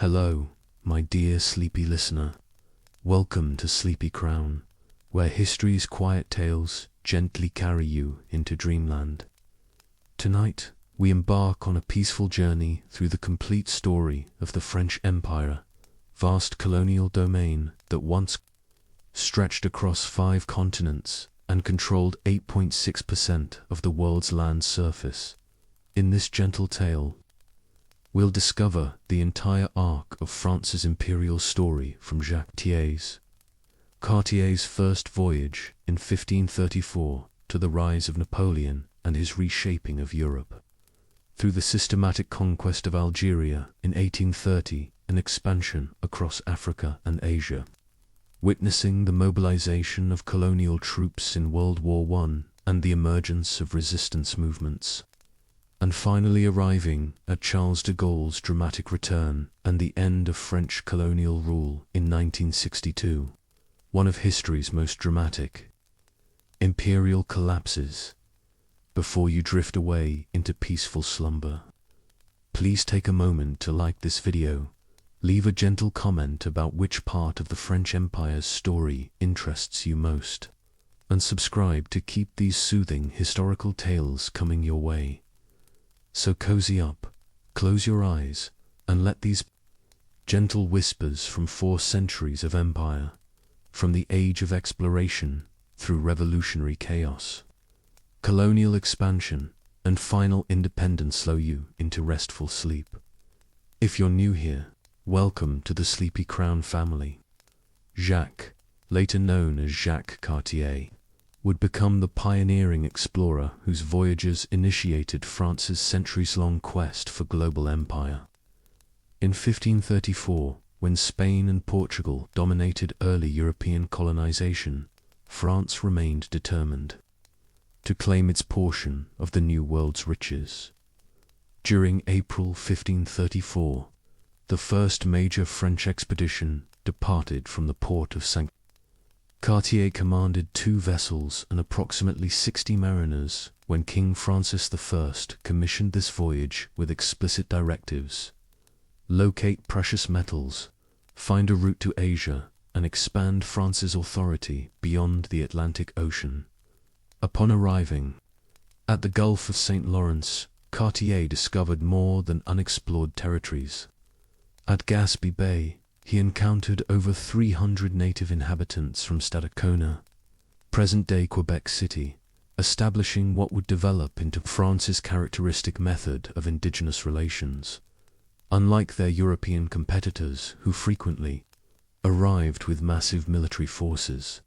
Hello, my dear sleepy listener. Welcome to Sleepy Crown, where history's quiet tales gently carry you into dreamland. Tonight, we embark on a peaceful journey through the complete story of the French Empire, vast colonial domain that once stretched across 5 continents and controlled 8.6% of the world's land surface. In this gentle tale, we'll discover the entire arc of France's imperial story from Jacques Cartier's first voyage in 1534 to the rise of Napoleon and his reshaping of Europe, through the systematic conquest of Algeria in 1830 and expansion across Africa and Asia, witnessing the mobilization of colonial troops in World War I and the emergence of resistance movements, and finally arriving at Charles de Gaulle's dramatic return and the end of French colonial rule in 1962, one of history's most dramatic imperial collapses. Before you drift away into peaceful slumber, please take a moment to like this video, leave a gentle comment about which part of the French Empire's story interests you most, and subscribe to keep these soothing historical tales coming your way. So cozy up, close your eyes, and let these gentle whispers from 4 centuries of empire, from the age of exploration through revolutionary chaos, colonial expansion, and final independence lull you into restful sleep. If you're new here, welcome to the Sleepy Crown family. Jacques, later known as Jacques Cartier, would become the pioneering explorer whose voyages initiated France's centuries-long quest for global empire. In 1534, when Spain and Portugal dominated early European colonization, France remained determined to claim its portion of the New World's riches. During April 1534, the first major French expedition departed from the port of St. Cartier commanded 2 vessels and approximately 60 mariners when King Francis I commissioned this voyage with explicit directives: locate precious metals, find a route to Asia, and expand France's authority beyond the Atlantic Ocean. Upon arriving at the Gulf of St. Lawrence, Cartier discovered more than unexplored territories. At Gaspé Bay, he encountered over 300 native inhabitants from Stadacona, present-day Quebec City, establishing what would develop into France's characteristic method of indigenous relations. Unlike their European competitors, who frequently arrived with massive military forces,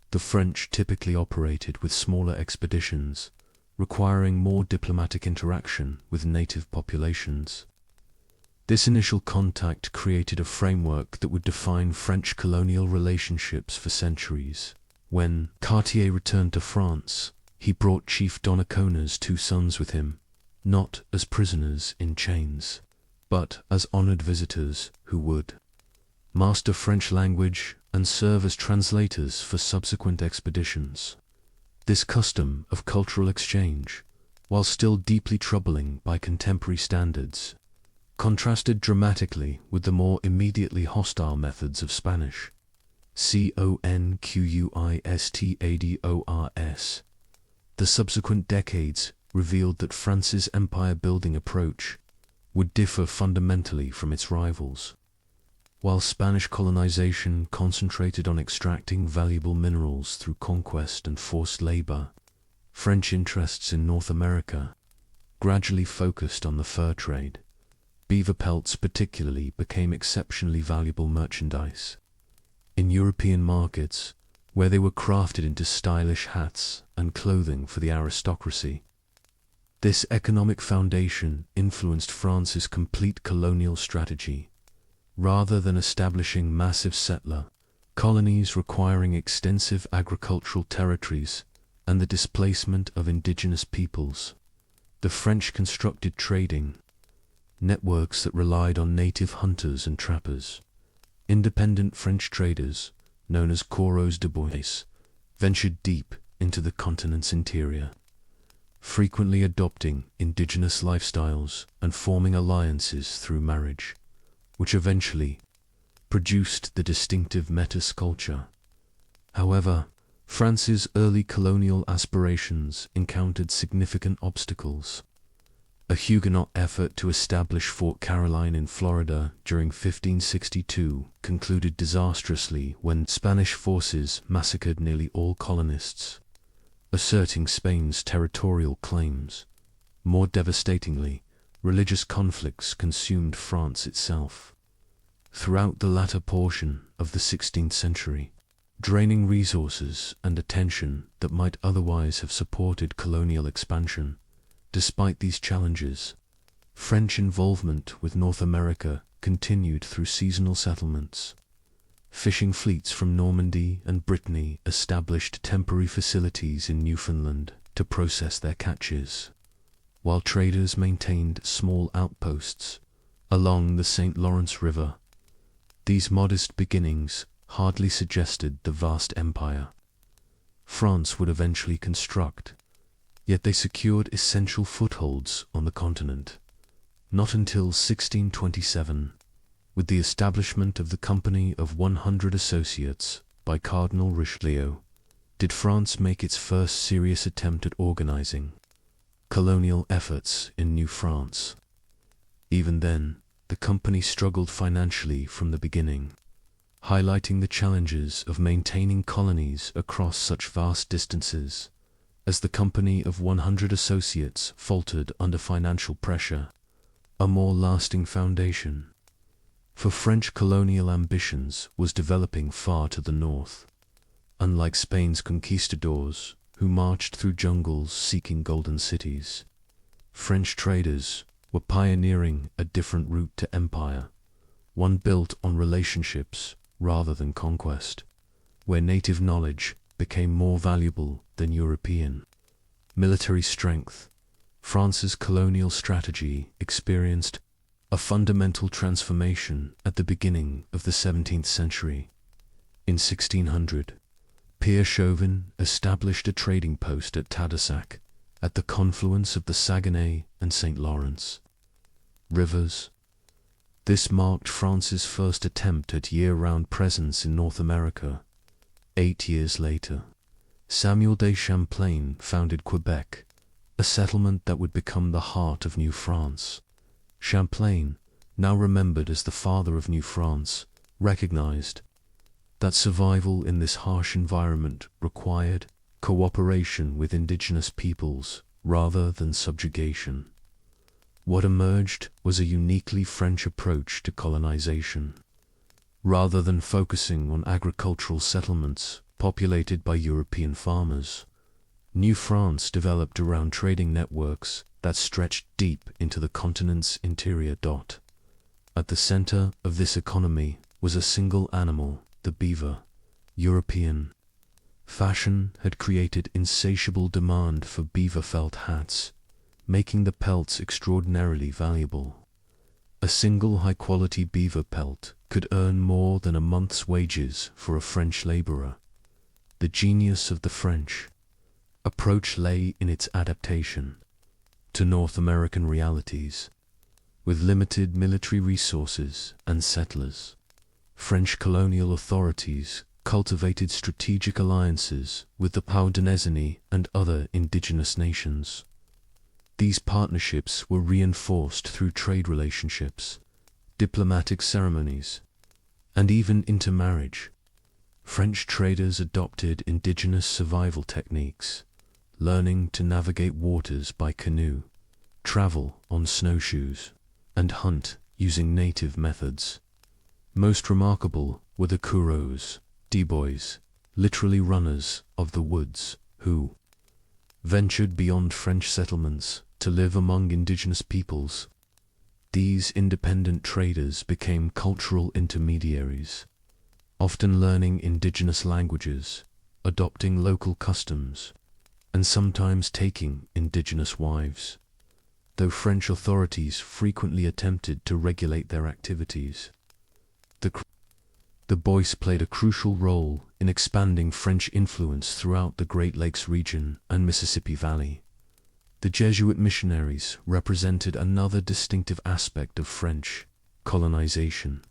the French typically operated with smaller expeditions, requiring more diplomatic interaction with native populations. This initial contact created a framework that would define French colonial relationships for centuries. When Cartier returned to France, he brought Chief Donnacona's 2 sons with him, not as prisoners in chains, but as honored visitors who would master French language and serve as translators for subsequent expeditions. This custom of cultural exchange, while still deeply troubling by contemporary standards, contrasted dramatically with the more immediately hostile methods of Spanish conquistadors. The subsequent decades revealed that France's empire-building approach would differ fundamentally from its rivals. While Spanish colonization concentrated on extracting valuable minerals through conquest and forced labor, French interests in North America gradually focused on the fur trade. Beaver pelts particularly became exceptionally valuable merchandise in European markets, where they were crafted into stylish hats and clothing for the aristocracy. This economic foundation influenced France's complete colonial strategy. Rather than establishing massive settler colonies requiring extensive agricultural territories and the displacement of indigenous peoples, the French constructed trading networks that relied on native hunters and trappers. Independent French traders, known as coureurs de bois, ventured deep into the continent's interior, frequently adopting indigenous lifestyles and forming alliances through marriage. which eventually produced the distinctive meta-sculpture. However, France's early colonial aspirations encountered significant obstacles. A Huguenot effort to establish Fort Caroline in Florida during 1562 concluded disastrously when Spanish forces massacred nearly all colonists, asserting Spain's territorial claims. More devastatingly, religious conflicts consumed France itself throughout the latter portion of the 16th century, draining resources and attention that might otherwise have supported colonial expansion. Despite these challenges, French involvement with North America continued through seasonal settlements. Fishing fleets from Normandy and Brittany established temporary facilities in Newfoundland to process their catches, while traders maintained small outposts along the St. Lawrence River. These modest beginnings hardly suggested the vast empire France would eventually construct, yet they secured essential footholds on the continent. Not until 1627, with the establishment of the Company of 100 Associates by Cardinal Richelieu, did France make its first serious attempt at organizing colonial efforts in New France. Even then, the company struggled financially from the beginning, highlighting the challenges of maintaining colonies across such vast distances. As the Company of 100 Associates faltered under financial pressure, a more lasting foundation for French colonial ambitions was developing far to the north. Unlike Spain's conquistadors, who marched through jungles seeking golden cities, French traders were pioneering a different route to empire, one built on relationships rather than conquest, where native knowledge became more valuable than European military strength. France's colonial strategy experienced a fundamental transformation at the beginning of the 17th century. In 1600, Pierre Chauvin established a trading post at Tadoussac, at the confluence of the Saguenay and St. Lawrence rivers. This marked France's first attempt at year-round presence in North America. 8 years later, Samuel de Champlain founded Quebec, a settlement that would become the heart of New France. Champlain, now remembered as the father of New France, recognized that survival in this harsh environment required cooperation with indigenous peoples rather than subjugation. What emerged was a uniquely French approach to colonization. Rather than focusing on agricultural settlements populated by European farmers, New France developed around trading networks that stretched deep into the continent's interior. At the center of this economy was a single animal, the beaver. European fashion had created insatiable demand for beaver felt hats, making the pelts extraordinarily valuable. A single high-quality beaver pelt could earn more than a month's wages for a French laborer. The genius of the French approach lay in its adaptation to North American realities. With limited military resources and settlers, French colonial authorities cultivated strategic alliances with the Haudenosaunee and other indigenous nations. These partnerships were reinforced through trade relationships, diplomatic ceremonies, and even intermarriage. French traders adopted indigenous survival techniques, learning to navigate waters by canoe, travel on snowshoes, and hunt using native methods. Most remarkable were the coureurs, bois, literally runners of the woods, who ventured beyond French settlements to live among indigenous peoples. These independent traders became cultural intermediaries, often learning indigenous languages, adopting local customs, and sometimes taking indigenous wives. Though French authorities frequently attempted to regulate their activities, the bois played a crucial role in expanding French influence throughout the Great Lakes region and Mississippi Valley. The Jesuit missionaries represented another distinctive aspect of French Colonization.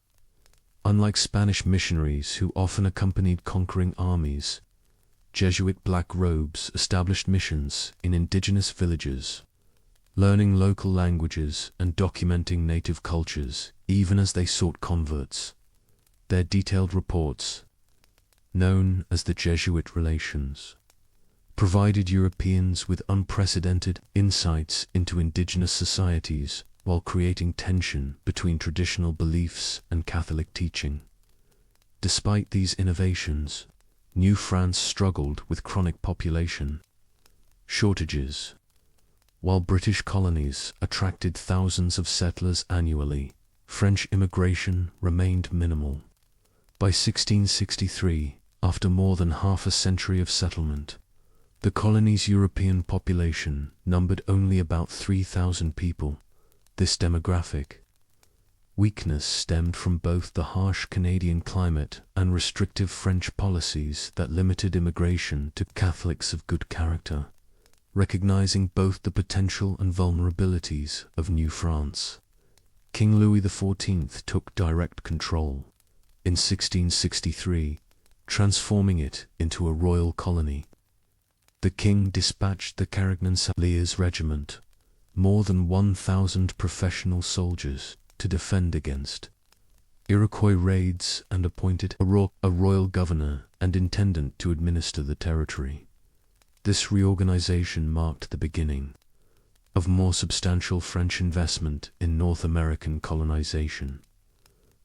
Unlike Spanish missionaries who often accompanied conquering armies, Jesuit black robes established missions in indigenous villages, learning local languages and documenting native cultures even as they sought converts. Their detailed reports, known as the Jesuit Relations, provided Europeans with unprecedented insights into indigenous societies while creating tension between traditional beliefs and Catholic teaching. Despite these innovations, New France struggled with chronic population shortages. While British colonies attracted thousands of settlers annually, French immigration remained minimal. By 1663, after more than half a century of settlement, the colony's European population numbered only about 3,000 people. This demographic weakness stemmed from both the harsh Canadian climate and restrictive French policies that limited immigration to Catholics of good character. Recognizing both the potential and vulnerabilities of New France, King Louis XIV took direct control in 1663, transforming it into a royal colony. The king dispatched the Carignan-Saliers Regiment, more than 1,000 professional soldiers, to defend against Iroquois raids and appointed a royal governor and intendant to administer the territory. This reorganization marked the beginning of more substantial French investment in North American colonization.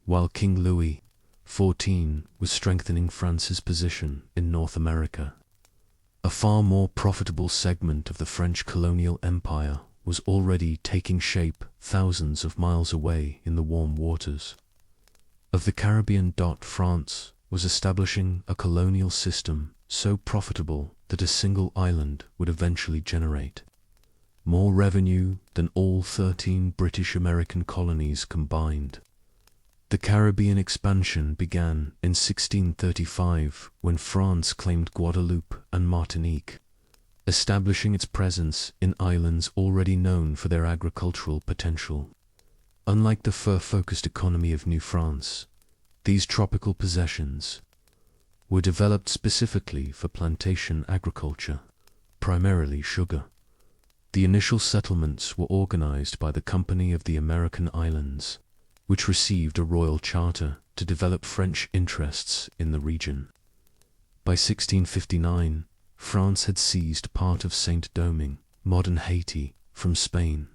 While King Louis XIV was strengthening France's position in North America, a far more profitable segment of the French colonial empire was already taking shape thousands of miles away in the warm waters of the Caribbean. France was establishing a colonial system so profitable that a single island would eventually generate more revenue than all 13 British American colonies combined. The Caribbean expansion began in 1635 when France claimed Guadeloupe and Martinique, establishing its presence in islands already known for their agricultural potential. Unlike the fur-focused economy of New France, these tropical possessions were developed specifically for plantation agriculture, primarily sugar. The initial settlements were organized by the Company of the American Islands, which received a royal charter to develop French interests in the region. By 1659, France had seized part of Saint-Domingue, modern Haiti, from Spain,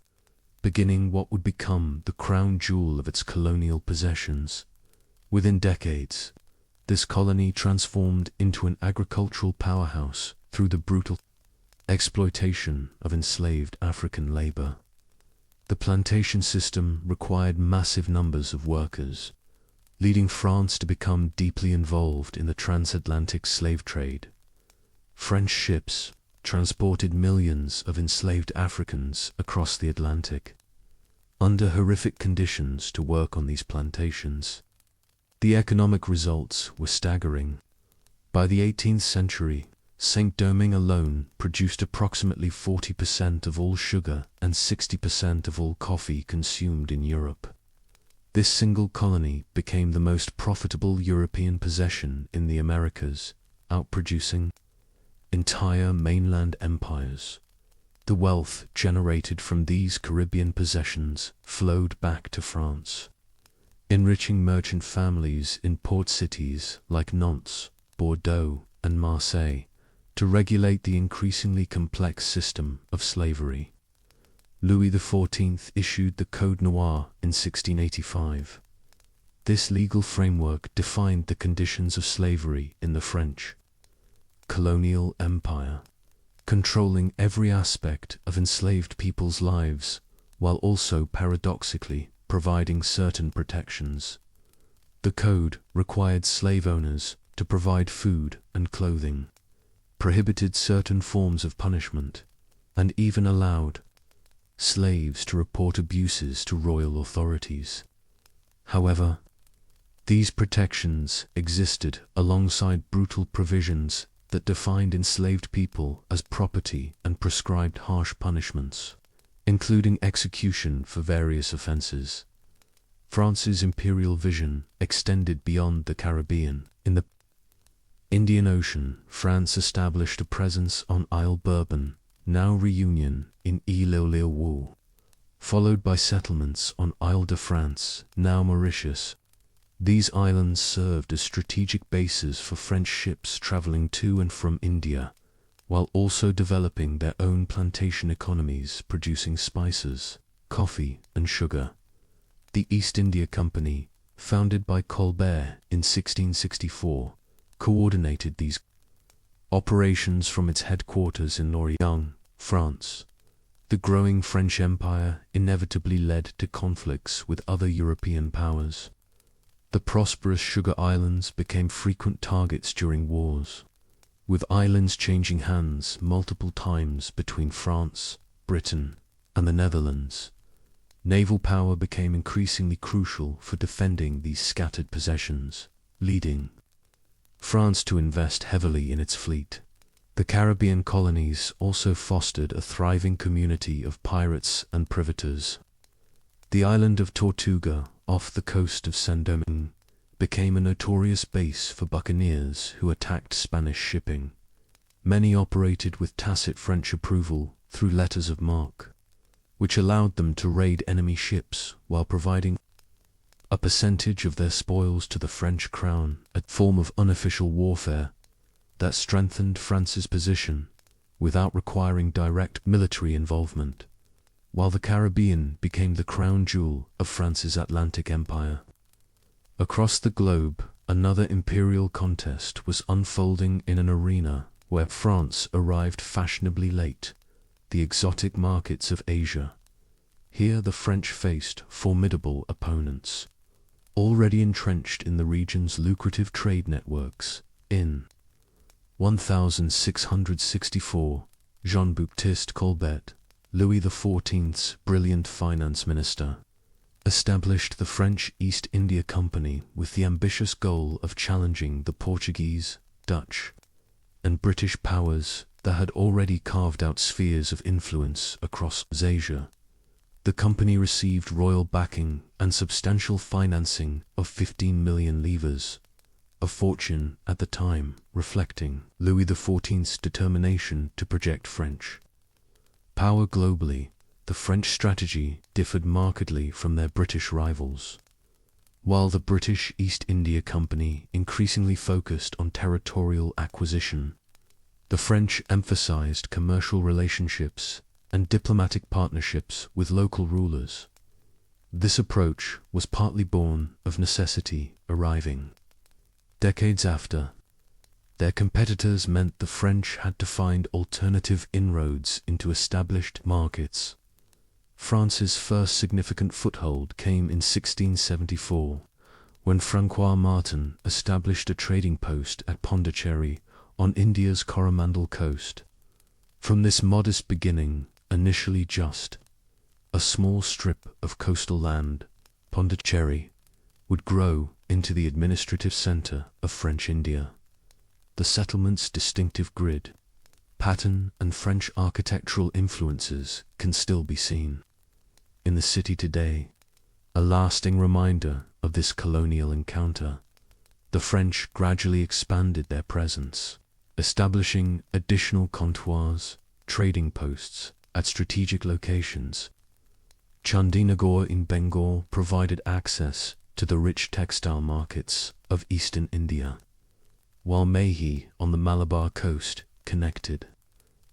beginning what would become the crown jewel of its colonial possessions. Within decades, this colony transformed into an agricultural powerhouse through the brutal exploitation of enslaved African labor. The plantation system required massive numbers of workers, leading France to become deeply involved in the transatlantic slave trade. French ships transported millions of enslaved Africans across the Atlantic, under horrific conditions to work on these plantations. The economic results were staggering. By the 18th century, Saint-Domingue alone produced approximately 40% of all sugar and 60% of all coffee consumed in Europe. This single colony became the most profitable European possession in the Americas, outproducing entire mainland empires. The wealth generated from these Caribbean possessions flowed back to France, enriching merchant families in port cities like Nantes, Bordeaux, and Marseille, to regulate the increasingly complex system of slavery. Louis XIV issued the Code Noir in 1685. This legal framework defined the conditions of slavery in the French colonial empire, controlling every aspect of enslaved people's lives, while also paradoxically providing certain protections. The code required slave owners to provide food and clothing, prohibited certain forms of punishment, and even allowed slaves to report abuses to royal authorities. However, these protections existed alongside brutal provisions that defined enslaved people as property and prescribed harsh punishments, including execution for various offenses. France's imperial vision extended beyond the Caribbean. In the Indian Ocean, France established a presence on Isle Bourbon, now Réunion, in Île-aux-Loyauds, followed by settlements on Isle de France, now Mauritius. These islands served as strategic bases for French ships traveling to and from India, while also developing their own plantation economies producing spices, coffee, and sugar. The East India Company, founded by Colbert in 1664, coordinated these operations from its headquarters in Lorient, France. The growing French Empire inevitably led to conflicts with other European powers. The prosperous sugar islands became frequent targets during wars, with islands changing hands multiple times between France, Britain, and the Netherlands. Naval power became increasingly crucial for defending these scattered possessions, leading France to invest heavily in its fleet. The Caribbean colonies also fostered a thriving community of pirates and privateers. The island of Tortuga, off the coast of Saint-Domingue, became a notorious base for buccaneers who attacked Spanish shipping. Many operated with tacit French approval through letters of marque, which allowed them to raid enemy ships while providing a percentage of their spoils to the French crown, a form of unofficial warfare that strengthened France's position without requiring direct military involvement, while the Caribbean became the crown jewel of France's Atlantic Empire. Across the globe, another imperial contest was unfolding in an arena where France arrived fashionably late, the exotic markets of Asia. Here the French faced formidable opponents, already entrenched in the region's lucrative trade networks. In 1664, Jean-Baptiste Colbert, Louis XIV's brilliant finance minister, established the French East India Company with the ambitious goal of challenging the Portuguese, Dutch, and British powers that had already carved out spheres of influence across Asia. The company received royal backing and substantial financing of 15 million livres, a fortune at the time reflecting Louis XIV's determination to project French power globally. The French strategy differed markedly from their British rivals. While the British East India Company increasingly focused on territorial acquisition, the French emphasized commercial relationships and diplomatic partnerships with local rulers. This approach was partly born of necessity, arriving decades after their competitors meant the French had to find alternative inroads into established markets. France's first significant foothold came in 1674, when Francois Martin established a trading post at Pondicherry on India's Coromandel coast. From this modest beginning, initially just a small strip of coastal land, Pondicherry would grow into the administrative center of French India. The settlement's distinctive grid, pattern, and French architectural influences can still be seen in the city today, a lasting reminder of this colonial encounter. The French gradually expanded their presence, establishing additional comptoirs, trading posts, at strategic locations. Chandinagar in Bengal provided access to the rich textile markets of eastern India, while Mehi on the Malabar coast connected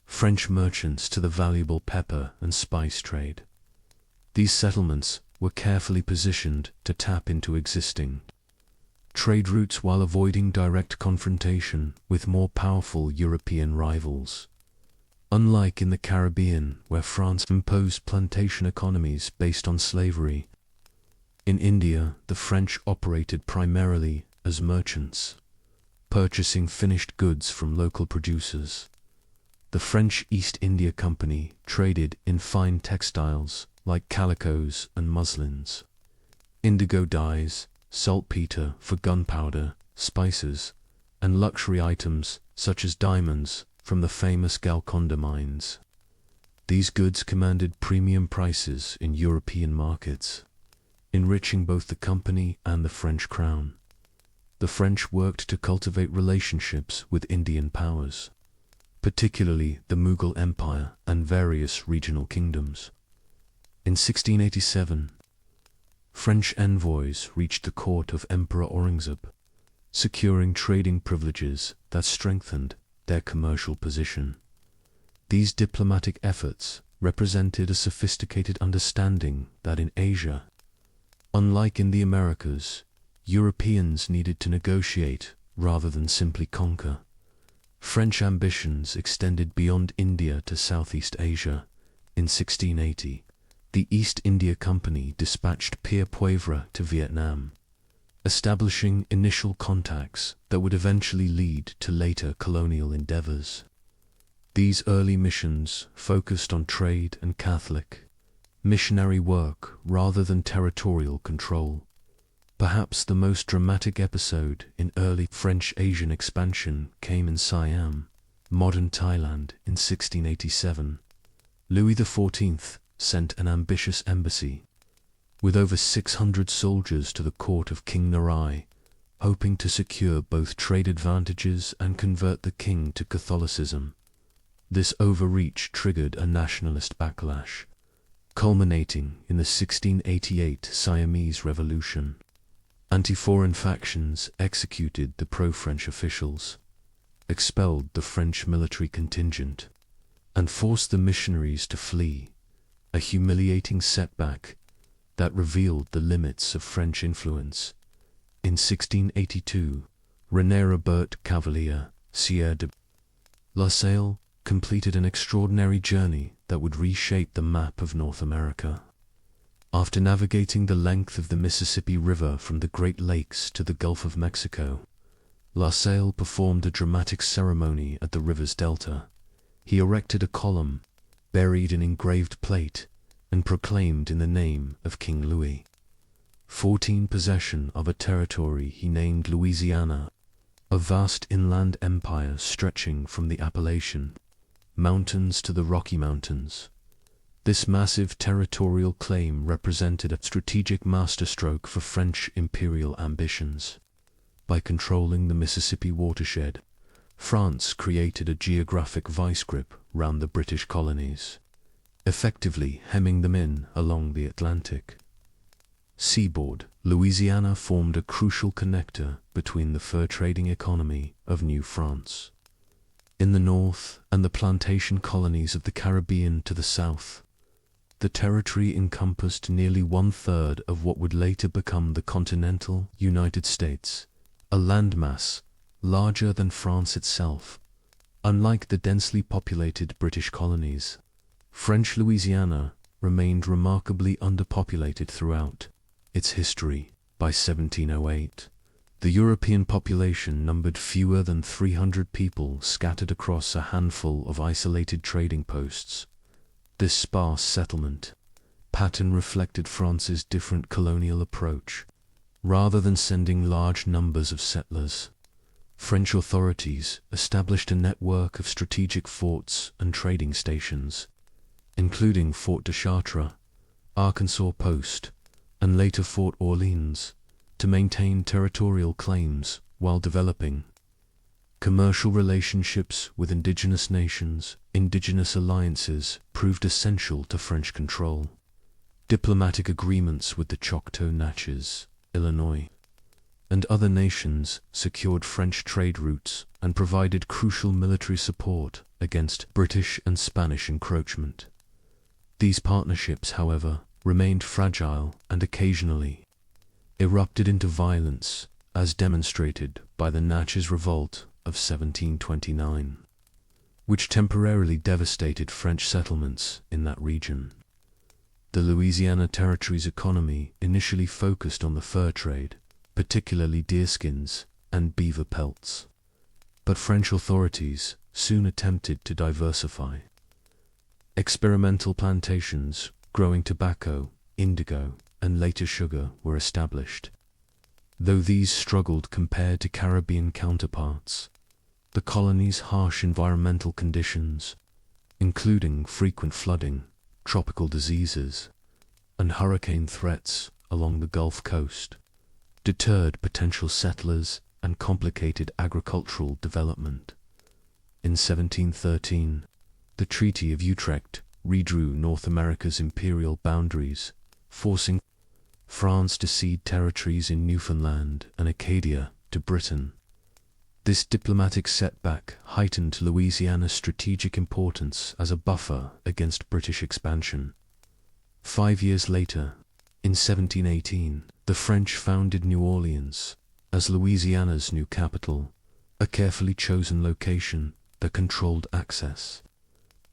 French merchants to the valuable pepper and spice trade. These settlements were carefully positioned to tap into existing trade routes while avoiding direct confrontation with more powerful European rivals. Unlike in the Caribbean, where France imposed plantation economies based on slavery, in India the French operated primarily as merchants, purchasing finished goods from local producers. The French East India Company traded in fine textiles like calicoes and muslins, indigo dyes, saltpeter for gunpowder, spices, and luxury items such as diamonds from the famous Golconda mines. These goods commanded premium prices in European markets. enriching both the company and the French crown. The French worked to cultivate relationships with Indian powers, particularly the Mughal Empire and various regional kingdoms. In 1687, French envoys reached the court of Emperor Aurangzeb, securing trading privileges that strengthened their commercial position. These diplomatic efforts represented a sophisticated understanding that in Asia, unlike in the Americas, Europeans needed to negotiate rather than simply conquer. French ambitions extended beyond India to Southeast Asia. In 1680, the East India Company dispatched Pierre Poivre to Vietnam, establishing initial contacts that would eventually lead to later colonial endeavors. These early missions focused on trade and Catholic missionary work rather than territorial control. Perhaps the most dramatic episode in early French Asian expansion came in Siam, modern Thailand, in 1687. Louis XIV sent an ambitious embassy, with over 600 soldiers to the court of King Narai, hoping to secure both trade advantages and convert the king to Catholicism. This overreach triggered a nationalist backlash, culminating in the 1688 Siamese Revolution. Anti-foreign factions executed the pro-French officials, expelled the French military contingent, and forced the missionaries to flee, a humiliating setback that revealed the limits of French influence. In 1682, René Robert Cavelier, Sieur de La Salle, completed an extraordinary journey that would reshape the map of North America. After navigating the length of the Mississippi River from the Great Lakes to the Gulf of Mexico, La Salle performed a dramatic ceremony at the river's delta. He erected a column, buried in engraved plate, and proclaimed in the name of King Louis XIV possession of a territory he named Louisiana, a vast inland empire stretching from the Appalachian Mountains to the Rocky Mountains. This massive territorial claim represented a strategic masterstroke for French imperial ambitions. By controlling the Mississippi watershed, France created a geographic vice-grip round the British colonies, effectively hemming them in along the Atlantic seaboard. Louisiana formed a crucial connector between the fur-trading economy of New France in the north and the plantation colonies of the Caribbean to the south. The territory encompassed nearly one-third of what would later become the continental United States, a landmass larger than France itself. Unlike the densely populated British colonies, French Louisiana remained remarkably underpopulated throughout its history. By 1708, the European population numbered fewer than 300 people scattered across a handful of isolated trading posts. This sparse settlement pattern reflected France's different colonial approach. Rather than sending large numbers of settlers, French authorities established a network of strategic forts and trading stations, including Fort de Chartres, Arkansas Post, and later Fort Orleans, to maintain territorial claims while developing commercial relationships with indigenous nations. Indigenous alliances proved essential to French control. Diplomatic agreements with the Choctaw Natchez, Illinois, and other nations secured French trade routes and provided crucial military support against British and Spanish encroachment. These partnerships, however, remained fragile and occasionally erupted into violence, as demonstrated by the Natchez Revolt of 1729, which temporarily devastated French settlements in that region. The Louisiana Territory's economy initially focused on the fur trade, particularly deerskins and beaver pelts. But French authorities soon attempted to diversify. Experimental plantations growing tobacco, indigo, and later sugar were established. Though these struggled compared to Caribbean counterparts, the colony's harsh environmental conditions, including frequent flooding, tropical diseases, and hurricane threats, along the Gulf Coast, deterred potential settlers, and complicated agricultural development. In 1713, the Treaty of Utrecht redrew North America's imperial boundaries, forcing France to cede territories in Newfoundland and Acadia to Britain. This diplomatic setback heightened Louisiana's strategic importance as a buffer against British expansion. 5 years later, in 1718, the French founded New Orleans as Louisiana's new capital, a carefully chosen location that controlled access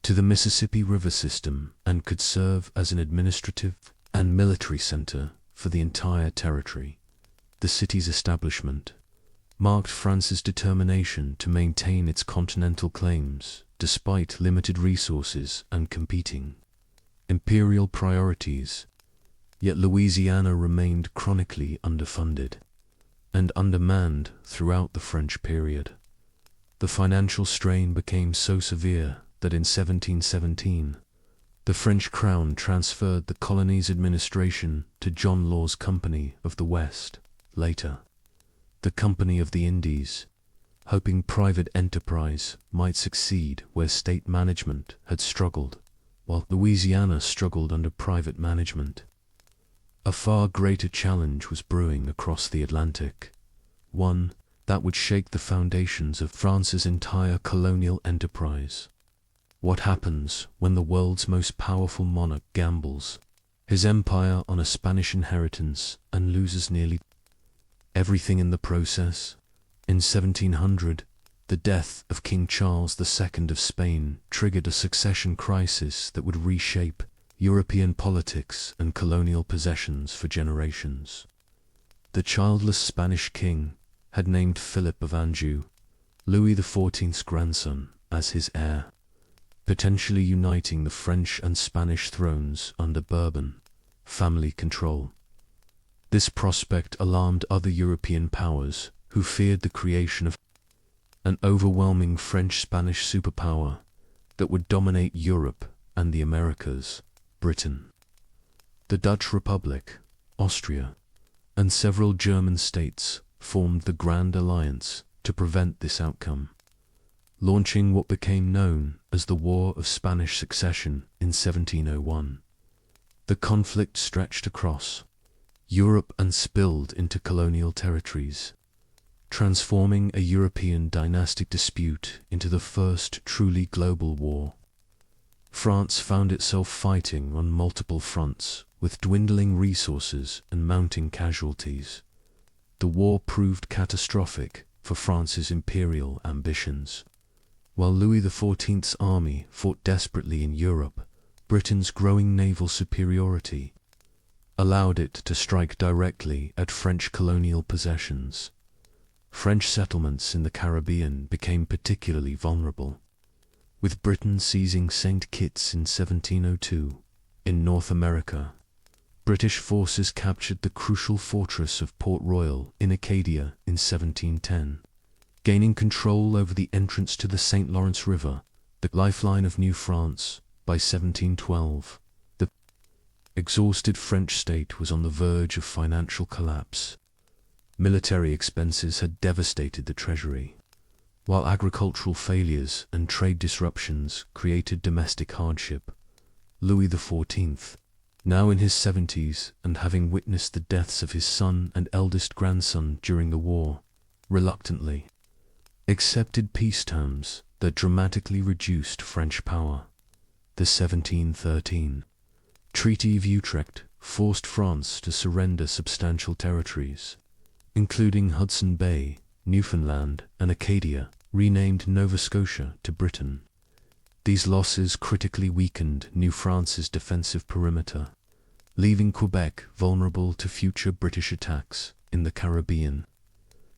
to the Mississippi River system and could serve as an administrative and military center for the entire territory. The city's establishment marked France's determination to maintain its continental claims despite limited resources and competing imperial priorities. Yet Louisiana remained chronically underfunded and undermanned throughout the French period. The financial strain became so severe that in 1717, the French crown transferred the colonies administration to John Law's Company of the West, later the Company of the Indies, hoping private enterprise might succeed where state management had struggled, while Louisiana struggled under private management. A far greater challenge was brewing across the Atlantic, one that would shake the foundations of France's entire colonial enterprise. What happens when the world's most powerful monarch gambles his empire on a Spanish inheritance and loses nearly everything in the process? In 1700, the death of King Charles II of Spain triggered a succession crisis that would reshape European politics and colonial possessions for generations. The childless Spanish king had named Philip of Anjou, Louis XIV's grandson, as his heir, potentially uniting the French and Spanish thrones under Bourbon family control. This prospect alarmed other European powers who feared the creation of an overwhelming French-Spanish superpower that would dominate Europe and the Americas. Britain, the Dutch Republic, Austria, and several German states formed the Grand Alliance to prevent this outcome, launching what became known as the War of Spanish Succession in 1701. The conflict stretched across Europe and spilled into colonial territories, transforming a European dynastic dispute into the first truly global war. France found itself fighting on multiple fronts, with dwindling resources and mounting casualties. The war proved catastrophic for France's imperial ambitions. While Louis XIV's army fought desperately in Europe, Britain's growing naval superiority allowed it to strike directly at French colonial possessions. French settlements in the Caribbean became particularly vulnerable, with Britain seizing St. Kitts in 1702. In North America, British forces captured the crucial fortress of Port Royal in Acadia in 1710, gaining control over the entrance to the St. Lawrence River, the lifeline of New France. By 1712, the exhausted French state was on the verge of financial collapse. Military expenses had devastated the treasury, while agricultural failures and trade disruptions created domestic hardship. Louis XIV, now in his 70s and having witnessed the deaths of his son and eldest grandson during the war, reluctantly accepted peace terms that dramatically reduced French power. The 1713 Treaty of Utrecht forced France to surrender substantial territories, including Hudson Bay, Newfoundland, and Acadia, renamed Nova Scotia, to Britain. These losses critically weakened New France's defensive perimeter, leaving Quebec vulnerable to future British attacks in the Caribbean.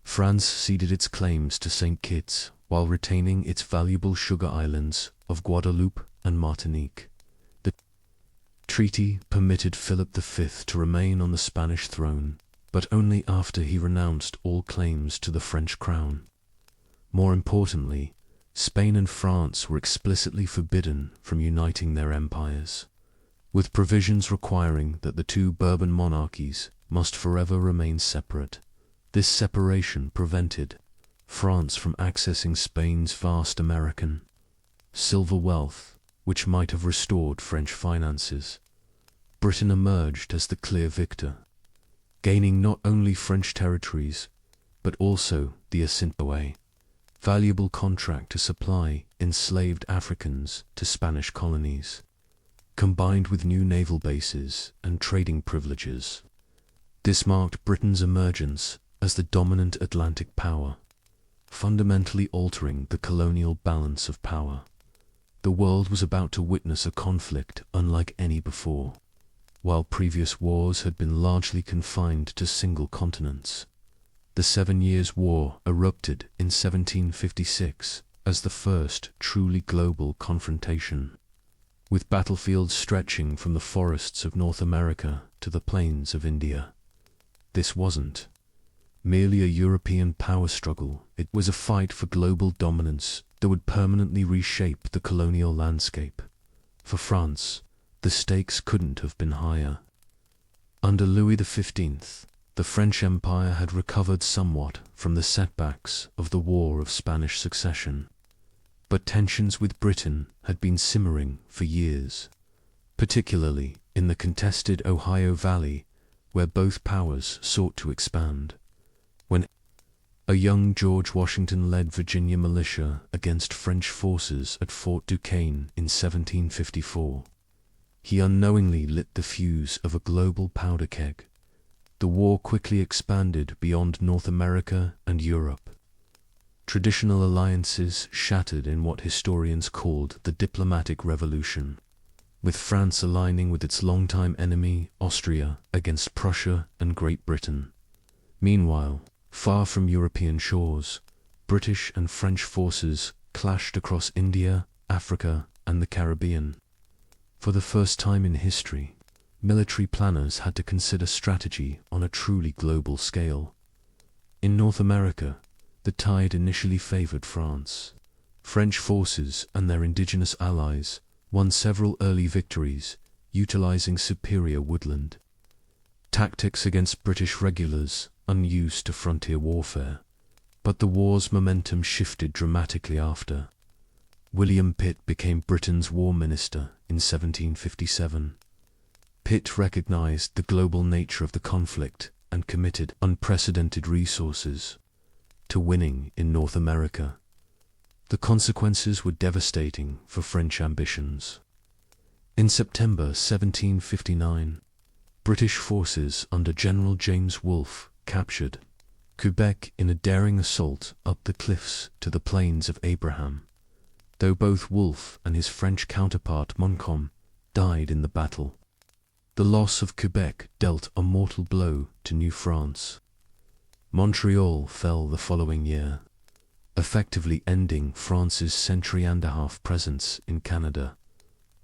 France ceded its claims to St. Kitts while retaining its valuable sugar islands of Guadeloupe and Martinique. The treaty permitted Philip V to remain on the Spanish throne, but only after he renounced all claims to the French crown. More importantly, Spain and France were explicitly forbidden from uniting their empires. with provisions requiring that the two Bourbon monarchies must forever remain separate. This separation prevented France from accessing Spain's vast American silver wealth, which might have restored French finances. Britain emerged as the clear victor, gaining not only French territories, but also the Assintoe, valuable contract to supply enslaved Africans to Spanish colonies, combined with new naval bases and trading privileges. This marked Britain's emergence as the dominant Atlantic power, fundamentally altering the colonial balance of power. The world was about to witness a conflict unlike any before. While previous wars had been largely confined to single continents, the 7 Years' War erupted in 1756 as the first truly global confrontation, with battlefields stretching from the forests of North America to the plains of India. This wasn't merely a European power struggle, it was a fight for global dominance that would permanently reshape the colonial landscape. For France, the stakes couldn't have been higher. Under Louis XV, the French Empire had recovered somewhat from the setbacks of the War of Spanish Succession, but tensions with Britain had been simmering for years, particularly in the contested Ohio Valley, where both powers sought to expand. When a young George Washington led Virginia militia against French forces at Fort Duquesne in 1754, he unknowingly lit the fuse of a global powder keg. The war quickly expanded beyond North America and Europe. Traditional alliances shattered in what historians called the diplomatic revolution, with France aligning with its longtime enemy, Austria, against Prussia and Great Britain. Meanwhile, far from European shores, British and French forces clashed across India, Africa, and the Caribbean. For the first time in history, military planners had to consider strategy on a truly global scale. In North America, the tide initially favored France. French forces and their indigenous allies won several early victories, utilizing superior woodland tactics against British regulars unused to frontier warfare. But the war's momentum shifted dramatically after. William Pitt became Britain's war minister in 1757. Pitt recognized the global nature of the conflict and committed unprecedented resources to winning in North America. The consequences were devastating for French ambitions. In September 1759, British forces under General James Wolfe captured Quebec in a daring assault up the cliffs to the Plains of Abraham, though both Wolfe and his French counterpart Montcalm died in the battle. The loss of Quebec dealt a mortal blow to New France. Montreal fell the following year, effectively ending France's century-and-a-half presence in Canada.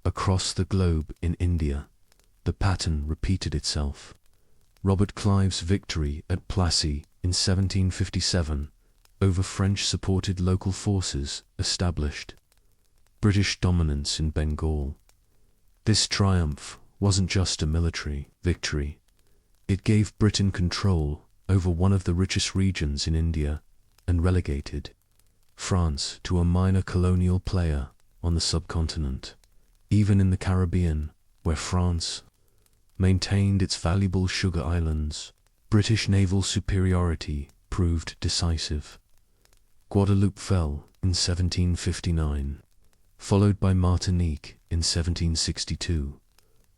Across the globe in India, the pattern repeated itself. Robert Clive's victory at Plassey in 1757 over French-supported local forces established British dominance in Bengal. This triumph wasn't just a military victory. It gave Britain control over one of the richest regions in India and relegated France to a minor colonial player on the subcontinent. Even in the Caribbean, where France maintained its valuable sugar islands, British naval superiority proved decisive. Guadeloupe fell in 1759, followed by Martinique in 1762.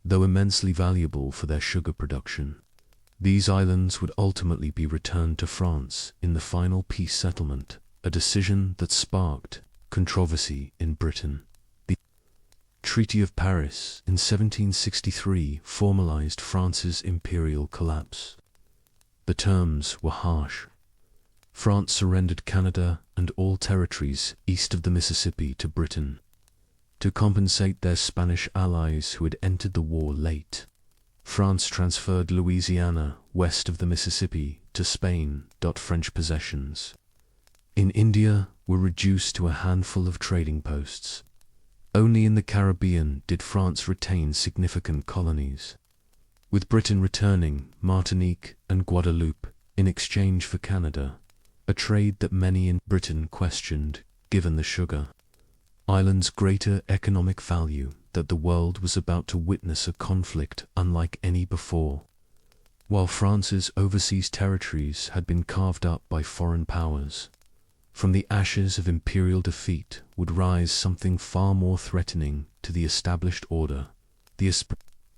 Though immensely valuable for their sugar production, these islands would ultimately be returned to France in the final peace settlement, a decision that sparked controversy in Britain. The Treaty of Paris in 1763 formalized France's imperial collapse. The terms were harsh. France surrendered Canada and all territories east of the Mississippi to Britain to compensate their Spanish allies who had entered the war late. France transferred Louisiana west of the Mississippi to Spain. French possessions in India were reduced to a handful of trading posts. Only in the Caribbean did France retain significant colonies, with Britain returning Martinique and Guadeloupe in exchange for Canada, a trade that many in Britain questioned, given the sugar island's greater economic value that the world was about to witness a conflict unlike any before. While France's overseas territories had been carved up by foreign powers, from the ashes of imperial defeat would rise something far more threatening to the established order, the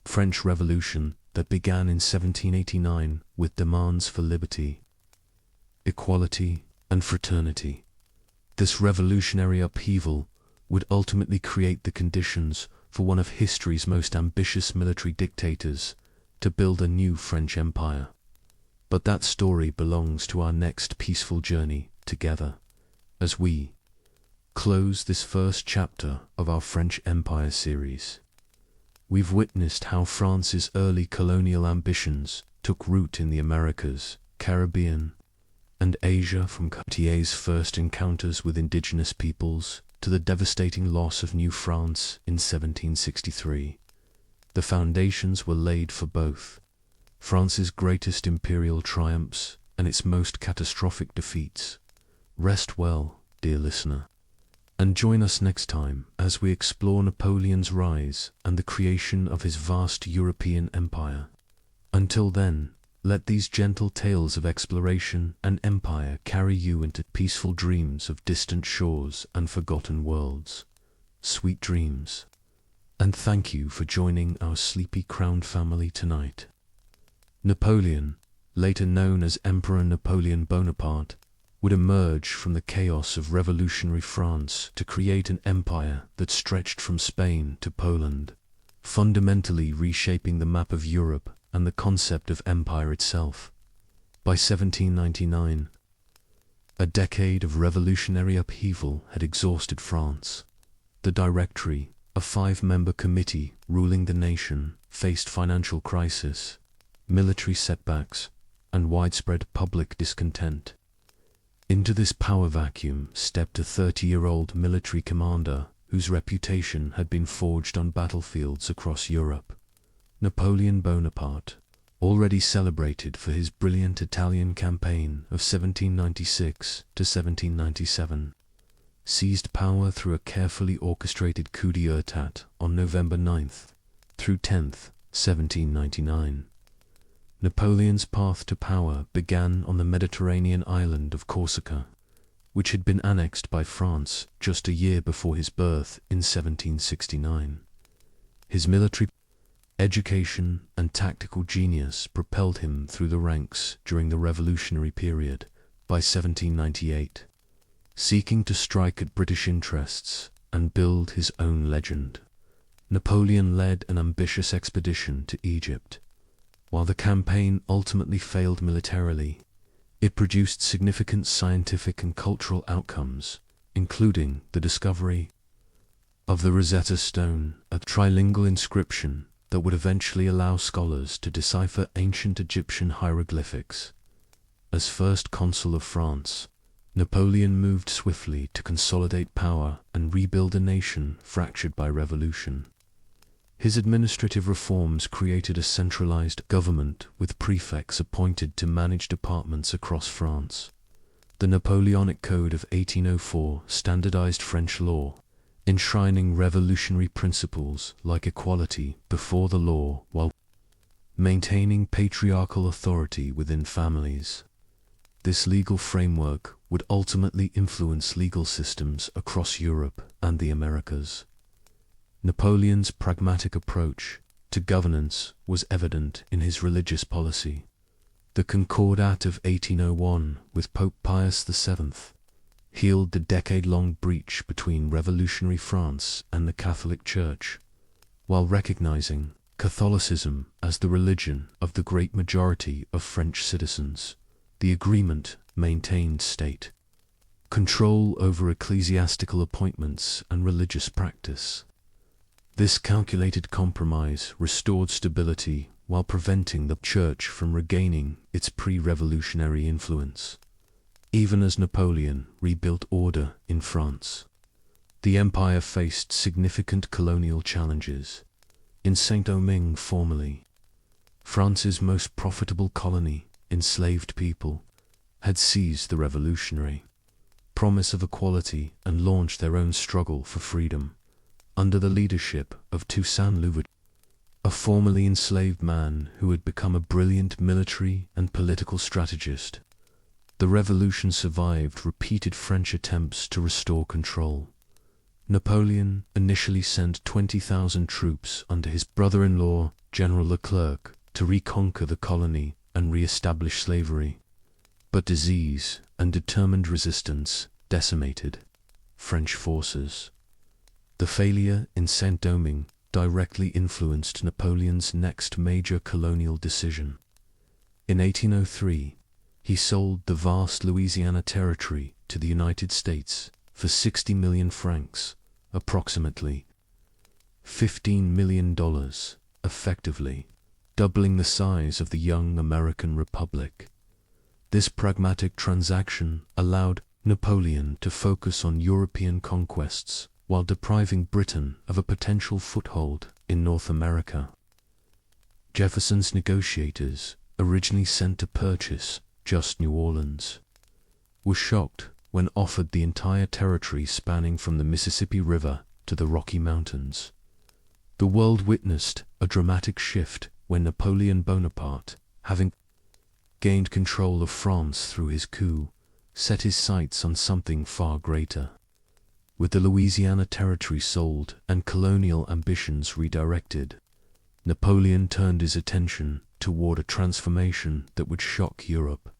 French Revolution that began in 1789 with demands for liberty, equality, and fraternity. This revolutionary upheaval would ultimately create the conditions for one of history's most ambitious military dictators to build a new French empire. But that story belongs to our next peaceful journey together, as we close this first chapter of our French Empire series. We've witnessed how France's early colonial ambitions took root in the Americas, Caribbean, and Asia, from Cartier's first encounters with indigenous peoples to the devastating loss of New France in 1763. The foundations were laid for both France's greatest imperial triumphs and its most catastrophic defeats. Rest well, dear listener, and join us next time as we explore Napoleon's rise and the creation of his vast European empire. Until then, let these gentle tales of exploration and empire carry you into peaceful dreams of distant shores and forgotten worlds. Sweet dreams. And thank you for joining our sleepy crowned family tonight. Napoleon, later known as Emperor Napoleon Bonaparte, would emerge from the chaos of revolutionary France to create an empire that stretched from Spain to Poland, fundamentally reshaping the map of Europe and the concept of empire itself. By 1799, a decade of revolutionary upheaval had exhausted France. The Directory, a 5-member committee ruling the nation, faced financial crisis, military setbacks, and widespread public discontent. Into this power vacuum stepped a 30-year-old military commander whose reputation had been forged on battlefields across Europe. Napoleon Bonaparte, already celebrated for his brilliant Italian campaign of 1796 to 1797, seized power through a carefully orchestrated coup d'état on November 9th through 10th, 1799. Napoleon's path to power began on the Mediterranean island of Corsica, which had been annexed by France just a year before his birth in 1769. His military education and tactical genius propelled him through the ranks during the revolutionary period. By 1798, seeking to strike at British interests and build his own legend, Napoleon led an ambitious expedition to Egypt. While the campaign ultimately failed militarily, it produced significant scientific and cultural outcomes, including the discovery of the Rosetta Stone, a trilingual inscription that would eventually allow scholars to decipher ancient Egyptian hieroglyphics. As first consul of France, Napoleon moved swiftly to consolidate power and rebuild a nation fractured by revolution. His administrative reforms created a centralized government with prefects appointed to manage departments across France. The Napoleonic Code of 1804 standardized French law, enshrining revolutionary principles like equality before the law while maintaining patriarchal authority within families. This legal framework would ultimately influence legal systems across Europe and the Americas. Napoleon's pragmatic approach to governance was evident in his religious policy. The Concordat of 1801 with Pope Pius VII healed the decade-long breach between revolutionary France and the Catholic Church, while recognizing Catholicism as the religion of the great majority of French citizens. The agreement maintained state control over ecclesiastical appointments and religious practice. This calculated compromise restored stability while preventing the Church from regaining its pre-revolutionary influence. Even as Napoleon rebuilt order in France, The empire faced significant colonial challenges. In Saint-Domingue formerly, France's most profitable colony, enslaved people, had seized the revolutionary promise of equality and launched their own struggle for freedom, under the leadership of Toussaint Louverture, a formerly enslaved man who had become a brilliant military and political strategist. The revolution survived repeated French attempts to restore control. Napoleon initially sent 20,000 troops under his brother-in-law, General Leclerc, to reconquer the colony and re-establish slavery. But disease and determined resistance decimated French forces. The failure in Saint-Domingue directly influenced Napoleon's next major colonial decision. In 1803, he sold the vast Louisiana territory to the United States for 60 million francs, approximately $15 million, effectively doubling the size of the young American Republic. This pragmatic transaction allowed Napoleon to focus on European conquests while depriving Britain of a potential foothold in North America. Jefferson's negotiators, originally sent to purchase just New Orleans, were shocked when offered the entire territory spanning from the Mississippi River to the Rocky Mountains. The world witnessed a dramatic shift when Napoleon Bonaparte, having gained control of France through his coup, set his sights on something far greater. With the Louisiana territory sold and colonial ambitions redirected, Napoleon turned his attention toward a transformation that would shock Europe.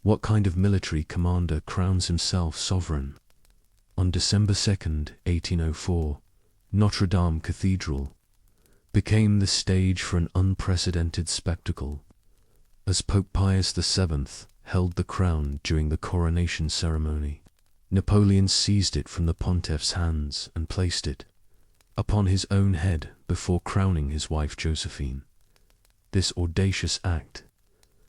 What kind of military commander crowns himself sovereign? On December 2nd, 1804, Notre Dame Cathedral became the stage for an unprecedented spectacle. As Pope Pius VII held the crown during the coronation ceremony, Napoleon seized it from the pontiff's hands and placed it upon his own head before crowning his wife Josephine. This audacious act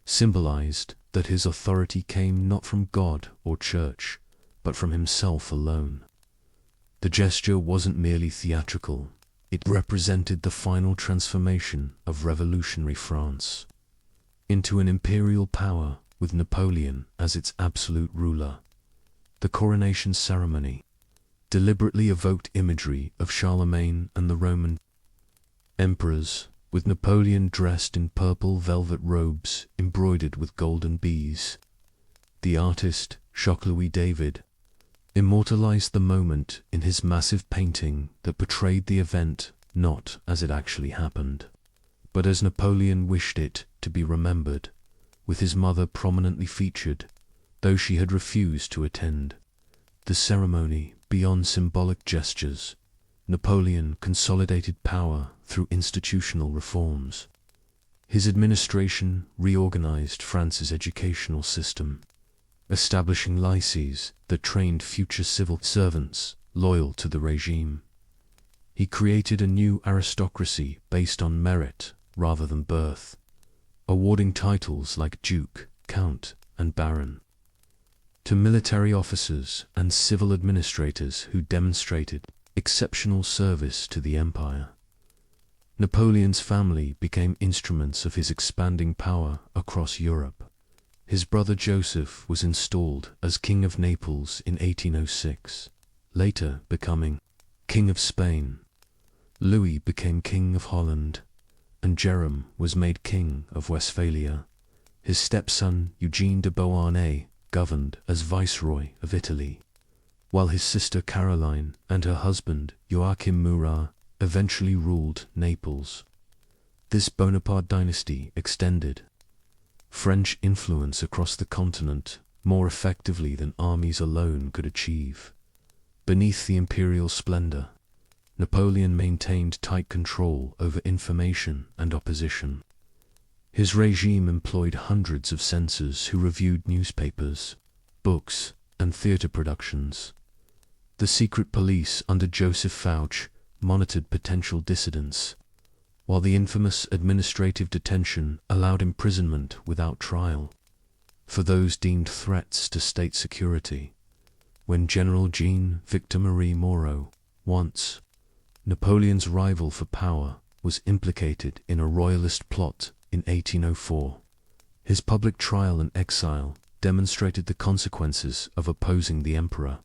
symbolized that his authority came not from God or church, but from himself alone. The gesture wasn't merely theatrical, it represented the final transformation of revolutionary France into an imperial power with Napoleon as its absolute ruler. The coronation ceremony deliberately evoked imagery of Charlemagne and the Roman emperors, with Napoleon dressed in purple velvet robes embroidered with golden bees. The artist, Jacques David, immortalized the moment in his massive painting that portrayed the event not as it actually happened, but as Napoleon wished it to be remembered, with his mother prominently featured, though she had refused to attend. The ceremony, beyond symbolic gestures, Napoleon consolidated power through institutional reforms. His administration reorganized France's educational system, establishing lycées that trained future civil servants loyal to the regime. He created a new aristocracy based on merit rather than birth, awarding titles like Duke, Count, and Baron to military officers and civil administrators who demonstrated exceptional service to the empire. Napoleon's family became instruments of his expanding power across Europe. His brother Joseph was installed as King of Naples in 1806, later becoming King of Spain. Louis became King of Holland, and Jerome was made King of Westphalia. His stepson Eugene de Beauharnais governed as Viceroy of Italy, while his sister Caroline and her husband Joachim Murat eventually ruled Naples. This Bonaparte dynasty extended French influence across the continent more effectively than armies alone could achieve. Beneath the imperial splendor, Napoleon maintained tight control over information and opposition. His regime employed hundreds of censors who reviewed newspapers, books, and theater productions. The secret police under Joseph Fouché monitored potential dissidents, while the infamous administrative detention allowed imprisonment without trial for those deemed threats to state security. when General Jean-Victor Marie Moreau, once Napoleon's rival for power, was implicated in a royalist plot in 1804. His public trial and exile demonstrated the consequences of opposing the emperor.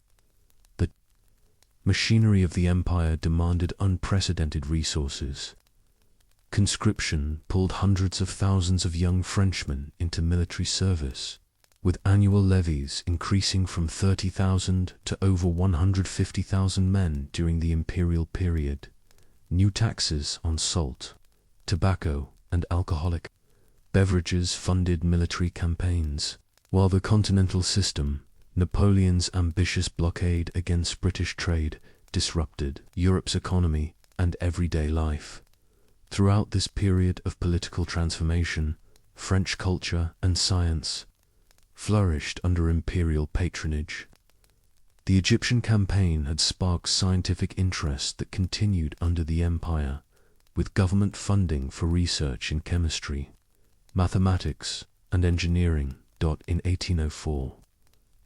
The machinery of the empire demanded unprecedented resources. Conscription pulled hundreds of thousands of young Frenchmen into military service, with annual levies increasing from 30,000 to over 150,000 men during the imperial period. New taxes on salt, tobacco, and alcoholic beverages funded military campaigns, while the Continental system, Napoleon's ambitious blockade against British trade, disrupted Europe's economy and everyday life. Throughout this period of political transformation, French culture and science flourished under imperial patronage. The Egyptian campaign had sparked scientific interest that continued under the empire, with government funding for research in chemistry, mathematics, and engineering. In 1804,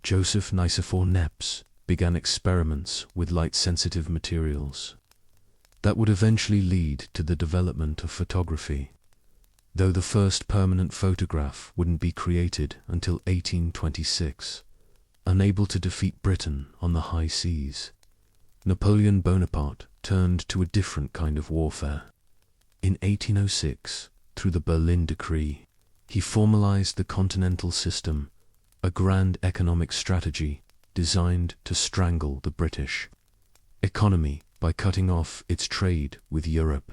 Joseph Nicephore Niepce began experiments with light-sensitive materials that would eventually lead to the development of photography, though the first permanent photograph wouldn't be created until 1826. Unable to defeat Britain on the high seas, Napoleon Bonaparte turned to a different kind of warfare. In 1806, through the Berlin Decree, he formalized the Continental system, a grand economic strategy designed to strangle the British economy by cutting off its trade with Europe.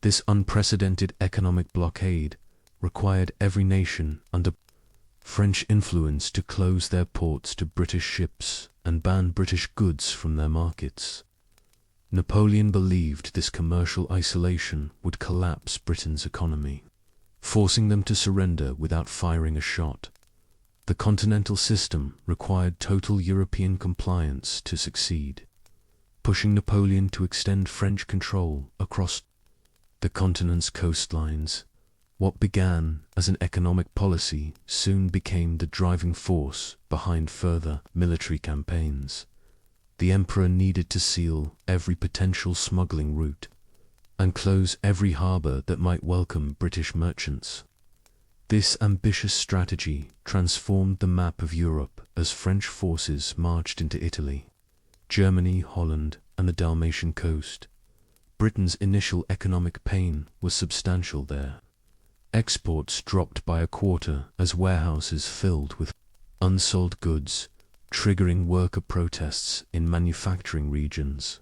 This unprecedented economic blockade required every nation under French influence to close their ports to British ships and ban British goods from their markets. Napoleon believed this commercial isolation would collapse Britain's economy, forcing them to surrender without firing a shot. The Continental system required total European compliance to succeed, pushing Napoleon to extend French control across the continent's coastlines. What began as an economic policy soon became the driving force behind further military campaigns. The emperor needed to seal every potential smuggling route and close every harbor that might welcome British merchants. This ambitious strategy transformed the map of Europe as French forces marched into Italy, Germany, Holland, and the Dalmatian coast. Britain's initial economic pain was substantial there. Exports dropped by a quarter as warehouses filled with unsold goods, triggering worker protests in manufacturing regions.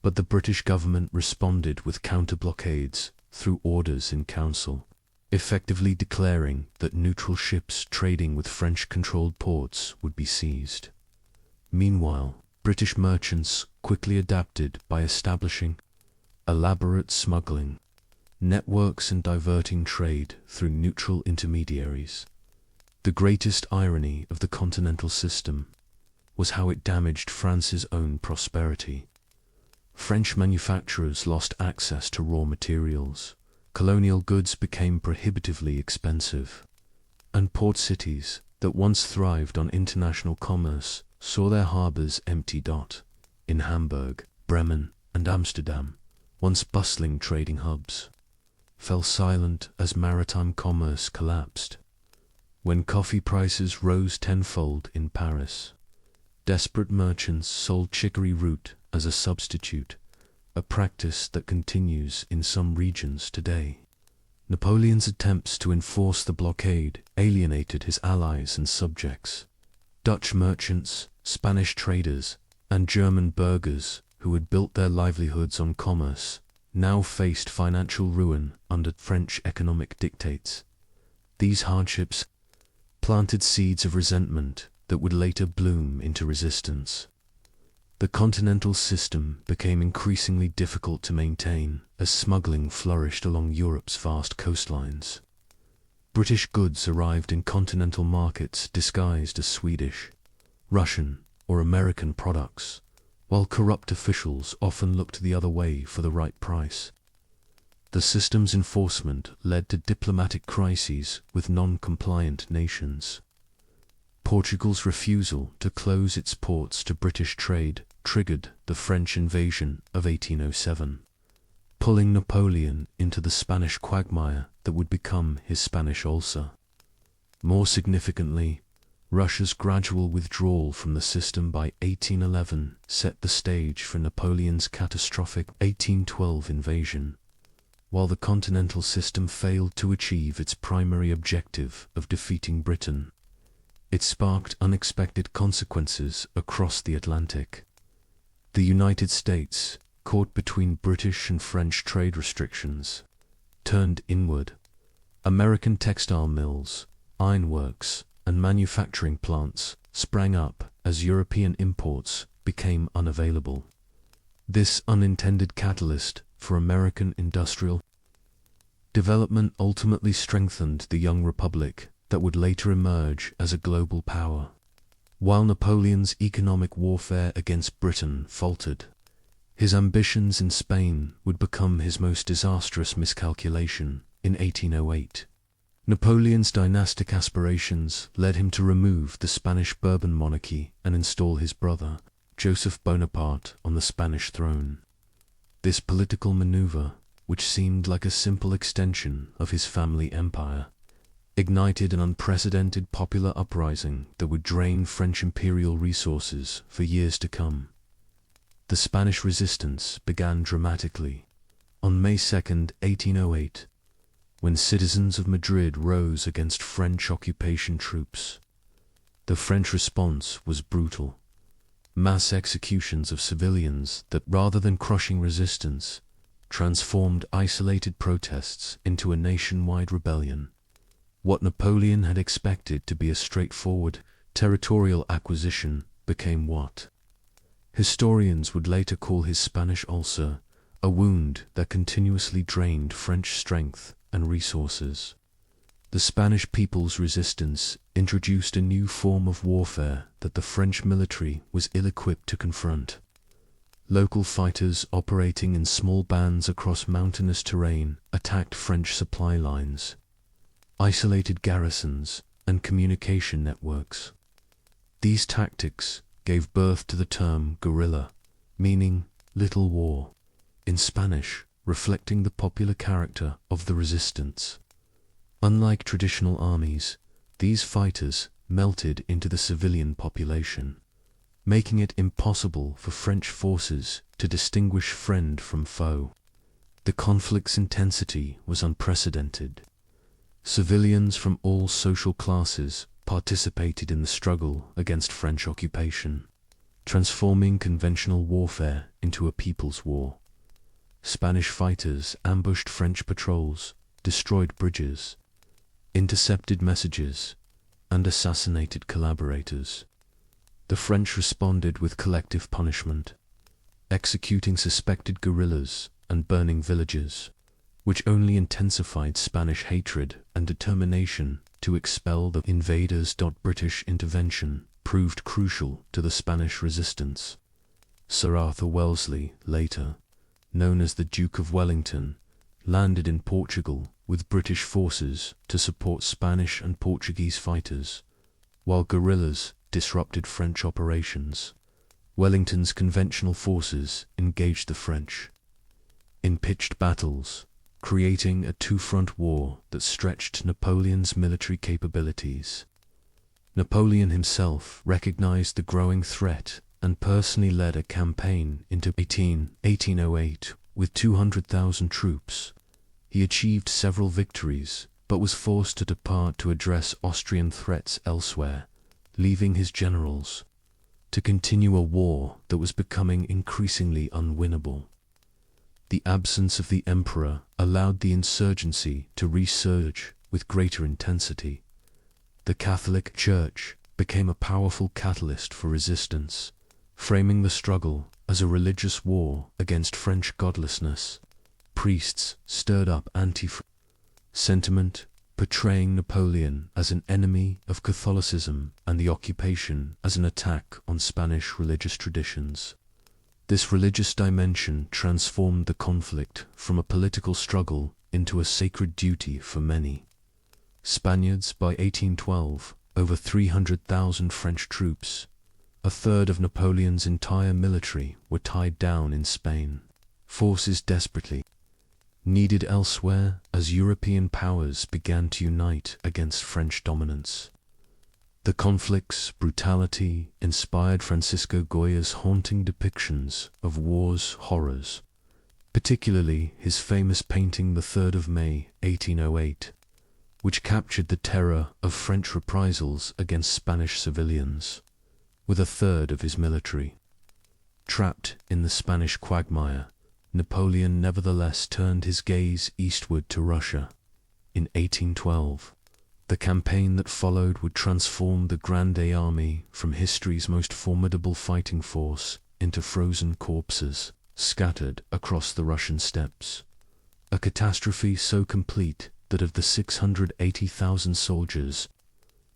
But the British government responded with counter-blockades through orders in council, effectively declaring that neutral ships trading with French-controlled ports would be seized. Meanwhile, British merchants quickly adapted by establishing elaborate smuggling networks and diverting trade through neutral intermediaries. The greatest irony of the Continental system was how it damaged France's own prosperity. French manufacturers lost access to raw materials, colonial goods became prohibitively expensive, and port cities that once thrived on international commerce saw their harbors empty. In Hamburg, Bremen, and Amsterdam, once bustling trading hubs, fell silent as maritime commerce collapsed. When coffee prices rose tenfold in Paris, desperate merchants sold chicory root as a substitute, a practice that continues in some regions today. Napoleon's attempts to enforce the blockade alienated his allies and subjects. Dutch merchants, Spanish traders, and German burghers who had built their livelihoods on commerce now faced financial ruin under French economic dictates. These hardships planted seeds of resentment that would later bloom into resistance. The Continental system became increasingly difficult to maintain as smuggling flourished along Europe's vast coastlines. British goods arrived in continental markets disguised as Swedish, Russian, or American products, while corrupt officials often looked the other way for the right price. The system's enforcement led to diplomatic crises with non-compliant nations. Portugal's refusal to close its ports to British trade triggered the French invasion of 1807, pulling Napoleon into the Spanish quagmire that would become his Spanish ulcer. More significantly, Russia's gradual withdrawal from the system by 1811 set the stage for Napoleon's catastrophic 1812 invasion. While the Continental system failed to achieve its primary objective of defeating Britain, it sparked unexpected consequences across the Atlantic. The United States, caught between British and French trade restrictions, turned inward. American textile mills, ironworks, and manufacturing plants sprang up as European imports became unavailable. This unintended catalyst for American industrial development ultimately strengthened the young republic that would later emerge as a global power. While Napoleon's economic warfare against Britain faltered, his ambitions in Spain would become his most disastrous miscalculation in 1808. Napoleon's dynastic aspirations led him to remove the Spanish Bourbon monarchy and install his brother, Joseph Bonaparte, on the Spanish throne. This political maneuver, which seemed like a simple extension of his family empire, ignited an unprecedented popular uprising that would drain French imperial resources for years to come. The Spanish resistance began dramatically. On May 2, 1808, when citizens of Madrid rose against French occupation troops. The French response was brutal. Mass executions of civilians that, rather than crushing resistance, transformed isolated protests into a nationwide rebellion. What Napoleon had expected to be a straightforward territorial acquisition became what historians would later call his Spanish ulcer, a wound that continuously drained French strength and resources. The Spanish people's resistance introduced a new form of warfare that the French military was ill-equipped to confront. Local fighters operating in small bands across mountainous terrain attacked French supply lines, isolated garrisons, and communication networks. These tactics gave birth to the term guerrilla, meaning little war, in Spanish, reflecting the popular character of the resistance. Unlike traditional armies, these fighters melted into the civilian population, making it impossible for French forces to distinguish friend from foe. The conflict's intensity was unprecedented. Civilians from all social classes participated in the struggle against French occupation, transforming conventional warfare into a people's war. Spanish fighters ambushed French patrols, destroyed bridges, intercepted messages, and assassinated collaborators. The French responded with collective punishment, executing suspected guerrillas and burning villages, which only intensified Spanish hatred and determination to expel the invaders. British intervention proved crucial to the Spanish resistance. Sir Arthur Wellesley, later known as the Duke of Wellington, landed in Portugal with British forces to support Spanish and Portuguese fighters, while guerrillas disrupted French operations. Wellington's conventional forces engaged the French in pitched battles, creating a two-front war that stretched Napoleon's military capabilities. Napoleon himself recognized the growing threat and personally led a campaign into 1808 with 200,000 troops. He achieved several victories, but was forced to depart to address Austrian threats elsewhere, leaving his generals to continue a war that was becoming increasingly unwinnable. The absence of the emperor allowed the insurgency to resurge with greater intensity. The Catholic Church became a powerful catalyst for resistance, framing the struggle as a religious war against French godlessness. Priests stirred up anti-French sentiment, portraying Napoleon as an enemy of Catholicism and the occupation as an attack on Spanish religious traditions. This religious dimension transformed the conflict from a political struggle into a sacred duty for many. Spaniards by 1812 over 300,000 French troops, a third of Napoleon's entire military, were tied down in Spain. Forces desperately needed elsewhere as European powers began to unite against French dominance. The conflict's brutality inspired Francisco Goya's haunting depictions of war's horrors, particularly his famous painting The 3rd of May, 1808, which captured the terror of French reprisals against Spanish civilians, with a third of his military trapped in the Spanish quagmire. Napoleon nevertheless turned his gaze eastward to Russia. In 1812, the campaign that followed would transform the Grande Army from history's most formidable fighting force into frozen corpses scattered across the Russian steppes. A catastrophe so complete that of the 680,000 soldiers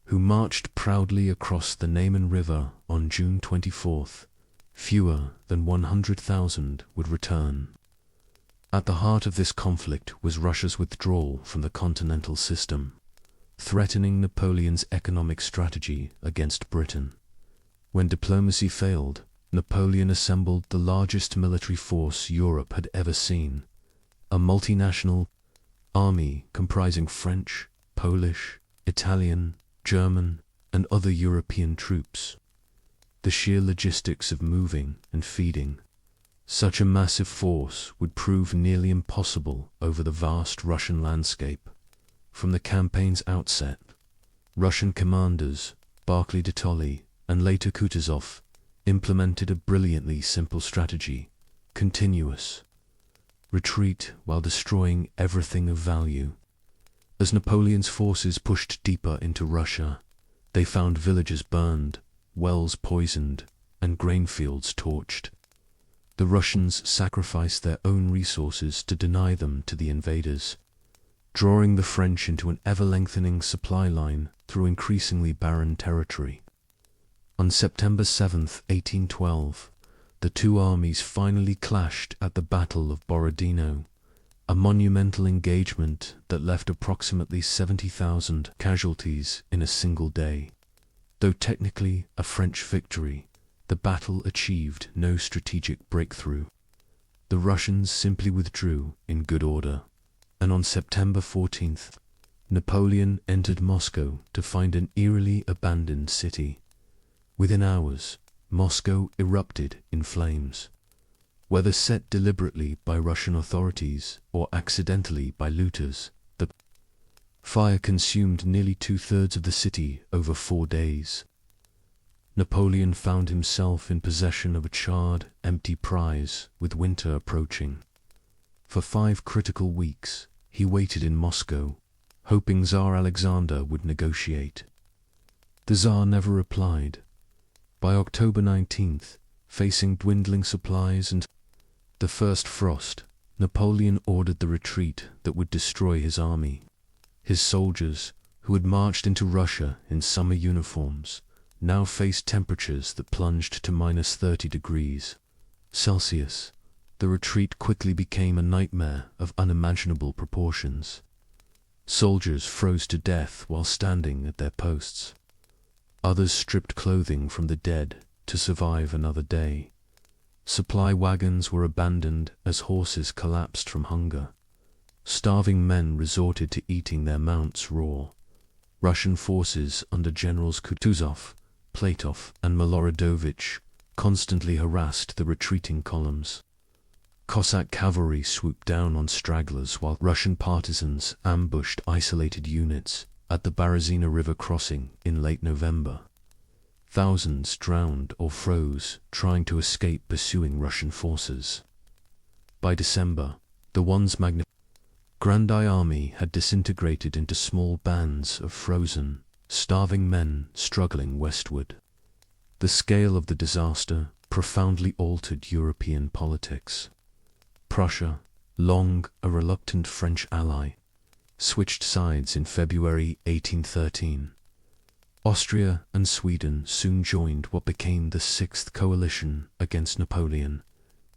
who marched proudly across the Neman River on June 24th, fewer than 100,000 would return. At the heart of this conflict was Russia's withdrawal from the Continental system, threatening Napoleon's economic strategy against Britain. When diplomacy failed, Napoleon assembled the largest military force Europe had ever seen, a multinational army comprising French, Polish, Italian, German, and other European troops. The sheer logistics of moving and feeding such a massive force would prove nearly impossible over the vast Russian landscape. From the campaign's outset, Russian commanders Barclay de Tolly and later Kutuzov implemented a brilliantly simple strategy: continuous retreat while destroying everything of value. As Napoleon's forces pushed deeper into Russia, they found villages burned, wells poisoned, and grain fields torched. The Russians sacrificed their own resources to deny them to the invaders, drawing the French into an ever-lengthening supply line through increasingly barren territory. On September 7, 1812, the two armies finally clashed at the Battle of Borodino, a monumental engagement that left approximately 70,000 casualties in a single day. Though technically a French victory, the battle achieved no strategic breakthrough. The Russians simply withdrew in good order, and on September 14th, Napoleon entered Moscow to find an eerily abandoned city. Within hours, Moscow erupted in flames. Whether set deliberately by Russian authorities or accidentally by looters, the fire consumed nearly two-thirds of the city over 4 days. Napoleon found himself in possession of a charred, empty prize with winter approaching. For 5 critical weeks, he waited in Moscow, hoping Tsar Alexander would negotiate. The Tsar never replied. By October 19th, facing dwindling supplies and the first frost, Napoleon ordered the retreat that would destroy his army. His soldiers, who had marched into Russia in summer uniforms, now faced temperatures that plunged to -30 degrees Celsius. The retreat quickly became a nightmare of unimaginable proportions. Soldiers froze to death while standing at their posts. Others stripped clothing from the dead to survive another day. Supply wagons were abandoned as horses collapsed from hunger. Starving men resorted to eating their mounts raw. Russian forces under Generals Kutuzov, Platov, and Miloradovich constantly harassed the retreating columns. Cossack cavalry swooped down on stragglers while Russian partisans ambushed isolated units at the Berezina River crossing in late November. Thousands drowned or froze trying to escape pursuing Russian forces. By December, the once magnificent Grande Army had disintegrated into small bands of frozen, starving men struggling westward. The scale of the disaster profoundly altered European politics. Prussia, long a reluctant French ally, switched sides in February 1813. Austria and Sweden soon joined what became the Sixth Coalition against Napoleon,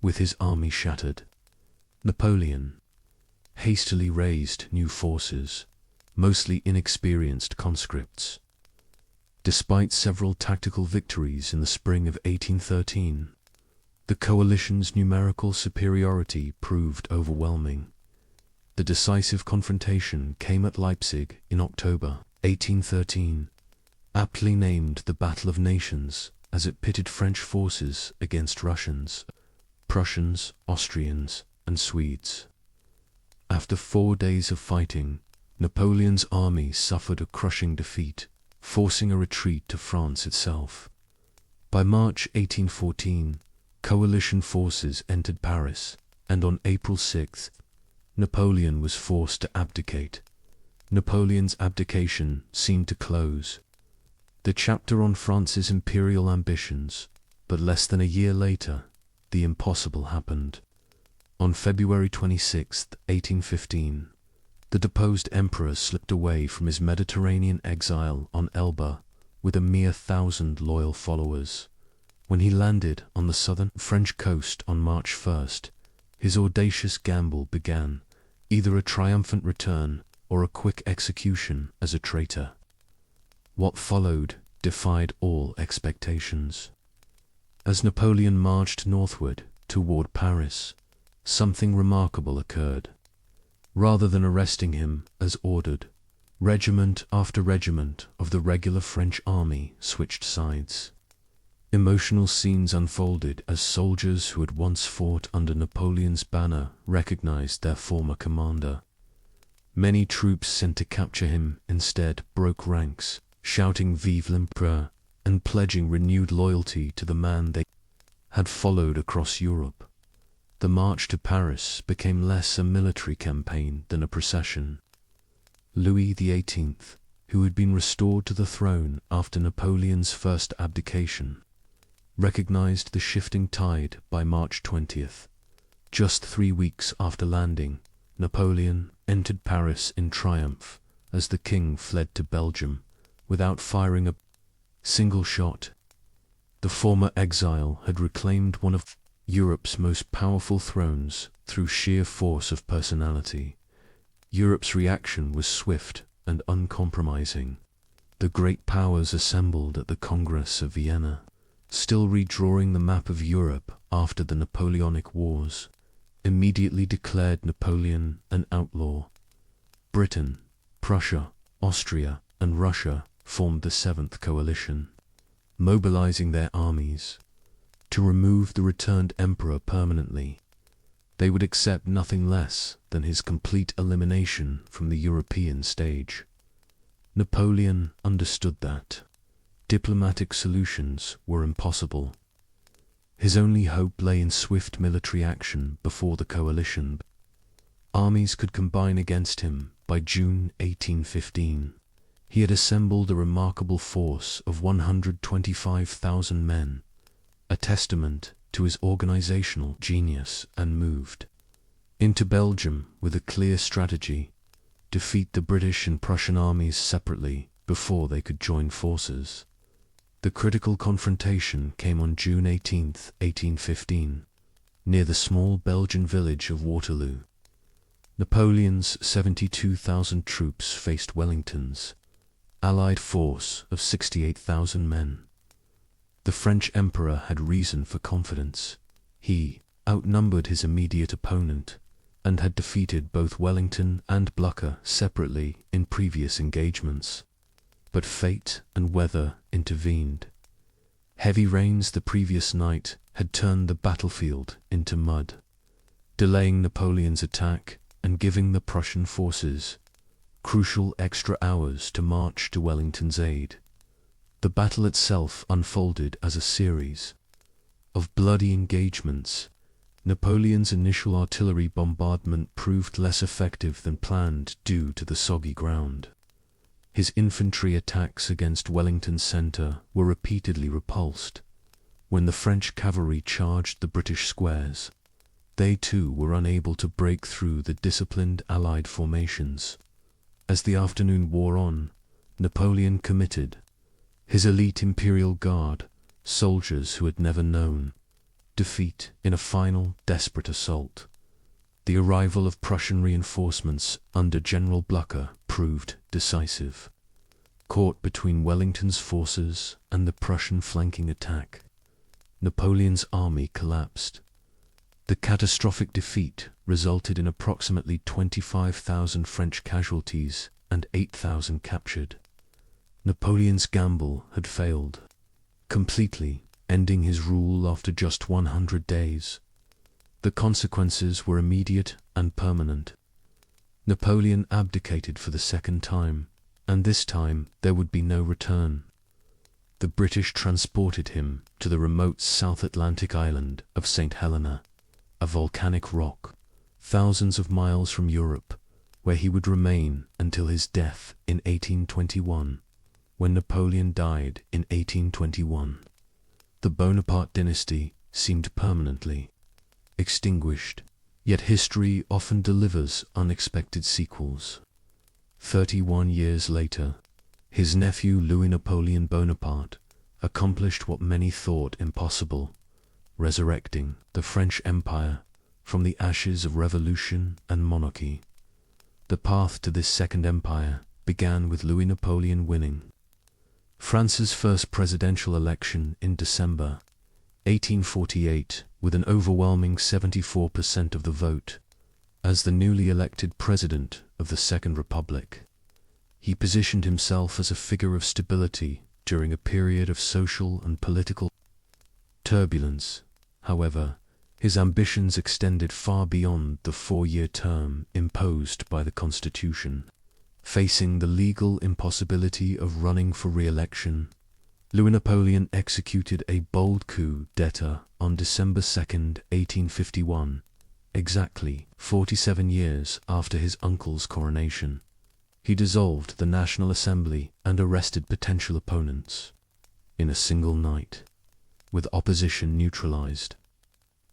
with his army shattered. Napoleon hastily raised new forces, mostly inexperienced conscripts. Despite several tactical victories in the spring of 1813, the coalition's numerical superiority proved overwhelming. The decisive confrontation came at Leipzig in October 1813, aptly named the Battle of Nations, as it pitted French forces against Russians, Prussians, Austrians, and Swedes. After 4 days of fighting, Napoleon's army suffered a crushing defeat, forcing a retreat to France itself. By March 1814, coalition forces entered Paris, and on April 6, Napoleon was forced to abdicate. Napoleon's abdication seemed to close the chapter on France's imperial ambitions, but less than a year later, the impossible happened. On February 26, 1815, the deposed emperor slipped away from his Mediterranean exile on Elba with a mere 1,000 loyal followers. When he landed on the southern French coast on March 1st, his audacious gamble began, either a triumphant return or a quick execution as a traitor. What followed defied all expectations. As Napoleon marched northward toward Paris, something remarkable occurred. Rather than arresting him as ordered, regiment after regiment of the regular French army switched sides. Emotional scenes unfolded as soldiers who had once fought under Napoleon's banner recognized their former commander. Many troops sent to capture him instead broke ranks, shouting "Vive l'Empereur" and pledging renewed loyalty to the man they had followed across Europe. The march to Paris became less a military campaign than a procession. Louis XVIII, who had been restored to the throne after Napoleon's first abdication, recognized the shifting tide by March 20th. Just 3 weeks after landing, Napoleon entered Paris in triumph as the king fled to Belgium without firing a single shot. The former exile had reclaimed one of Europe's most powerful thrones through sheer force of personality. Europe's reaction was swift and uncompromising. The great powers assembled at the Congress of Vienna, still redrawing the map of Europe after the Napoleonic Wars, immediately declared Napoleon an outlaw. Britain, Prussia, Austria, and Russia formed the Seventh Coalition, mobilizing their armies to remove the returned emperor permanently. They would accept nothing less than his complete elimination from the European stage. Napoleon understood that diplomatic solutions were impossible. His only hope lay in swift military action before the coalition armies could combine against him. By June 1815, he had assembled a remarkable force of 125,000 men, a testament to his organizational genius, and moved into Belgium with a clear strategy: defeat the British and Prussian armies separately before they could join forces. The critical confrontation came on June 18, 1815, near the small Belgian village of Waterloo. Napoleon's 72,000 troops faced Wellington's Allied force of 68,000 men. The French emperor had reason for confidence. He outnumbered his immediate opponent and had defeated both Wellington and Blucher separately in previous engagements. But fate and weather intervened. Heavy rains the previous night had turned the battlefield into mud, delaying Napoleon's attack and giving the Prussian forces crucial extra hours to march to Wellington's aid. The battle itself unfolded as a series of bloody engagements. Napoleon's initial artillery bombardment proved less effective than planned due to the soggy ground. His infantry attacks against Wellington's centre were repeatedly repulsed. When the French cavalry charged the British squares, they too were unable to break through the disciplined Allied formations. As the afternoon wore on, Napoleon committed his elite Imperial Guard, soldiers who had never known defeat, in a final, desperate assault. The arrival of Prussian reinforcements under General Blucher proved decisive. Caught between Wellington's forces and the Prussian flanking attack, Napoleon's army collapsed. The catastrophic defeat resulted in approximately 25,000 French casualties and 8,000 captured. Napoleon's gamble had failed, completely ending his rule after just 100 days. The consequences were immediate and permanent. Napoleon abdicated for the second time, and this time there would be no return. The British transported him to the remote South Atlantic island of St. Helena, a volcanic rock, thousands of miles from Europe, where he would remain until his death in 1821, when Napoleon died in 1821. The Bonaparte dynasty seemed permanently extinguished, yet history often delivers unexpected sequels. 31 years later, his nephew Louis-Napoleon Bonaparte accomplished what many thought impossible, resurrecting the French Empire from the ashes of revolution and monarchy. The path to this second empire began with Louis Napoleon winning France's first presidential election in December 1848 with an overwhelming 74% of the vote. As the newly elected president of the Second Republic, he positioned himself as a figure of stability during a period of social and political turbulence. However, his ambitions extended far beyond the 4-year term imposed by the Constitution. Facing the legal impossibility of running for re-election, Louis Napoleon executed a bold coup d'etat on December 2, 1851, exactly 47 years after his uncle's coronation. He dissolved the National Assembly and arrested potential opponents in a single night, with opposition neutralized.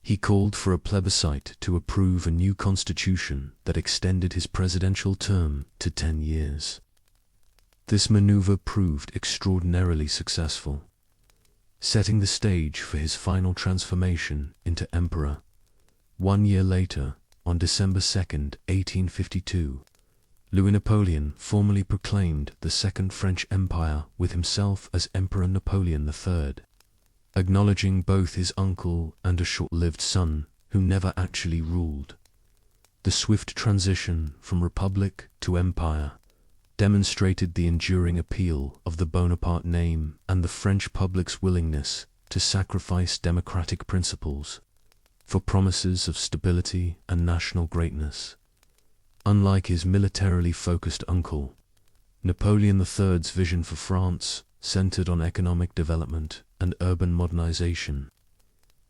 He called for a plebiscite to approve a new constitution that extended his presidential term to 10 years. This maneuver proved extraordinarily successful, setting the stage for his final transformation into emperor. 1 year later, on December 2, 1852, Louis Napoleon formally proclaimed the Second French Empire with himself as Emperor Napoleon III, acknowledging both his uncle and a short-lived son who never actually ruled. The swift transition from republic to empire demonstrated the enduring appeal of the Bonaparte name and the French public's willingness to sacrifice democratic principles for promises of stability and national greatness. Unlike his militarily focused uncle, Napoleon III's vision for France centered on economic development and urban modernization.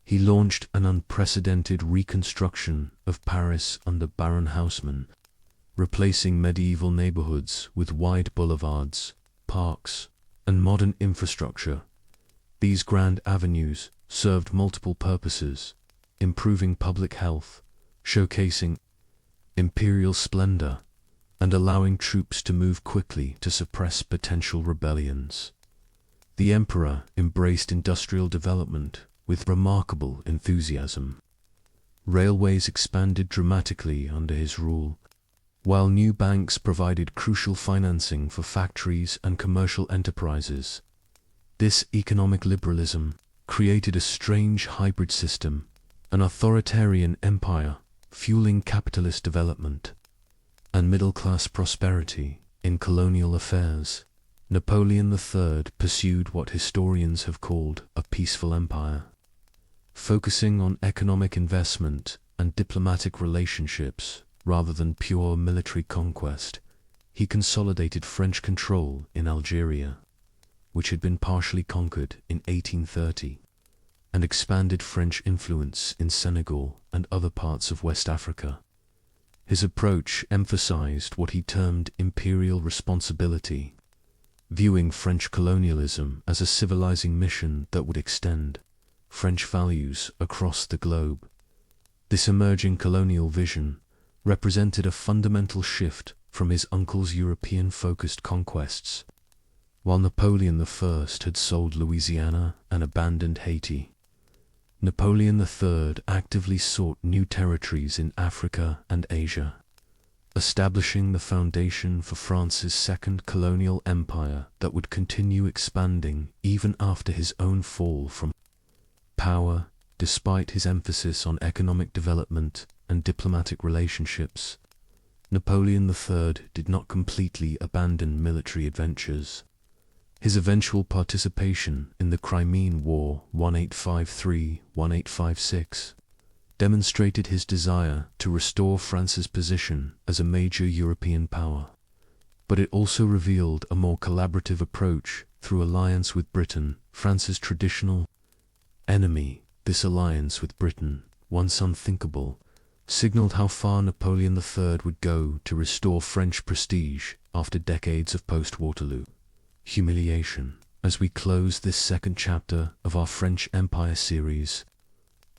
He launched an unprecedented reconstruction of Paris under Baron Haussmann, replacing medieval neighborhoods with wide boulevards, parks, and modern infrastructure. These grand avenues served multiple purposes, improving public health, showcasing imperial splendor, and allowing troops to move quickly to suppress potential rebellions. The emperor embraced industrial development with remarkable enthusiasm. Railways expanded dramatically under his rule, while new banks provided crucial financing for factories and commercial enterprises. This economic liberalism created a strange hybrid system, an authoritarian empire fueling capitalist development and middle-class prosperity in colonial affairs. Napoleon III pursued what historians have called a peaceful empire. Focusing on economic investment and diplomatic relationships rather than pure military conquest, he consolidated French control in Algeria, which had been partially conquered in 1830, and expanded French influence in Senegal and other parts of West Africa. His approach emphasized what he termed imperial responsibility, viewing French colonialism as a civilizing mission that would extend French values across the globe. This emerging colonial vision represented a fundamental shift from his uncle's European-focused conquests. While Napoleon I had sold Louisiana and abandoned Haiti, Napoleon III actively sought new territories in Africa and Asia. establishing the foundation for France's second colonial empire that would continue expanding even after his own fall from power. Despite his emphasis on economic development and diplomatic relationships, Napoleon III did not completely abandon military adventures. His eventual participation in the Crimean War 1853-1856 demonstrated his desire to restore France's position as a major European power. But it also revealed a more collaborative approach through alliance with Britain, France's traditional enemy. This alliance with Britain, once unthinkable, signaled how far Napoleon III would go to restore French prestige after decades of post-Waterloo humiliation. As we close this second chapter of our French Empire series,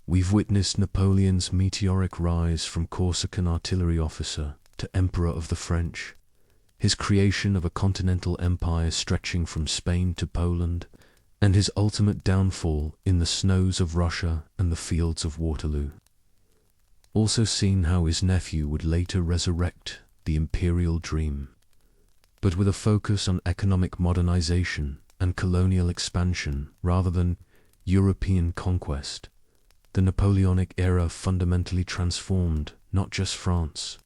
we've witnessed Napoleon's meteoric rise from Corsican artillery officer to Emperor of the French, his creation of a continental empire stretching from Spain to Poland, and his ultimate downfall in the snows of Russia and the fields of Waterloo. Also seen how his nephew would later resurrect the imperial dream, but with a focus on economic modernization and colonial expansion rather than European conquest. The Napoleonic era fundamentally transformed not just France,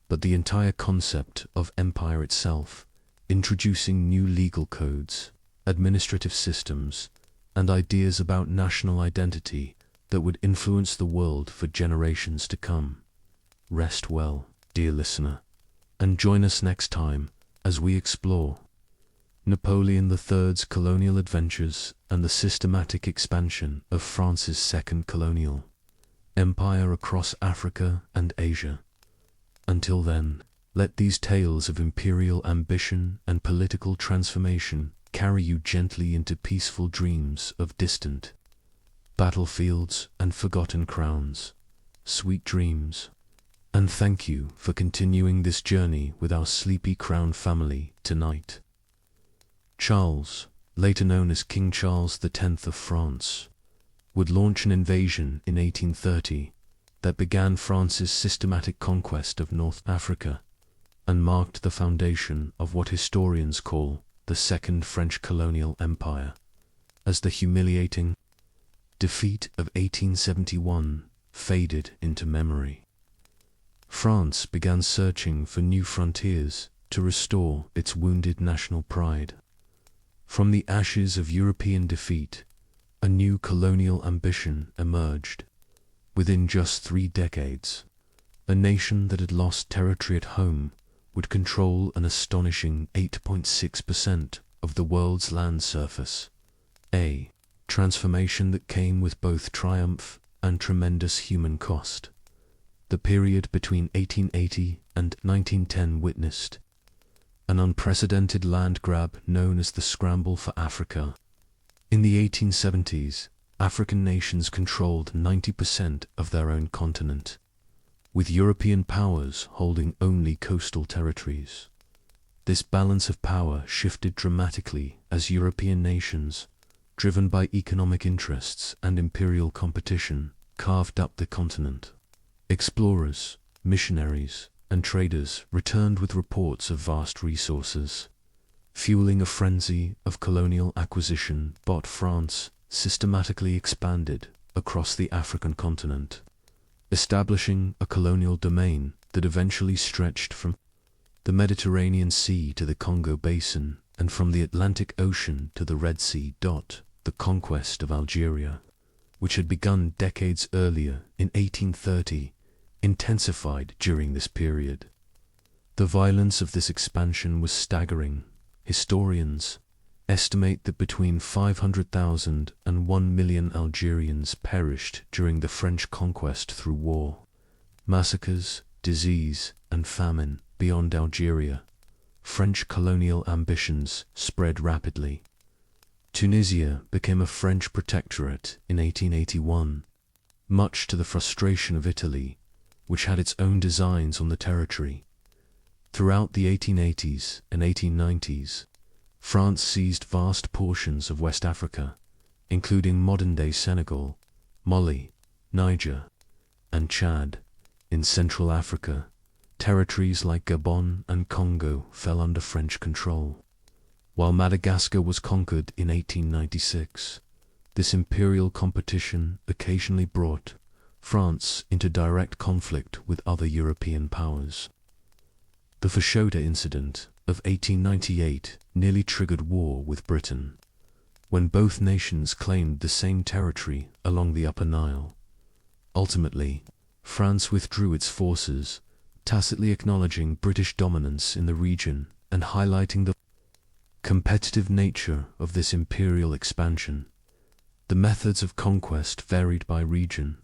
but the entire concept of empire itself, introducing new legal codes, administrative systems, and ideas about national identity that would influence the world for generations to come. Rest well, dear listener, and join us next time as we explore Napoleon III's colonial adventures and the systematic expansion of France's second colonial empire across Africa and Asia. Until then, let these tales of imperial ambition and political transformation carry you gently into peaceful dreams of distant battlefields and forgotten crowns. Sweet dreams. And thank you for continuing this journey with our Sleepy Crown family tonight. Charles, later known as King Charles X of France, would launch an invasion in 1830 that began France's systematic conquest of North Africa and marked the foundation of what historians call the Second French Colonial Empire. As the humiliating defeat of 1871 faded into memory, France began searching for new frontiers to restore its wounded national pride. From the ashes of European defeat, a new colonial ambition emerged. Within just 3 decades, a nation that had lost territory at home would control an astonishing 8.6% of the world's land surface. A transformation that came with both triumph and tremendous human cost. The period between 1880 and 1910 witnessed an unprecedented land grab known as the Scramble for Africa. In the 1870s, African nations controlled 90% of their own continent, with European powers holding only coastal territories. This balance of power shifted dramatically as European nations, driven by economic interests and imperial competition, carved up the continent. Explorers, missionaries, and traders returned with reports of vast resources, fueling a frenzy of colonial acquisition. But France systematically expanded across the African continent, establishing a colonial domain that eventually stretched from the Mediterranean Sea to the Congo Basin and from the Atlantic Ocean to the Red Sea. The conquest of Algeria, which had begun decades earlier in 1830, intensified during this period. The violence of this expansion was staggering. Historians estimate that between 500,000 and 1 million Algerians perished during the French conquest through war, massacres, disease, and famine. Beyond Algeria, French colonial ambitions spread rapidly. Tunisia became a French protectorate in 1881, much to the frustration of Italy, which had its own designs on the territory. Throughout the 1880s and 1890s, France seized vast portions of West Africa, including modern-day Senegal, Mali, Niger, and Chad. In Central Africa, Territories like Gabon and Congo fell under French control. While Madagascar was conquered in 1896, this imperial competition occasionally brought France into direct conflict with other European powers. The Fashoda incident of 1898 nearly triggered war with Britain, when both nations claimed the same territory along the Upper Nile. Ultimately, France withdrew its forces, tacitly acknowledging British dominance in the region and highlighting the competitive nature of this imperial expansion. The methods of conquest varied by region,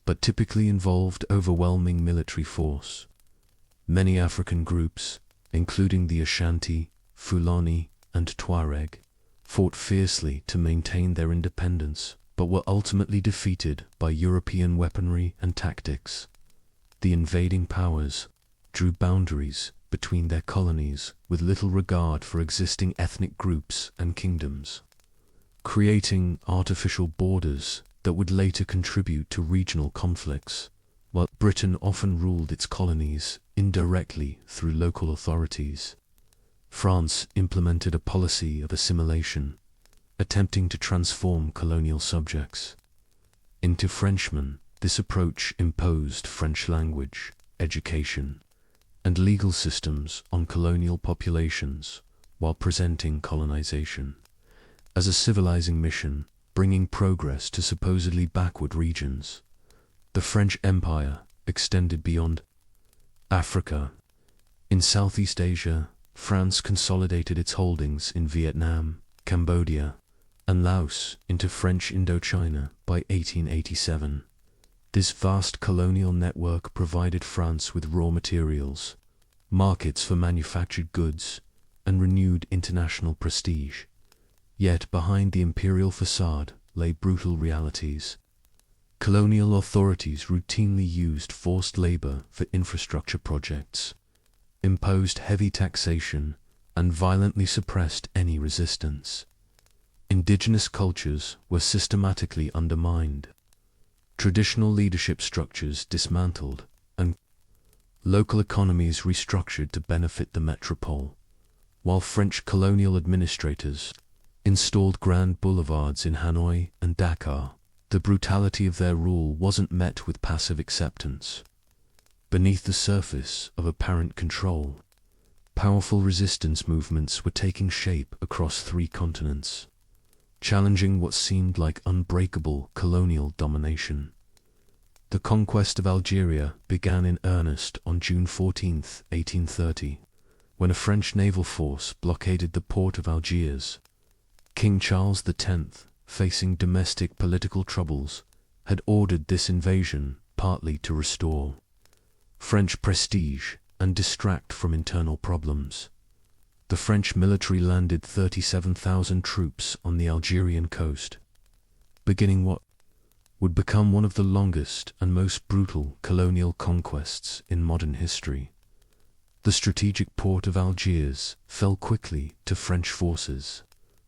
but typically involved overwhelming military force. Many African groups, including the Ashanti, Fulani, and Tuareg, fought fiercely to maintain their independence, but were ultimately defeated by European weaponry and tactics. The invading powers drew boundaries between their colonies with little regard for existing ethnic groups and kingdoms, creating artificial borders that would later contribute to regional conflicts, while Britain often ruled its colonies indirectly through local authorities. France implemented a policy of assimilation, attempting to transform colonial subjects into Frenchmen. This approach imposed French language, education, and legal systems on colonial populations while presenting colonization as a civilizing mission, bringing progress to supposedly backward regions. The French Empire extended beyond Africa. In Southeast Asia, France consolidated its holdings in Vietnam, Cambodia, and Laos into French Indochina by 1887. This vast colonial network provided France with raw materials, markets for manufactured goods, and renewed international prestige. Yet behind the imperial facade lay brutal realities. Colonial authorities routinely used forced labor for infrastructure projects, imposed heavy taxation, and violently suppressed any resistance. Indigenous cultures were systematically undermined, traditional leadership structures dismantled, and local economies restructured to benefit the metropole. While French colonial administrators installed grand boulevards in Hanoi and Dakar, the brutality of their rule wasn't met with passive acceptance. Beneath the surface of apparent control, powerful resistance movements were taking shape across 3 continents, challenging what seemed like unbreakable colonial domination. The conquest of Algeria began in earnest on June 14, 1830, when a French naval force blockaded the port of Algiers. King Charles X, facing domestic political troubles, had ordered this invasion partly to restore French prestige and distract from internal problems. The French military landed 37,000 troops on the Algerian coast, beginning what would become one of the longest and most brutal colonial conquests in modern history. The strategic port of Algiers fell quickly to French forces,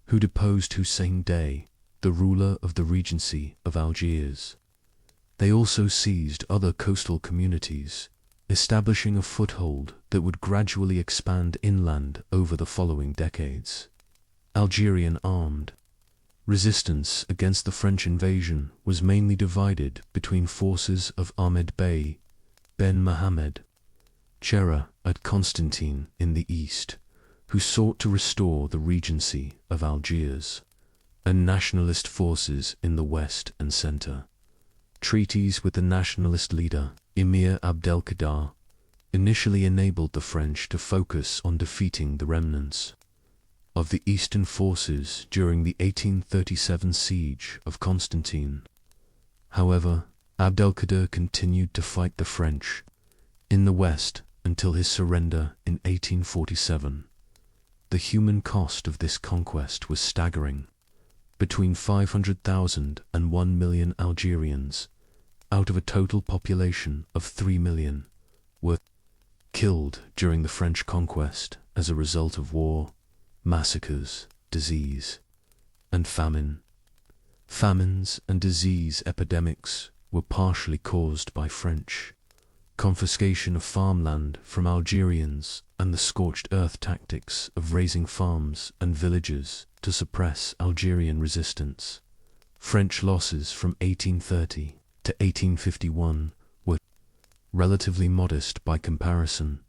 who deposed Hussein Dey, the ruler of the Regency of Algiers. They also seized other coastal communities, establishing a foothold that would gradually expand inland over the following decades. Algerian armed resistance against the French invasion was mainly divided between forces of Ahmed Bey, Ben Mohammed, Chera at Constantine in the east, who sought to restore the Regency of Algiers, and nationalist forces in the west and center. Treaties with the nationalist leader, Emir Abdelkader, initially enabled the French to focus on defeating the remnants of the eastern forces during the 1837 siege of Constantine. However, Abdelkader continued to fight the French in the west until his surrender in 1847. The human cost of this conquest was staggering. Between 500,000 and 1 million Algerians, out of a total population of 3 million, were killed during the French conquest as a result of war, massacres, disease, and famine. Famines and disease epidemics were partially caused by French confiscation of farmland from Algerians, and the scorched earth tactics of razing farms and villages to suppress Algerian resistance. French losses from 1830 to 1851 were relatively modest by comparison: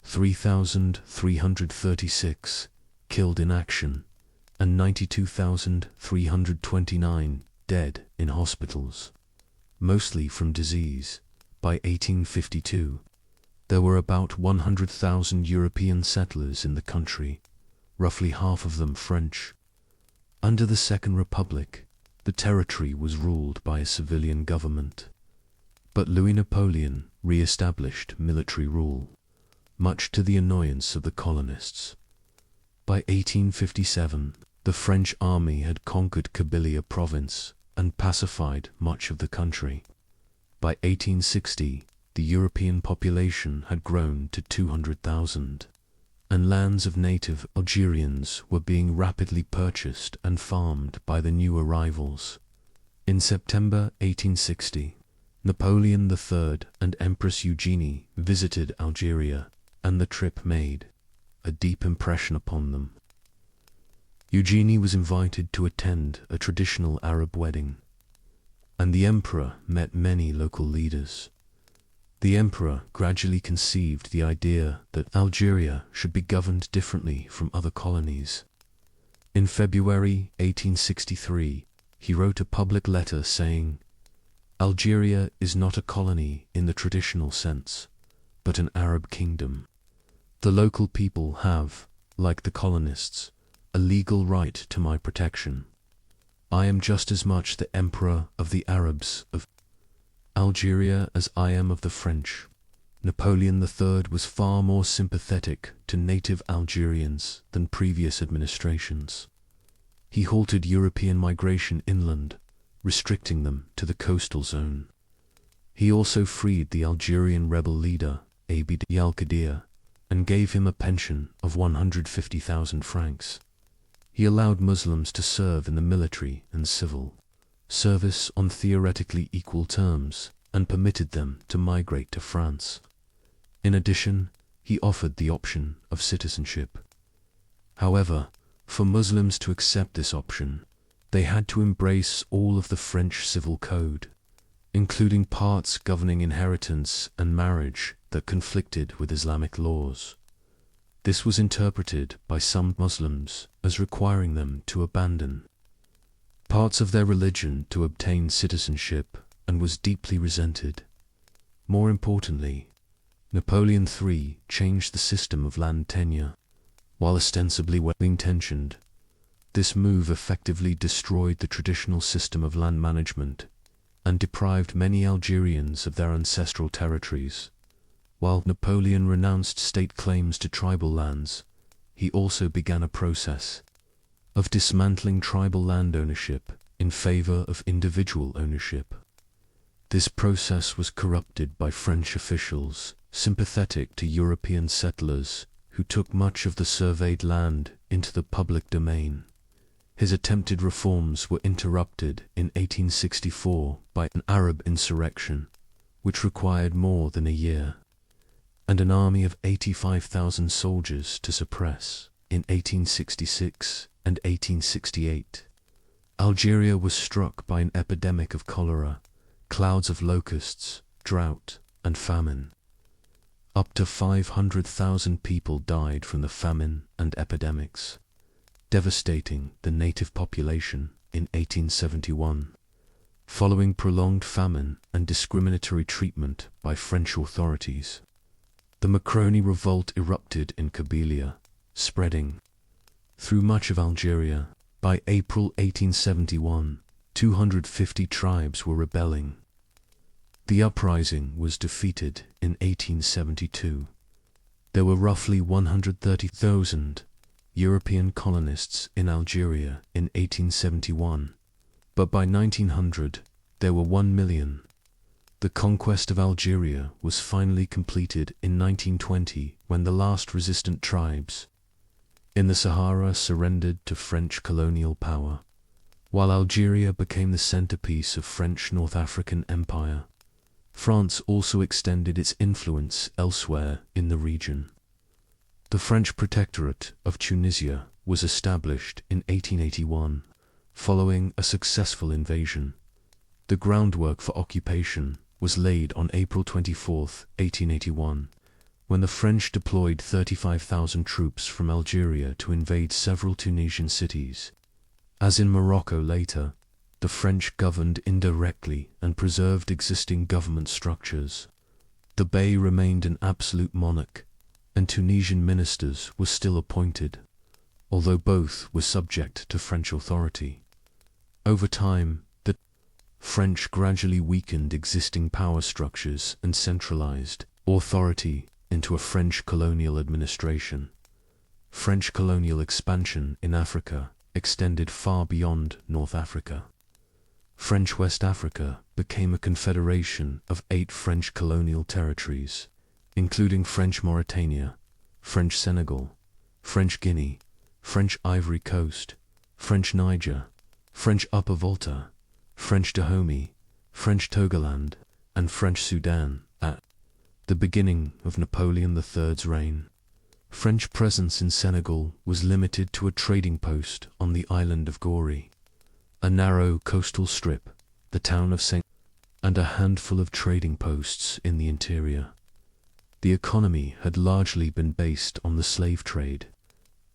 3,336 killed in action, and 92,329 dead in hospitals, mostly from disease. By 1852, there were about 100,000 European settlers in the country, roughly half of them French. Under the Second Republic, the territory was ruled by a civilian government, but Louis Napoleon re-established military rule, much to the annoyance of the colonists. By 1857, the French army had conquered Kabylia province and pacified much of the country. By 1860, the European population had grown to 200,000, and lands of native Algerians were being rapidly purchased and farmed by the new arrivals. In September 1860, Napoleon III and Empress Eugenie visited Algeria, and the trip made a deep impression upon them. Eugenie was invited to attend a traditional Arab wedding, and the emperor met many local leaders. The emperor gradually conceived the idea that Algeria should be governed differently from other colonies. In February 1863, he wrote a public letter saying, "Algeria is not a colony in the traditional sense, but an Arab kingdom. The local people have, like the colonists, a legal right to my protection. I am just as much the emperor of the Arabs of Algeria as I am of the French." Napoleon III was far more sympathetic to native Algerians than previous administrations. He halted European migration inland, restricting them to the coastal zone. He also freed the Algerian rebel leader, Abd al-Qadir, and gave him a pension of 150,000 francs. He allowed Muslims to serve in the military and civil service on theoretically equal terms, and permitted them to migrate to France. In addition, he offered the option of citizenship. However, for Muslims to accept this option, they had to embrace all of the French civil code, including parts governing inheritance and marriage that conflicted with Islamic laws. This was interpreted by some Muslims as requiring them to abandon parts of their religion to obtain citizenship, and was deeply resented. More importantly, Napoleon III changed the system of land tenure. While ostensibly well-intentioned, this move effectively destroyed the traditional system of land management and deprived many Algerians of their ancestral territories. While Napoleon renounced state claims to tribal lands, he also began a process of dismantling tribal land ownership in favor of individual ownership. This process was corrupted by French officials sympathetic to European settlers who took much of the surveyed land into the public domain. His attempted reforms were interrupted in 1864 by an Arab insurrection, which required more than a year, and an army of 85,000 soldiers to suppress. In 1866 and 1868, Algeria was struck by an epidemic of cholera, clouds of locusts, drought, and famine. Up to 500,000 people died from the famine and epidemics, devastating the native population in 1871. Following prolonged famine and discriminatory treatment by French authorities, the Macroni revolt erupted in Kabylia, spreading through much of Algeria. By April 1871, 250 tribes were rebelling. The uprising was defeated in 1872. There were roughly 130,000 European colonists in Algeria in 1871, but by 1900 there were 1 million. The conquest of Algeria was finally completed in 1920 when the last resistant tribes in the Sahara surrendered to French colonial power, while Algeria became the centerpiece of French North African Empire. France also extended its influence elsewhere in the region. The French Protectorate of Tunisia was established in 1881, following a successful invasion. The groundwork for occupation was laid on April 24, 1881, when the French deployed 35,000 troops from Algeria to invade several Tunisian cities. As in Morocco later, the French governed indirectly and preserved existing government structures. The Bey remained an absolute monarch, and Tunisian ministers were still appointed, although both were subject to French authority. Over time, the French gradually weakened existing power structures and centralized authority into a French colonial administration. French colonial expansion in Africa extended far beyond North Africa. French West Africa became a confederation of 8 French colonial territories, including French Mauritania, French Senegal, French Guinea, French Ivory Coast, French Niger, French Upper Volta, French Dahomey, French Togoland, and French Sudan. At the beginning of Napoleon III's reign, French presence in Senegal was limited to a trading post on the island of Gorée, a narrow coastal strip, the town of Saint, and a handful of trading posts in the interior. The economy had largely been based on the slave trade,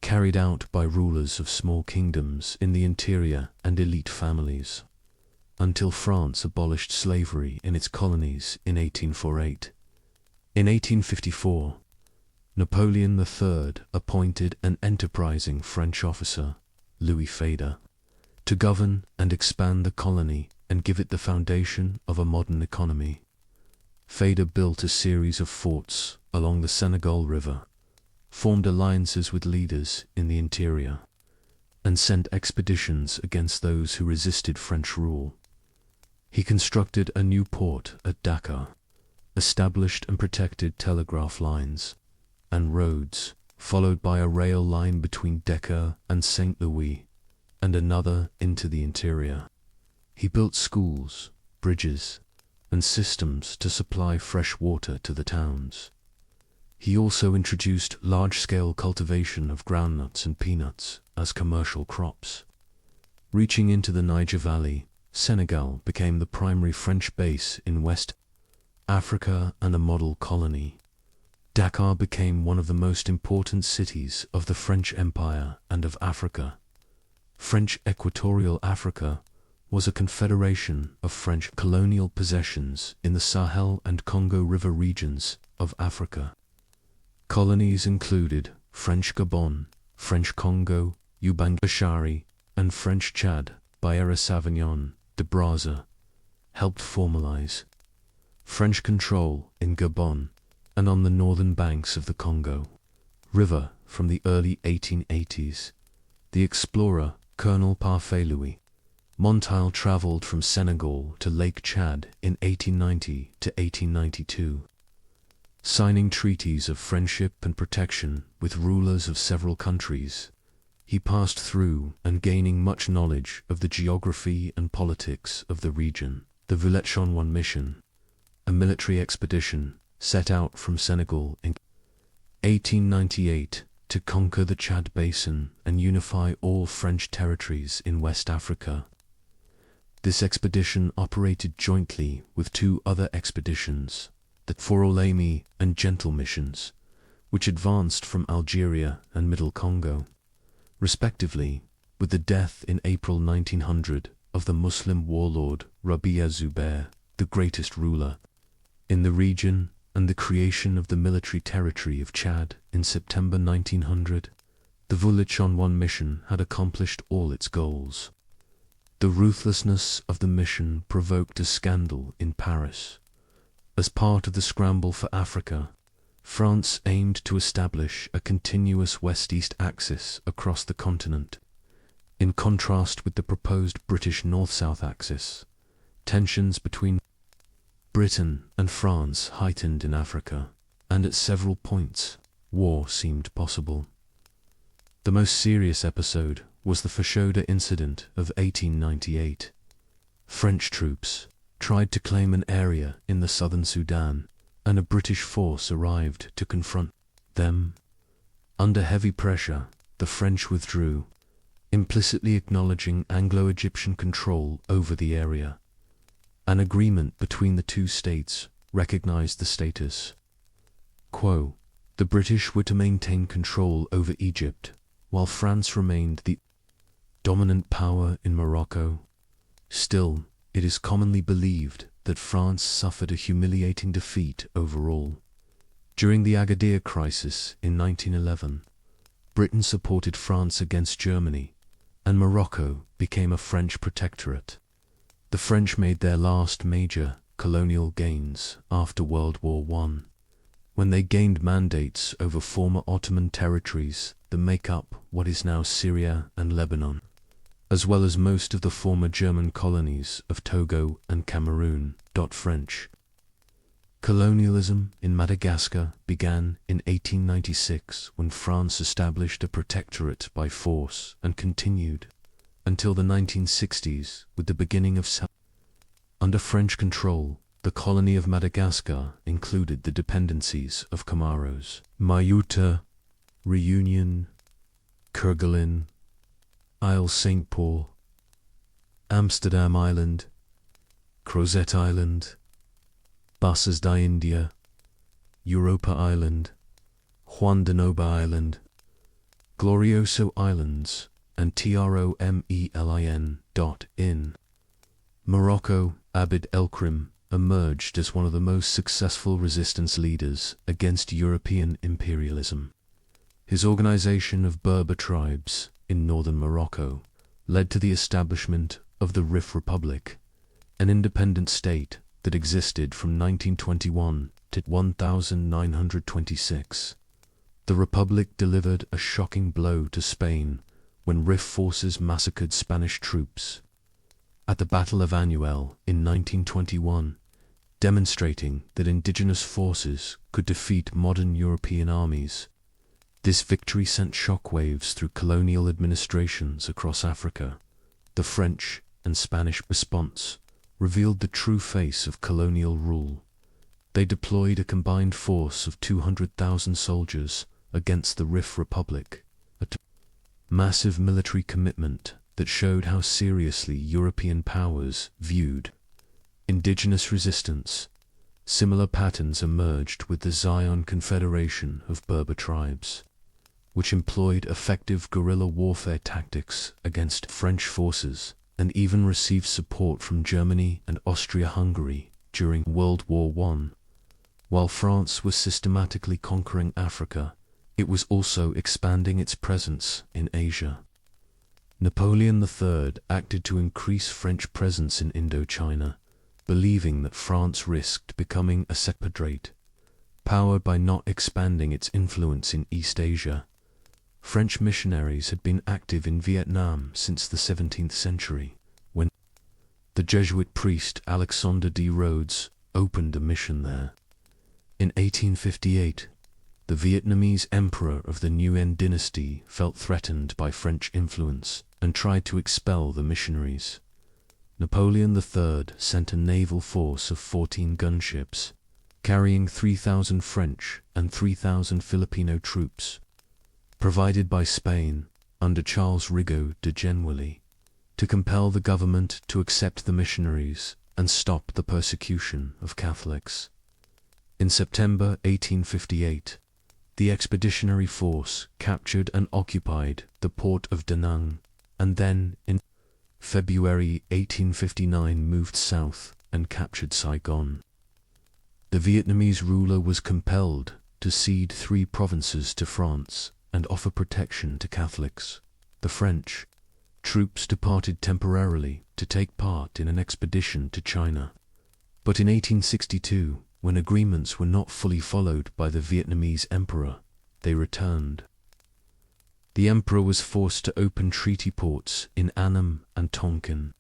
carried out by rulers of small kingdoms in the interior and elite families, until France abolished slavery in its colonies in 1848. In 1854, Napoleon III appointed an enterprising French officer, Louis Faidherbe, to govern and expand the colony and give it the foundation of a modern economy. Faidherbe built a series of forts along the Senegal River, formed alliances with leaders in the interior, and sent expeditions against those who resisted French rule. He constructed a new port at Dakar, established and protected telegraph lines and roads, followed by a rail line between Dakar and St. Louis, and another into the interior. He built schools, bridges, and systems to supply fresh water to the towns. He also introduced large-scale cultivation of groundnuts and peanuts as commercial crops. Reaching into the Niger Valley, Senegal became the primary French base in West Africa and a model colony. Dakar became one of the most important cities of the French Empire and of Africa. French Equatorial Africa was a confederation of French colonial possessions in the Sahel and Congo River regions of Africa. Colonies included French Gabon, French Congo, Ubangashari, and French Chad. Baïra-Savignon de Brazza helped formalize French control in Gabon and on the northern banks of the Congo River from the early 1880s. The explorer Colonel Parfait-Louis Montal traveled from Senegal to Lake Chad in 1890 to 1892, signing treaties of friendship and protection with rulers of several countries. He passed through and gaining much knowledge of the geography and politics of the region. The Villette-Chanoine mission, a military expedition, set out from Senegal in 1898 to conquer the Chad Basin and unify all French territories in West Africa. This expedition operated jointly with 2 other expeditions, the Forolemi and Gentle missions, which advanced from Algeria and Middle Congo, respectively, with the death in April 1900 of the Muslim warlord Rabia Zubair, the greatest ruler in the region, and the creation of the military territory of Chad in September 1900, the Villette-Chanoine mission had accomplished all its goals. The ruthlessness of the mission provoked a scandal in Paris. As part of the scramble for Africa, France aimed to establish a continuous west-east axis across the continent. In contrast with the proposed British north-south axis, tensions between Britain and France heightened in Africa, and at several points, war seemed possible. The most serious episode was the Fashoda incident of 1898. French troops, tried to claim an area in the southern Sudan, and a British force arrived to confront them. Under heavy pressure, the French withdrew, implicitly acknowledging Anglo-Egyptian control over the area. An agreement between the two states recognized the status quo. The British were to maintain control over Egypt, while France remained the dominant power in Morocco. Still, it is commonly believed that France suffered a humiliating defeat overall. During the Agadir crisis in 1911, Britain supported France against Germany, and Morocco became a French protectorate. The French made their last major colonial gains after World War I, when they gained mandates over former Ottoman territories that make up what is now Syria and Lebanon, as well as most of the former German colonies of Togo and Cameroon. French colonialism in Madagascar began in 1896 when France established a protectorate by force and continued until the 1960s with the beginning of under French control. The colony of Madagascar included the dependencies of Comoros, Mayotte, Réunion, Kerguelen, Isle St. Paul, Amsterdam Island, Crozet Island, Bassas da India, Europa Island, Juan de Noba Island, Glorioso Islands, and Tromelin. In Morocco, Abd el-Krim emerged as one of the most successful resistance leaders against European imperialism. His organization of Berber tribes in northern Morocco led to the establishment of the Rif Republic, an independent state that existed from 1921 to 1926. The Republic delivered a shocking blow to Spain when Rif forces massacred Spanish troops at the Battle of Anuel in 1921, demonstrating that indigenous forces could defeat modern European armies. This victory sent shockwaves through colonial administrations across Africa. The French and Spanish response revealed the true face of colonial rule. They deployed a combined force of 200,000 soldiers against the Rif Republic, a massive military commitment that showed how seriously European powers viewed indigenous resistance. Similar patterns emerged with the Zion Confederation of Berber tribes, which employed effective guerrilla warfare tactics against French forces and even received support from Germany and Austria-Hungary during World War I. While France was systematically conquering Africa, it was also expanding its presence in Asia. Napoleon III acted to increase French presence in Indochina, believing that France risked becoming a separate power by not expanding its influence in East Asia. French missionaries had been active in Vietnam since the 17th century, when the Jesuit priest Alexandre de Rhodes opened a mission there. In 1858, the Vietnamese emperor of the Nguyen dynasty felt threatened by French influence and tried to expel the missionaries. Napoleon III sent a naval force of 14 gunships, carrying 3,000 French and 3,000 Filipino troops, provided by Spain under Charles Rigaud de Genouilly, to compel the government to accept the missionaries and stop the persecution of Catholics. In September 1858, the expeditionary force captured and occupied the port of Da Nang, and then, in February 1859, moved south and captured Saigon. The Vietnamese ruler was compelled to cede 3 provinces to France and offer protection to Catholics. The French troops departed temporarily to take part in an expedition to China. But in 1862, when agreements were not fully followed by the Vietnamese emperor, they returned. The emperor was forced to open treaty ports in Annam and Tonkin,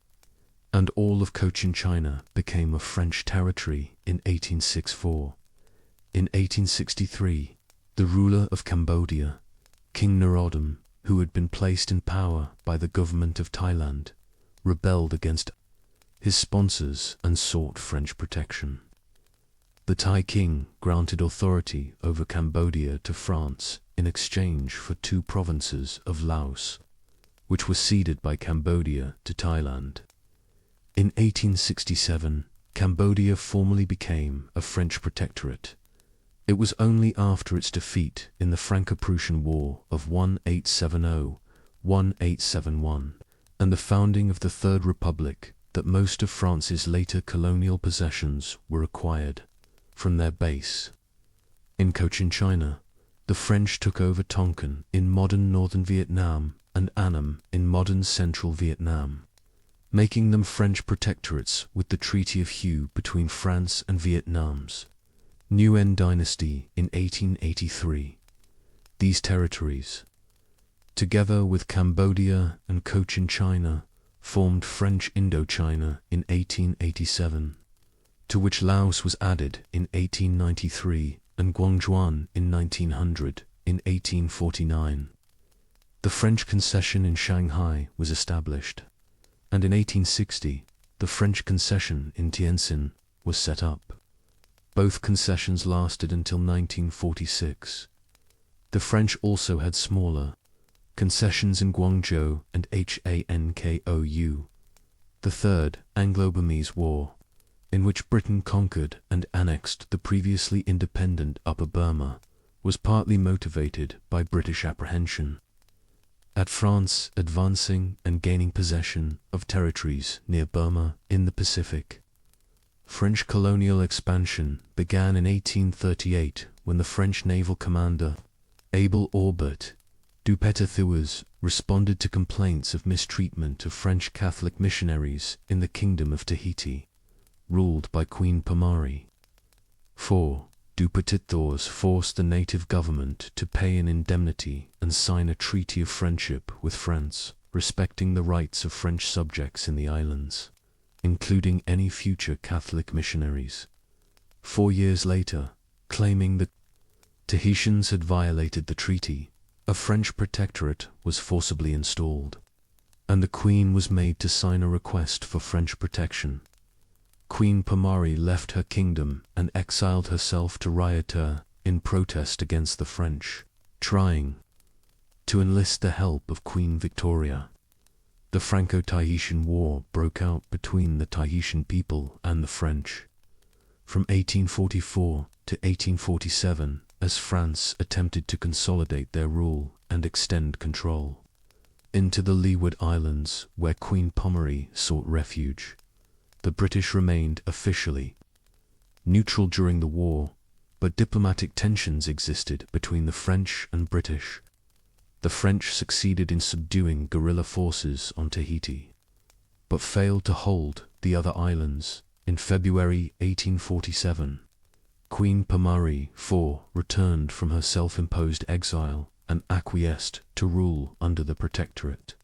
and all of Cochin China became a French territory in 1864. In 1863, the ruler of Cambodia, King Norodom, who had been placed in power by the government of Thailand, rebelled against his sponsors and sought French protection. The Thai king granted authority over Cambodia to France in exchange for 2 provinces of Laos, which were ceded by Cambodia to Thailand. In 1867, Cambodia formally became a French protectorate. It was only after its defeat in the Franco-Prussian War of 1870-1871 and the founding of the Third Republic that most of France's later colonial possessions were acquired. From their base in Cochinchina, the French took over Tonkin in modern northern Vietnam and Annam in modern central Vietnam, making them French protectorates with the Treaty of Hue between France and Vietnam's Nguyen dynasty in 1883. These territories, together with Cambodia and Cochinchina, formed French Indochina in 1887, to which Laos was added in 1893 and Guangzhou in 1900. In 1849, the French concession in Shanghai was established, and in 1860, the French concession in Tientsin was set up. Both concessions lasted until 1946. The French also had smaller concessions in Guangzhou and Hankou. The Third Anglo-Burmese War, in which Britain conquered and annexed the previously independent Upper Burma, was partly motivated by British apprehension at France advancing and gaining possession of territories near Burma in the Pacific. French colonial expansion began in 1838 when the French naval commander, Abel Aubert du Petit-Thouars, responded to complaints of mistreatment of French Catholic missionaries in the Kingdom of Tahiti, ruled by Queen Pomare. 4. Du Petit-Thouars forced the native government to pay an indemnity and sign a treaty of friendship with France, respecting the rights of French subjects in the islands, including any future Catholic missionaries. 4 years later, claiming that Tahitians had violated the treaty, a French protectorate was forcibly installed, and the Queen was made to sign a request for French protection. Queen Pomare left her kingdom and exiled herself to Raiatea in protest against the French, trying to enlist the help of Queen Victoria. The Franco-Tahitian War broke out between the Tahitian people and the French from 1844 to 1847 as France attempted to consolidate their rule and extend control into the Leeward Islands, where Queen Pomare sought refuge. The British remained officially neutral during the war, but diplomatic tensions existed between the French and British. The French succeeded in subduing guerrilla forces on Tahiti, but failed to hold the other islands. In February 1847, Queen Pomare IV returned from her self-imposed exile and acquiesced to rule under the protectorate.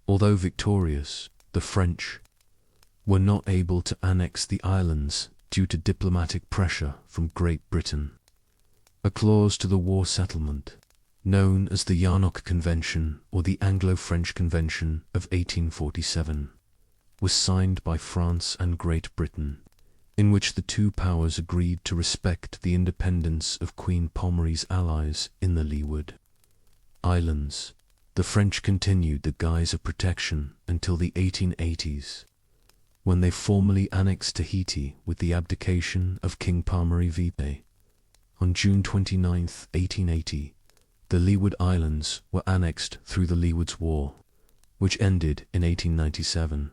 Although victorious, the French were not able to annex the islands due to diplomatic pressure from Great Britain. A clause to the war settlement, known as the Yarnock Convention or the Anglo-French Convention of 1847, was signed by France and Great Britain, in which the two powers agreed to respect the independence of Queen Pomare's allies in the Leeward Islands. The French continued the guise of protection until the 1880s, when they formally annexed Tahiti with the abdication of King Pomare Vipe. On June 29, 1880, the Leeward Islands were annexed through the Leeward's War, which ended in 1897.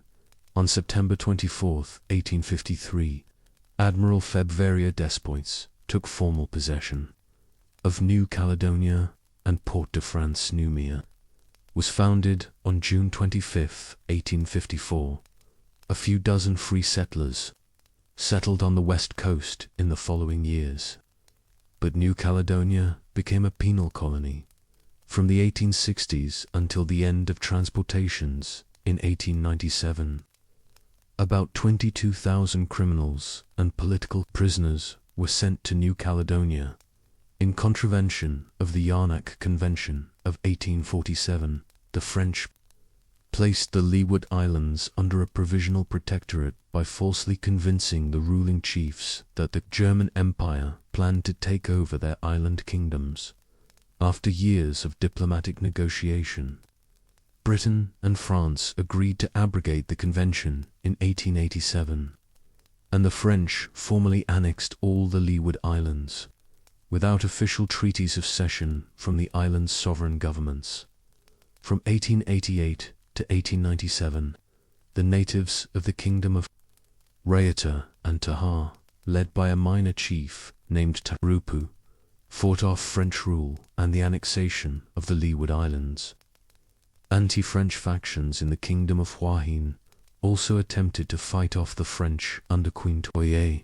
On September 24, 1853, Admiral Febvaria Despoints took formal possession of New Caledonia, and Port-de-France Noumea was founded on June 25, 1854. A few dozen free settlers settled on the west coast in the following years, but New Caledonia became a penal colony from the 1860s until the end of transportations in 1897. About 22,000 criminals and political prisoners were sent to New Caledonia in contravention of the Yarnock Convention of 1847. The French placed the Leeward Islands under a provisional protectorate by falsely convincing the ruling chiefs that the German Empire planned to take over their island kingdoms. After years of diplomatic negotiation, Britain and France agreed to abrogate the convention in 1887, and the French formally annexed all the Leeward Islands, without official treaties of cession from the island's sovereign governments. From 1888 to 1897, the natives of the Kingdom of Rayota and Taha, led by a minor chief named Tarupu, fought off French rule and the annexation of the Leeward Islands. Anti-French factions in the Kingdom of Huahin also attempted to fight off the French under Queen Toye,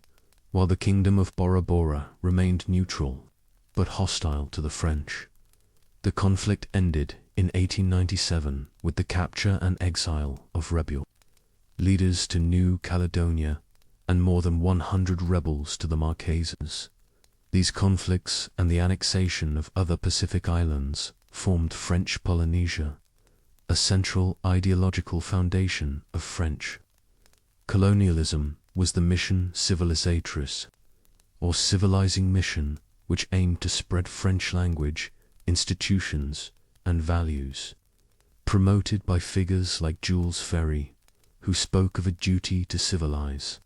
while the Kingdom of Bora Bora remained neutral, but hostile to the French. The conflict ended in 1897 with the capture and exile of rebel leaders to New Caledonia and more than 100 rebels to the Marquesas. These conflicts and the annexation of other Pacific islands formed French Polynesia, a central ideological foundation of French colonialism was the mission civilisatrice, or civilizing mission, which aimed to spread French language, institutions, and values, promoted by figures like Jules Ferry, who spoke of a duty to civilize.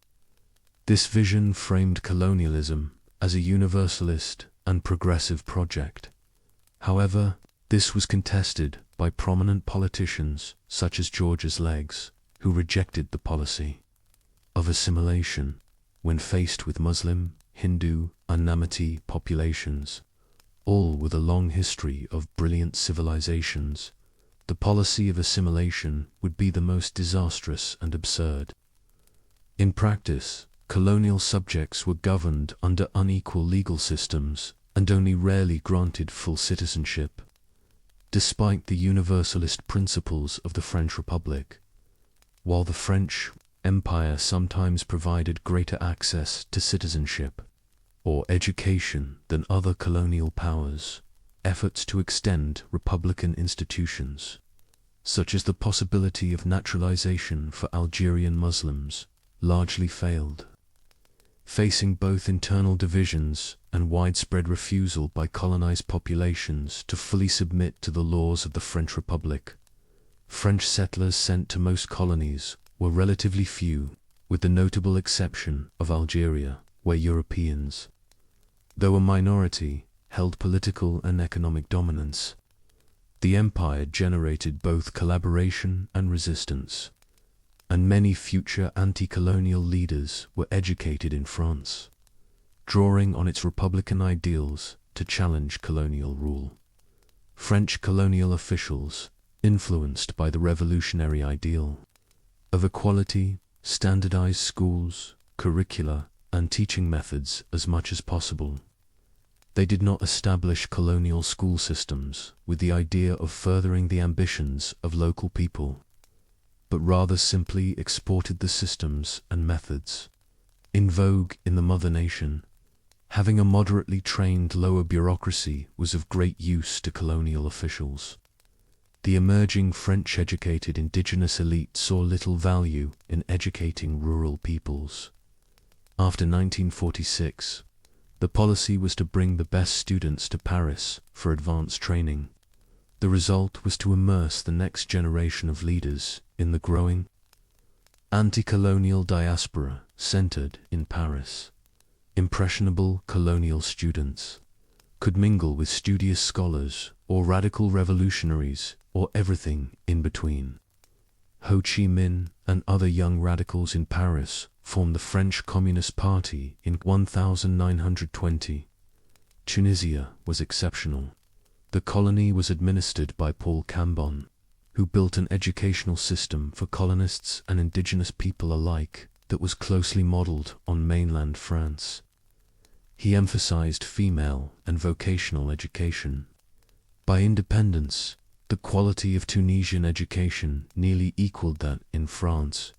This vision framed colonialism as a universalist and progressive project. However, this was contested by prominent politicians such as Georges Legs, who rejected the policy of assimilation when faced with Muslim, Hindu, and Namati populations, all with a long history of brilliant civilizations. The policy of assimilation would be the most disastrous and absurd. In practice, colonial subjects were governed under unequal legal systems and only rarely granted full citizenship. Despite the universalist principles of the French Republic, while the French Empire sometimes provided greater access to citizenship or education than other colonial powers, efforts to extend republican institutions, such as the possibility of naturalization for Algerian Muslims, largely failed. Facing both internal divisions and widespread refusal by colonized populations to fully submit to the laws of the French Republic, French settlers sent to most colonies were relatively few, with the notable exception of Algeria, where Europeans, though a minority, held political and economic dominance. The empire generated both collaboration and resistance, and many future anti-colonial leaders were educated in France, drawing on its republican ideals to challenge colonial rule. French colonial officials, influenced by the revolutionary ideal of equality, standardized schools, curricula, and teaching methods as much as possible. They did not establish colonial school systems with the idea of furthering the ambitions of local people, but rather simply exported the systems and methods in vogue in the mother nation. Having a moderately trained lower bureaucracy was of great use to colonial officials. The emerging French-educated indigenous elite saw little value in educating rural peoples. After 1946, the policy was to bring the best students to Paris for advanced training. The result was to immerse the next generation of leaders in the growing anti-colonial diaspora centered in Paris. Impressionable colonial students could mingle with studious scholars or radical revolutionaries or everything in between. Ho Chi Minh and other young radicals in Paris formed the French Communist Party in 1920. Tunisia was exceptional. The colony was administered by Paul Cambon, who built an educational system for colonists and indigenous people alike that was closely modeled on mainland France. He emphasized female and vocational education. By independence, the quality of Tunisian education nearly equaled that in France.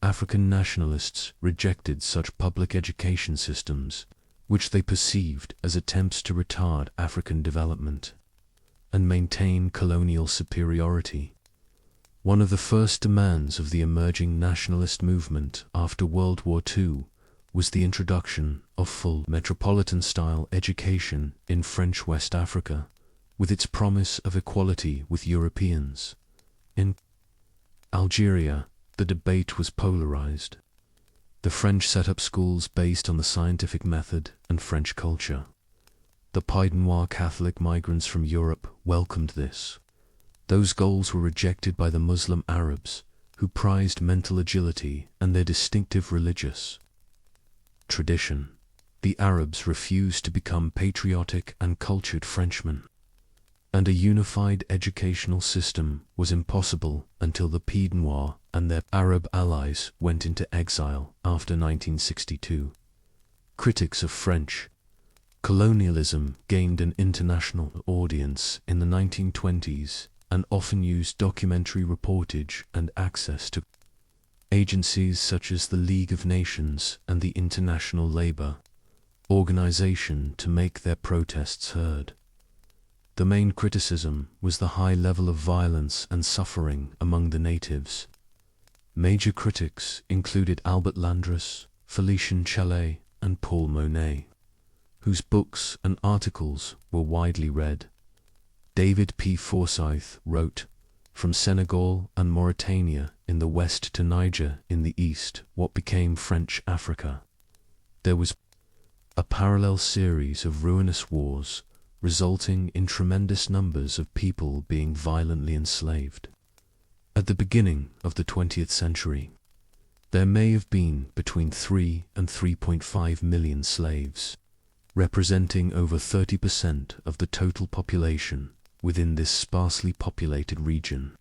African nationalists rejected such public education systems, which they perceived as attempts to retard African development and maintain colonial superiority. One of the first demands of the emerging nationalist movement after World War II was the introduction of full metropolitan-style education in French West Africa, with its promise of equality with Europeans. In Algeria, the debate was polarized. The French set up schools based on the scientific method and French culture. The Pied Noir Catholic migrants from Europe welcomed this. Those goals were rejected by the Muslim Arabs, who prized mental agility and their distinctive religious tradition. The Arabs refused to become patriotic and cultured Frenchmen, and a unified educational system was impossible until the Pied Noir and their Arab allies went into exile after 1962. Critics of French colonialism gained an international audience in the 1920s and often used documentary reportage and access to agencies such as the League of Nations and the International Labour Organization to make their protests heard. The main criticism was the high level of violence and suffering among the natives. Major critics included Albert Landrus, Félicien Chalais, and Paul Monet, whose books and articles were widely read. David P. Forsyth wrote, "From Senegal and Mauritania in the west to Niger in the east, what became French Africa. There was a parallel series of ruinous wars, resulting in tremendous numbers of people being violently enslaved. At the beginning of the 20th century, there may have been between 3 and 3.5 million slaves, representing over 30% of the total population within this sparsely populated region.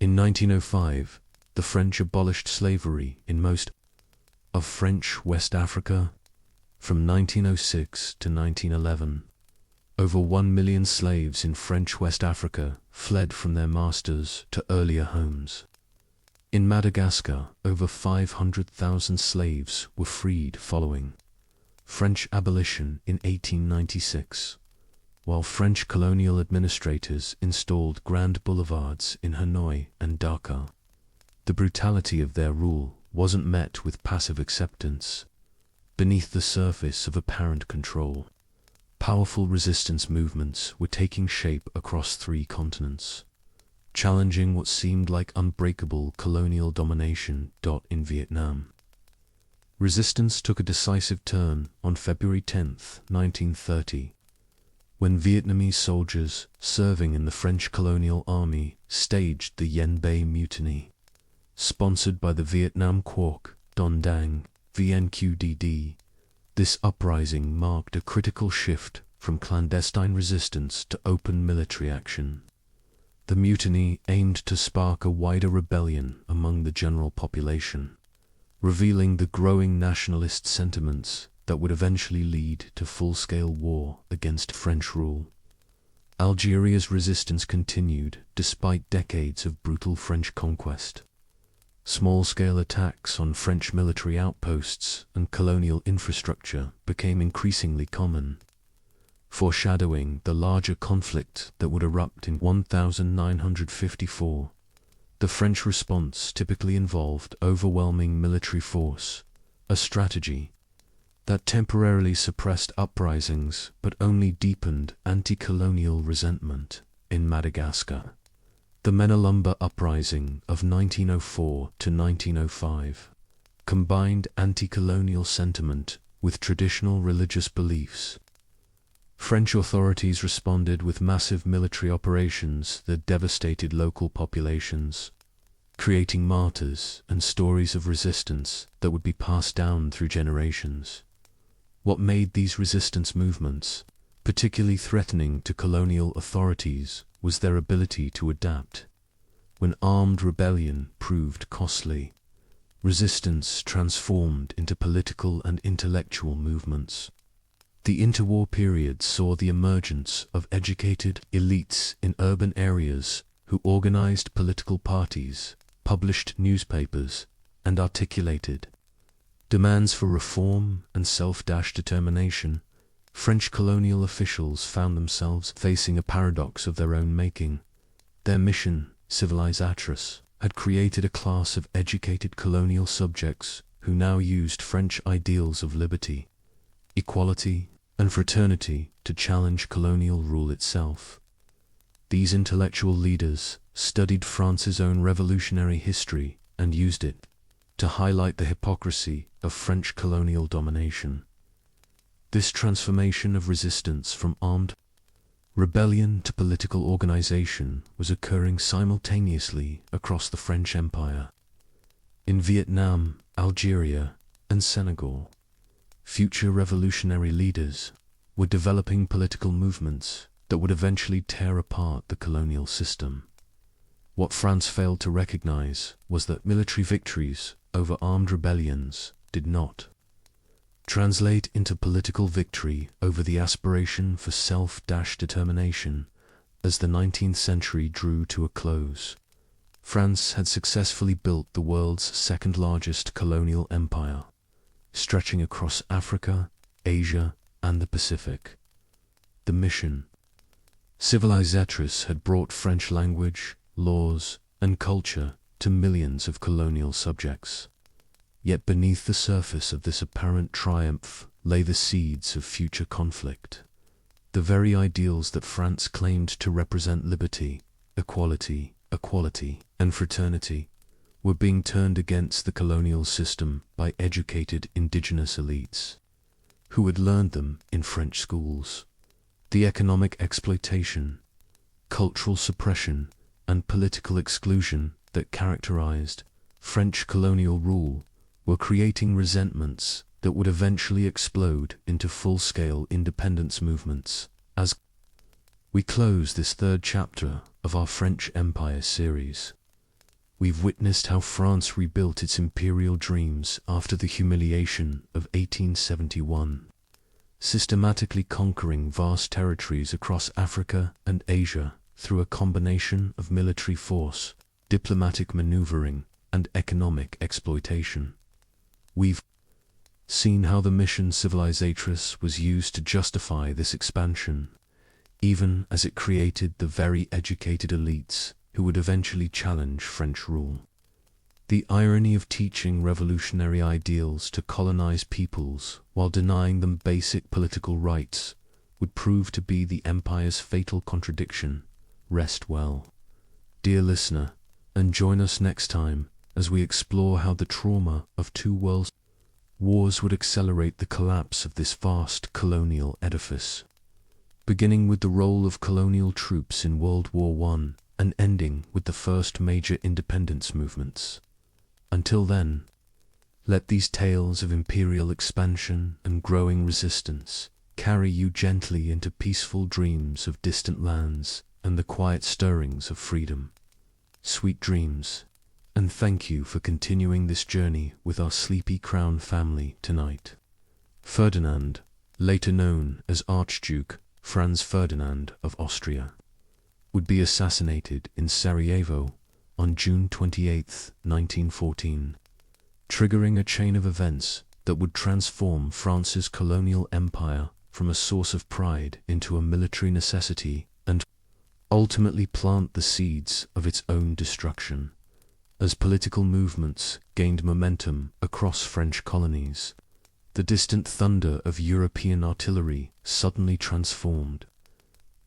In 1905, the French abolished slavery in most of French West Africa. From 1906 to 1911, over 1 million slaves in French West Africa fled from their masters to earlier homes. In Madagascar, over 500,000 slaves were freed following French abolition in 1896, while French colonial administrators installed grand boulevards in Hanoi and Dakar. The brutality of their rule wasn't met with passive acceptance. Beneath the surface of apparent control, powerful resistance movements were taking shape across 3 continents, challenging what seemed like unbreakable colonial domination. In Vietnam, resistance took a decisive turn on February 10, 1930, when Vietnamese soldiers serving in the French colonial army staged the Yen Bay Mutiny, sponsored by the Vietnam Quoc Don Dang VNQDD. This uprising marked a critical shift from clandestine resistance to open military action. The mutiny aimed to spark a wider rebellion among the general population, revealing the growing nationalist sentiments that would eventually lead to full-scale war against French rule. Algeria's resistance continued despite decades of brutal French conquest. Small-scale attacks on French military outposts and colonial infrastructure became increasingly common, foreshadowing the larger conflict that would erupt in 1954. The French response typically involved overwhelming military force, a strategy that temporarily suppressed uprisings but only deepened anti-colonial resentment. In Madagascar, the Menalumba Uprising of 1904 to 1905 combined anti-colonial sentiment with traditional religious beliefs. French authorities responded with massive military operations that devastated local populations, creating martyrs and stories of resistance that would be passed down through generations. What made these resistance movements particularly threatening to colonial authorities was their ability to adapt. When armed rebellion proved costly, resistance transformed into political and intellectual movements. The interwar period saw the emergence of educated elites in urban areas who organized political parties, published newspapers, and articulated demands for reform and self-determination. French colonial officials found themselves facing a paradox of their own making. Their mission civilizators, had created a class of educated colonial subjects who now used French ideals of liberty, equality, and fraternity to challenge colonial rule itself. These intellectual leaders studied France's own revolutionary history and used it to highlight the hypocrisy of French colonial domination. This transformation of resistance from armed rebellion to political organization was occurring simultaneously across the French Empire. In Vietnam, Algeria, and Senegal, future revolutionary leaders were developing political movements that would eventually tear apart the colonial system. What France failed to recognize was that military victories over armed rebellions did not translate into political victory over the aspiration for self-determination. As the 19th century drew to a close, France had successfully built the world's second-largest colonial empire, stretching across Africa, Asia, and the Pacific. The mission civilizators had brought French language, laws, and culture to millions of colonial subjects. Yet beneath the surface of this apparent triumph lay the seeds of future conflict. The very ideals that France claimed to represent liberty, equality, and fraternity were being turned against the colonial system by educated indigenous elites, who had learned them in French schools. The economic exploitation, cultural suppression, and political exclusion that characterized French colonial rule were creating resentments that would eventually explode into full-scale independence movements. As we close this third chapter of our French Empire series, we've witnessed how France rebuilt its imperial dreams after the humiliation of 1871, systematically conquering vast territories across Africa and Asia through a combination of military force, diplomatic maneuvering, and economic exploitation. We've seen how the mission civilisatrice was used to justify this expansion, even as it created the very educated elites who would eventually challenge French rule. The irony of teaching revolutionary ideals to colonize peoples while denying them basic political rights would prove to be the empire's fatal contradiction. Rest well, dear listener, and join us next time as we explore how the trauma of two world wars would accelerate the collapse of this vast colonial edifice, beginning with the role of colonial troops in World War I and ending with the first major independence movements. Until then, let these tales of imperial expansion and growing resistance carry you gently into peaceful dreams of distant lands and the quiet stirrings of freedom. Sweet dreams, and thank you for continuing this journey with our Sleepy Crown family tonight. Ferdinand, later known as Archduke Franz Ferdinand of Austria, would be assassinated in Sarajevo on June 28, 1914, triggering a chain of events that would transform France's colonial empire from a source of pride into a military necessity and ultimately plant the seeds of its own destruction. As political movements gained momentum across French colonies, the distant thunder of European artillery suddenly transformed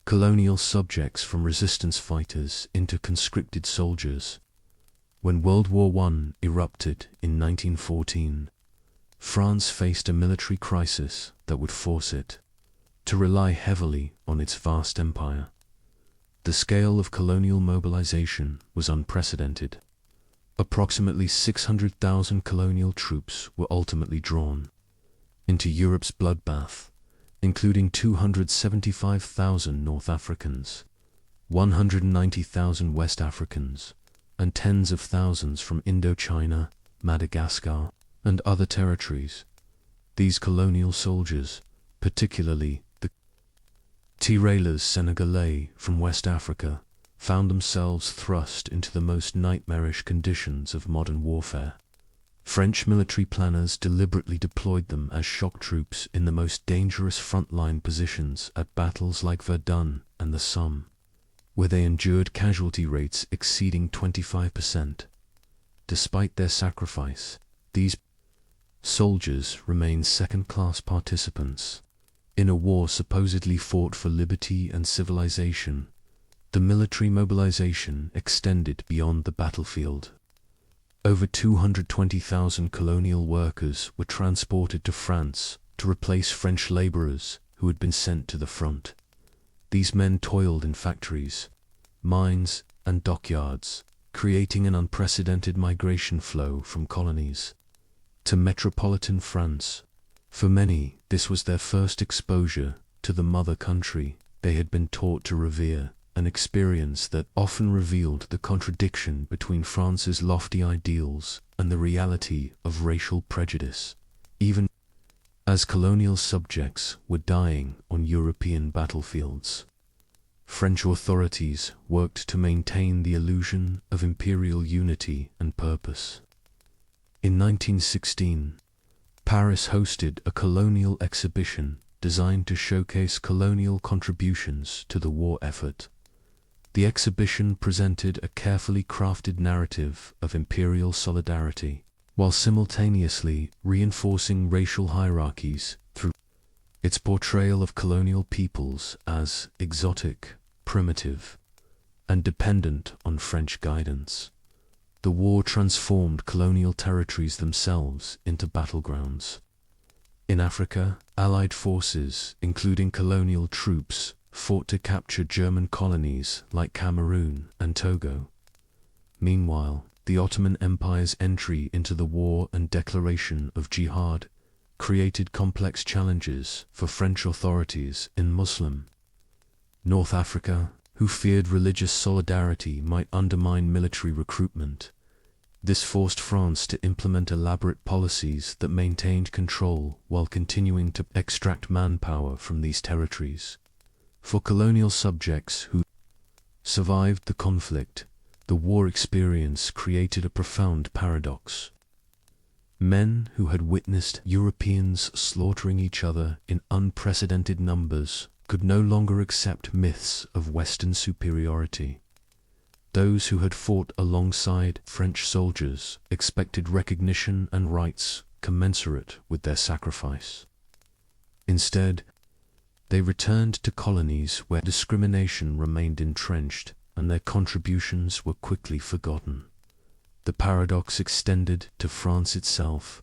colonial subjects from resistance fighters into conscripted soldiers. When World War I erupted in 1914, France faced a military crisis that would force it to rely heavily on its vast empire. The scale of colonial mobilization was unprecedented. Approximately 600,000 colonial troops were ultimately drawn into Europe's bloodbath, including 275,000 North Africans, 190,000 West Africans, and tens of thousands from Indochina, Madagascar, and other territories. These colonial soldiers, particularly the tirailleurs Senegalese from West Africa, found themselves thrust into the most nightmarish conditions of modern warfare. French military planners deliberately deployed them as shock troops in the most dangerous frontline positions at battles like Verdun and the Somme, where they endured casualty rates exceeding 25%. Despite their sacrifice, these soldiers remained second-class participants. In a war supposedly fought for liberty and civilization, the military mobilization extended beyond the battlefield. Over 220,000 colonial workers were transported to France to replace French laborers who had been sent to the front. These men toiled in factories, mines, and dockyards, creating an unprecedented migration flow from colonies to metropolitan France. For many, this was their first exposure to the mother country they had been taught to revere, an experience that often revealed the contradiction between France's lofty ideals and the reality of racial prejudice. Even as colonial subjects were dying on European battlefields, French authorities worked to maintain the illusion of imperial unity and purpose. In 1916, Paris hosted a colonial exhibition designed to showcase colonial contributions to the war effort. The exhibition presented a carefully crafted narrative of imperial solidarity, while simultaneously reinforcing racial hierarchies through its portrayal of colonial peoples as exotic, primitive, and dependent on French guidance. The war transformed colonial territories themselves into battlegrounds. In Africa, Allied forces, including colonial troops, fought to capture German colonies like Cameroon and Togo. Meanwhile, the Ottoman Empire's entry into the war and declaration of jihad created complex challenges for French authorities in Muslim North Africa, who feared religious solidarity might undermine military recruitment. This forced France to implement elaborate policies that maintained control while continuing to extract manpower from these territories. For colonial subjects who survived the conflict, the war experience created a profound paradox. Men who had witnessed Europeans slaughtering each other in unprecedented numbers could no longer accept myths of Western superiority. Those who had fought alongside French soldiers expected recognition and rights commensurate with their sacrifice. Instead, they returned to colonies where discrimination remained entrenched and their contributions were quickly forgotten. The paradox extended to France itself.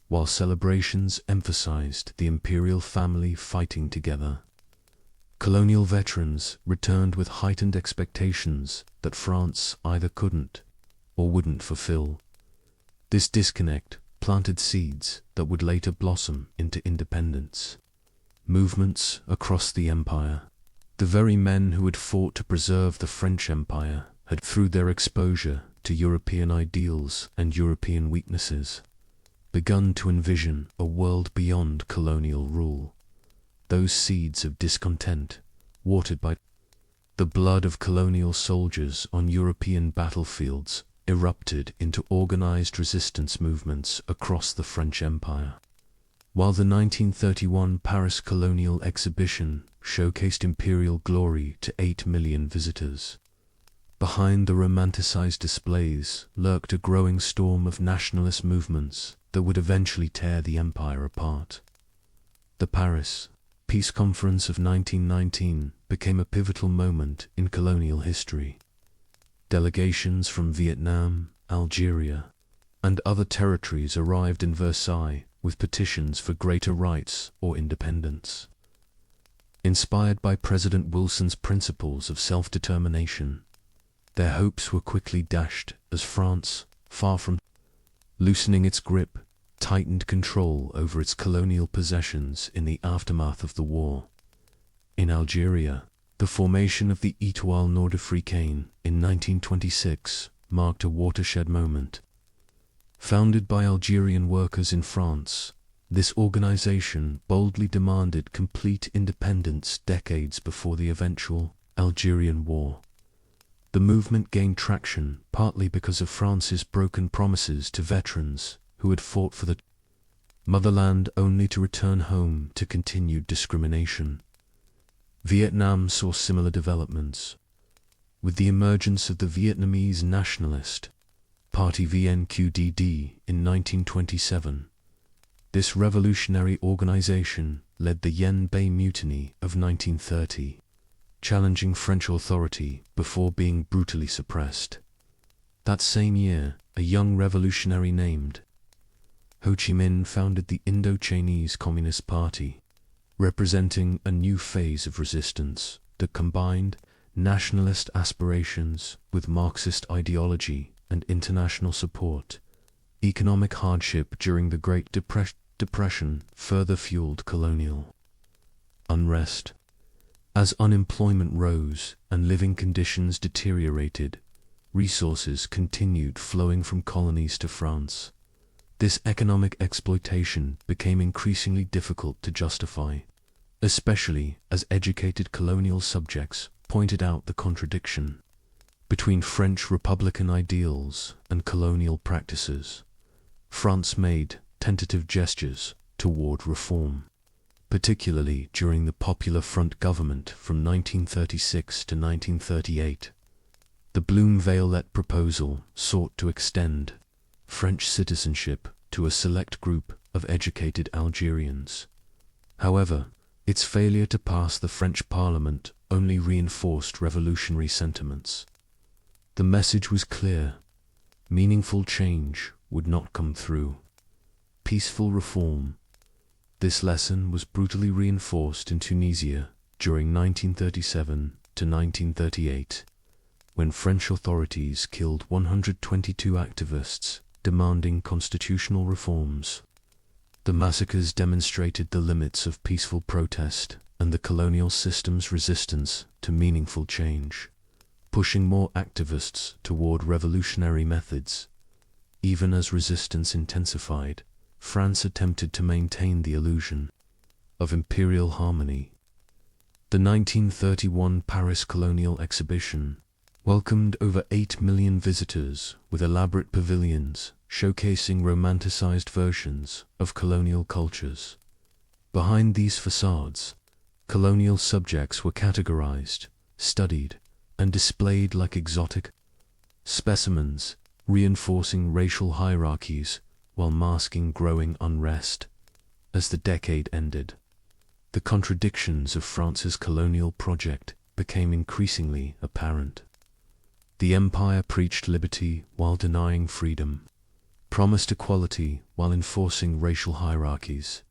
While celebrations emphasized the imperial family fighting together, colonial veterans returned with heightened expectations that France either couldn't or wouldn't fulfill. This disconnect planted seeds that would later blossom into independence movements across the empire. The very men who had fought to preserve the French Empire had, through their exposure to European ideals and European weaknesses, begun to envision a world beyond colonial rule. Those seeds of discontent, watered by the blood of colonial soldiers on European battlefields, erupted into organized resistance movements across the French Empire. While the 1931 Paris Colonial Exhibition showcased imperial glory to 8 million visitors, behind the romanticized displays lurked a growing storm of nationalist movements that would eventually tear the empire apart. The Paris Peace Conference of 1919 became a pivotal moment in colonial history. Delegations from Vietnam, Algeria, and other territories arrived in Versailles with petitions for greater rights or independence. Inspired by President Wilson's principles of self-determination, their hopes were quickly dashed as France, far from loosening its grip, tightened control over its colonial possessions in the aftermath of the war. In Algeria, the formation of the Étoile Nord-Africaine in 1926 marked a watershed moment. Founded by Algerian workers in France, this organization boldly demanded complete independence decades before the eventual Algerian War. The movement gained traction partly because of France's broken promises to veterans who had fought for the motherland only to return home to continued discrimination. Vietnam saw similar developments. with the emergence of the Vietnamese nationalist Party VNQDD in 1927. This revolutionary organization led the Yen Bay Mutiny of 1930, challenging French authority before being brutally suppressed. That same year, a young revolutionary named Ho Chi Minh founded the Indo-Chinese Communist Party, representing a new phase of resistance that combined nationalist aspirations with Marxist ideology and international support. Economic hardship during the Great Depression further fueled colonial unrest. As unemployment rose and living conditions deteriorated, resources continued flowing from colonies to France. This economic exploitation became increasingly difficult to justify, especially as educated colonial subjects pointed out the contradiction between French republican ideals and colonial practices. France made tentative gestures toward reform, particularly during the Popular Front government from 1936 to 1938. The Bloom-Violet proposal sought to extend French citizenship to a select group of educated Algerians. However, its failure to pass the French Parliament only reinforced revolutionary sentiments. The message was clear: meaningful change would not come through peaceful reform. This lesson was brutally reinforced in Tunisia during 1937 to 1938, when French authorities killed 122 activists demanding constitutional reforms. The massacres demonstrated the limits of peaceful protest and the colonial system's resistance to meaningful change, pushing more activists toward revolutionary methods. Even as resistance intensified, France attempted to maintain the illusion of imperial harmony. The 1931 Paris Colonial Exhibition welcomed over 8 million visitors with elaborate pavilions showcasing romanticized versions of colonial cultures. Behind these facades, colonial subjects were categorized, studied, and displayed like exotic specimens, reinforcing racial hierarchies while masking growing unrest. As the decade ended, the contradictions of France's colonial project became increasingly apparent. The empire preached liberty while denying freedom, promised equality while enforcing racial hierarchies,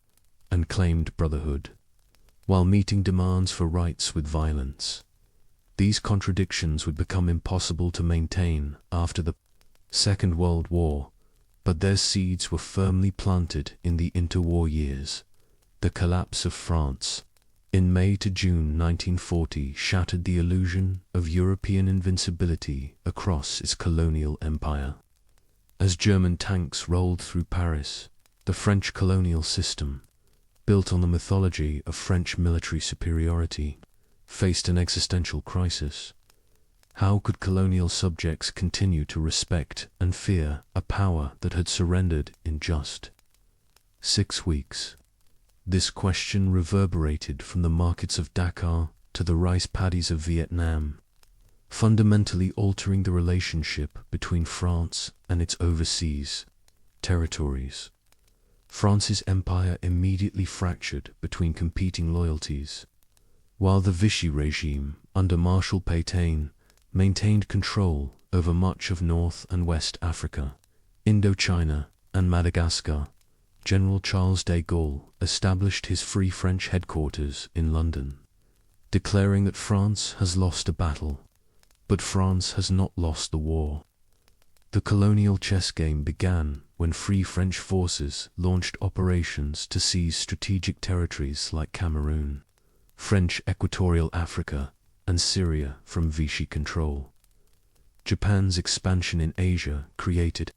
and claimed brotherhood while meeting demands for rights with violence. These contradictions would become impossible to maintain after the Second World War, but their seeds were firmly planted in the interwar years. The collapse of France in May to June 1940 shattered the illusion of European invincibility across its colonial empire. As German tanks rolled through Paris, the French colonial system, built on the mythology of French military superiority, faced an existential crisis. How could colonial subjects continue to respect and fear a power that had surrendered in just 6 weeks? This question reverberated from the markets of Dakar to the rice paddies of Vietnam, fundamentally altering the relationship between France and its overseas territories. France's empire immediately fractured between competing loyalties. While the Vichy regime, under Marshal Pétain, maintained control over much of North and West Africa, Indochina, and Madagascar, General Charles de Gaulle established his Free French headquarters in London, declaring that France has lost a battle, but France has not lost the war. The colonial chess game began when Free French forces launched operations to seize strategic territories like Cameroon, French Equatorial Africa, and Syria from Vichy control. Japan's expansion in Asia created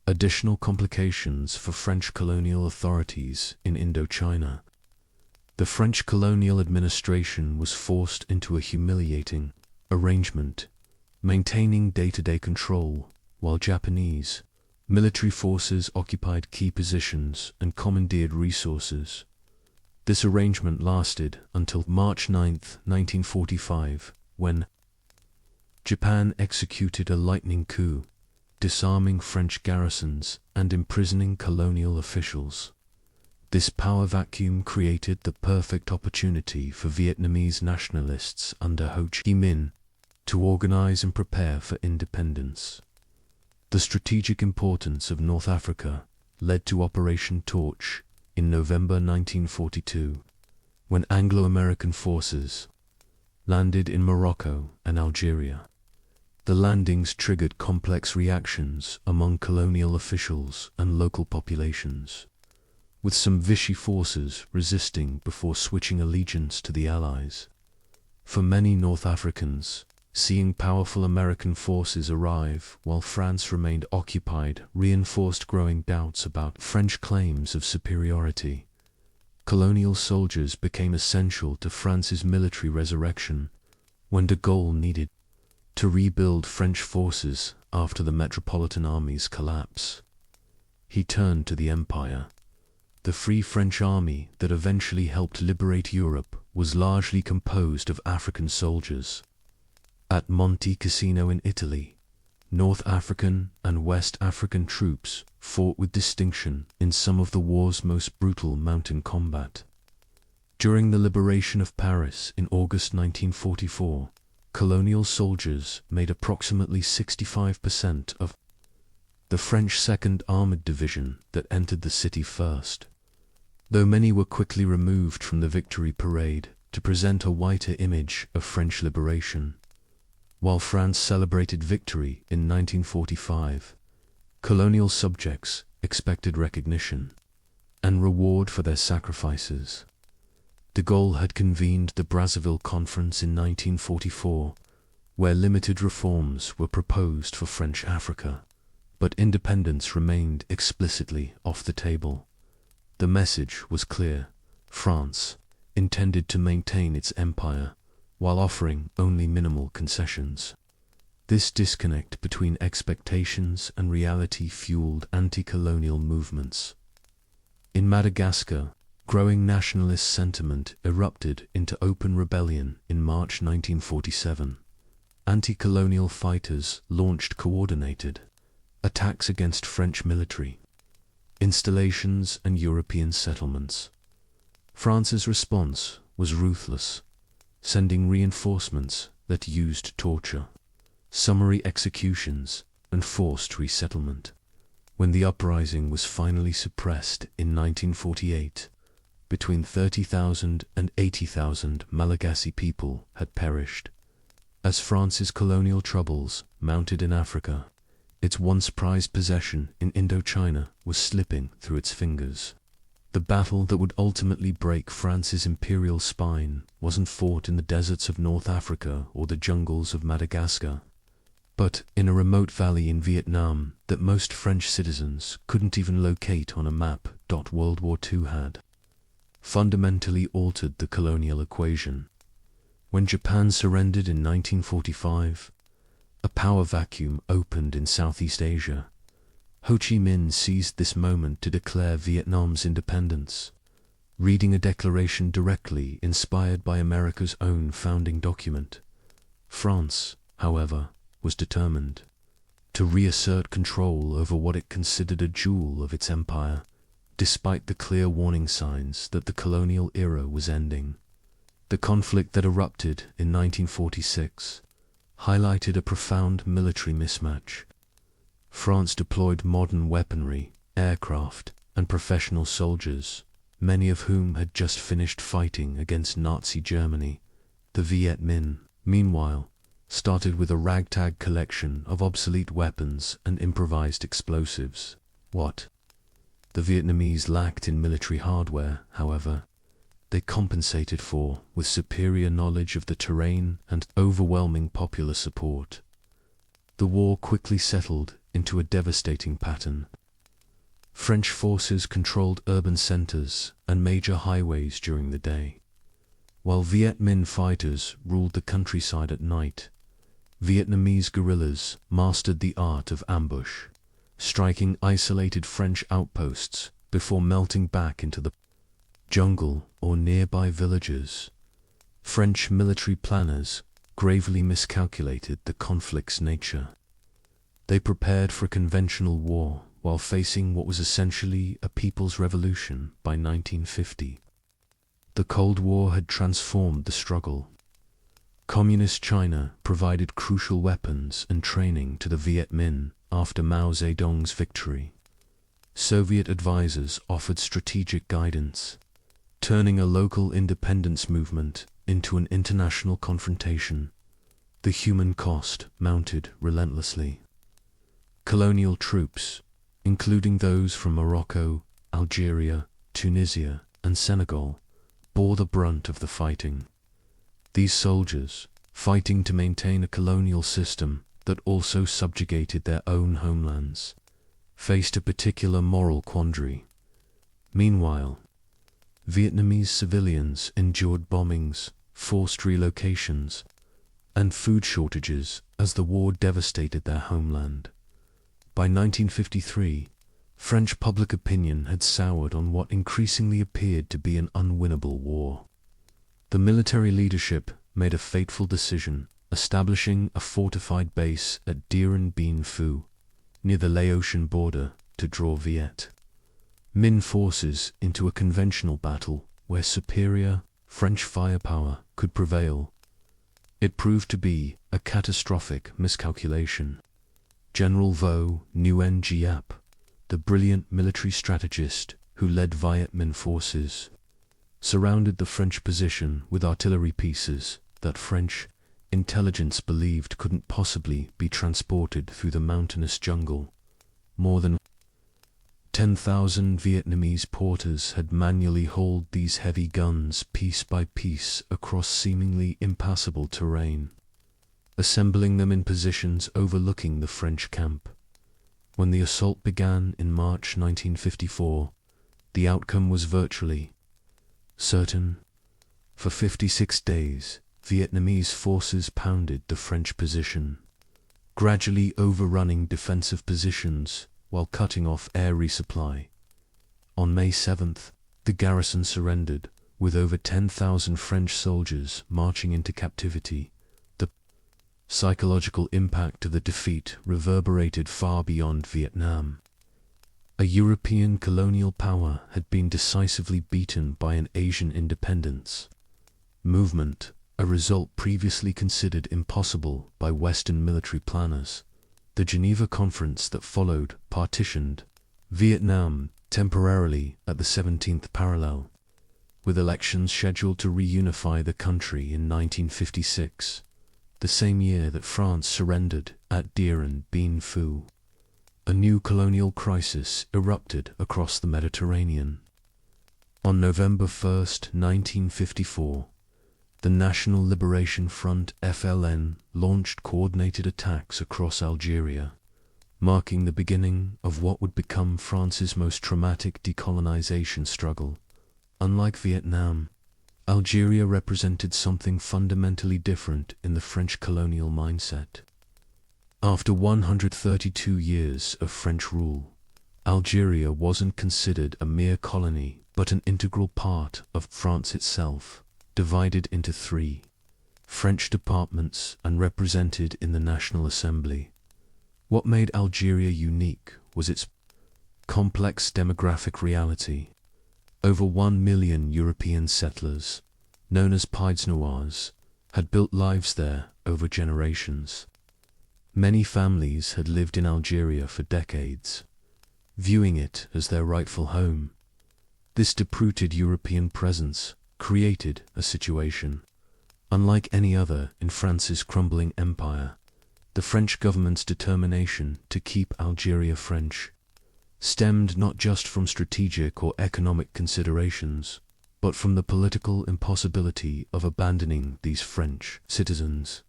additional complications for French colonial authorities in Indochina. The French colonial administration was forced into a humiliating arrangement, maintaining day-to-day control, while Japanese military forces occupied key positions and commandeered resources. This arrangement lasted until March 9, 1945, when Japan executed a lightning coup, disarming French garrisons and imprisoning colonial officials. This power vacuum created the perfect opportunity for Vietnamese nationalists under Ho Chi Minh to organize and prepare for independence. The strategic importance of North Africa led to Operation Torch in November 1942, when Anglo-American forces landed in Morocco and Algeria. The landings triggered complex reactions among colonial officials and local populations, with some Vichy forces resisting before switching allegiance to the Allies. For many North Africans, seeing powerful American forces arrive while France remained occupied reinforced growing doubts about French claims of superiority. Colonial soldiers became essential to France's military resurrection when de Gaulle needed to rebuild French forces after the Metropolitan Army's collapse. He turned to the Empire. The Free French Army that eventually helped liberate Europe was largely composed of African soldiers. At Monte Cassino in Italy, North African and West African troops fought with distinction in some of the war's most brutal mountain combat. During the liberation of Paris in August 1944, colonial soldiers made approximately 65% of the French 2nd Armored Division that entered the city first. Though many were quickly removed from the victory parade to present a whiter image of French liberation. While France celebrated victory in 1945, colonial subjects expected recognition and reward for their sacrifices. De Gaulle had convened the Brazzaville Conference in 1944, where limited reforms were proposed for French Africa, but independence remained explicitly off the table. The message was clear: France intended to maintain its empire while offering only minimal concessions. This disconnect between expectations and reality fueled anti-colonial movements. In Madagascar, growing nationalist sentiment erupted into open rebellion in March 1947. Anti-colonial fighters launched coordinated attacks against French military installations and European settlements. France's response was ruthless, sending reinforcements that used torture, summary executions, and forced resettlement. When the uprising was finally suppressed in 1948, between 30,000 and 80,000 Malagasy people had perished. As France's colonial troubles mounted in Africa, its once prized possession in Indochina was slipping through its fingers. The battle that would ultimately break France's imperial spine wasn't fought in the deserts of North Africa or the jungles of Madagascar, but in a remote valley in Vietnam that most French citizens couldn't even locate on a map. World War II had fundamentally altered the colonial equation. When Japan surrendered in 1945, a power vacuum opened in Southeast Asia. Ho Chi Minh seized this moment to declare Vietnam's independence, reading a declaration directly inspired by America's own founding document. France, however, was determined to reassert control over what it considered a jewel of its empire, despite the clear warning signs that the colonial era was ending. The conflict that erupted in 1946 highlighted a profound military mismatch. France deployed modern weaponry, aircraft, and professional soldiers, many of whom had just finished fighting against Nazi Germany. The Viet Minh, meanwhile, started with a ragtag collection of obsolete weapons and improvised explosives. What the Vietnamese lacked in military hardware, however, they compensated for with superior knowledge of the terrain and overwhelming popular support. The war quickly settled into a devastating pattern. French forces controlled urban centers and major highways during the day, while Viet Minh fighters ruled the countryside at night. Vietnamese guerrillas mastered the art of ambush, striking isolated French outposts before melting back into the jungle or nearby villages. French military planners gravely miscalculated the conflict's nature. They prepared for a conventional war while facing what was essentially a people's revolution by 1950. The Cold War had transformed the struggle. Communist China provided crucial weapons and training to the Viet Minh after Mao Zedong's victory. Soviet advisors offered strategic guidance, turning a local independence movement into an international confrontation. The human cost mounted relentlessly. Colonial troops, including those from Morocco, Algeria, Tunisia, and Senegal, bore the brunt of the fighting. These soldiers, fighting to maintain a colonial system that also subjugated their own homelands, faced a particular moral quandary. Meanwhile, Vietnamese civilians endured bombings, forced relocations, and food shortages as the war devastated their homeland. By 1953, French public opinion had soured on what increasingly appeared to be an unwinnable war. The military leadership made a fateful decision, establishing a fortified base at Dien Bien Phu, near the Laotian border, to draw Viet Minh forces into a conventional battle where superior French firepower could prevail. It proved to be a catastrophic miscalculation. General Vo Nguyen Giap, the brilliant military strategist who led Viet Minh forces, surrounded the French position with artillery pieces that French intelligence believed couldn't possibly be transported through the mountainous jungle. More than 10,000 Vietnamese porters had manually hauled these heavy guns piece by piece across seemingly impassable terrain, assembling them in positions overlooking the French camp. When the assault began in March 1954, the outcome was virtually certain. For 56 days, Vietnamese forces pounded the French position, gradually overrunning defensive positions while cutting off air resupply. On May 7th, the garrison surrendered, with over 10,000 French soldiers marching into captivity. The psychological impact of the defeat reverberated far beyond Vietnam. A European colonial power had been decisively beaten by an Asian independence movement, a result previously considered impossible by Western military planners. The Geneva Conference that followed partitioned Vietnam temporarily at the 17th parallel, with elections scheduled to reunify the country in 1956, the same year that France surrendered at Dien Bien Phu. A new colonial crisis erupted across the Mediterranean. On November 1st, 1954, the National Liberation Front (FLN) launched coordinated attacks across Algeria, marking the beginning of what would become France's most traumatic decolonization struggle. Unlike Vietnam, Algeria represented something fundamentally different in the French colonial mindset. After 132 years of French rule, Algeria wasn't considered a mere colony, but an integral part of France itself, divided into 3 French departments and represented in the National Assembly. What made Algeria unique was its complex demographic reality. Over 1 million European settlers, known as Pieds Noirs, had built lives there over generations. Many families had lived in Algeria for decades, viewing it as their rightful home. This deep-rooted European presence created a situation unlike any other in France's crumbling empire. The French government's determination to keep Algeria French stemmed not just from strategic or economic considerations, but from the political impossibility of abandoning these French citizens.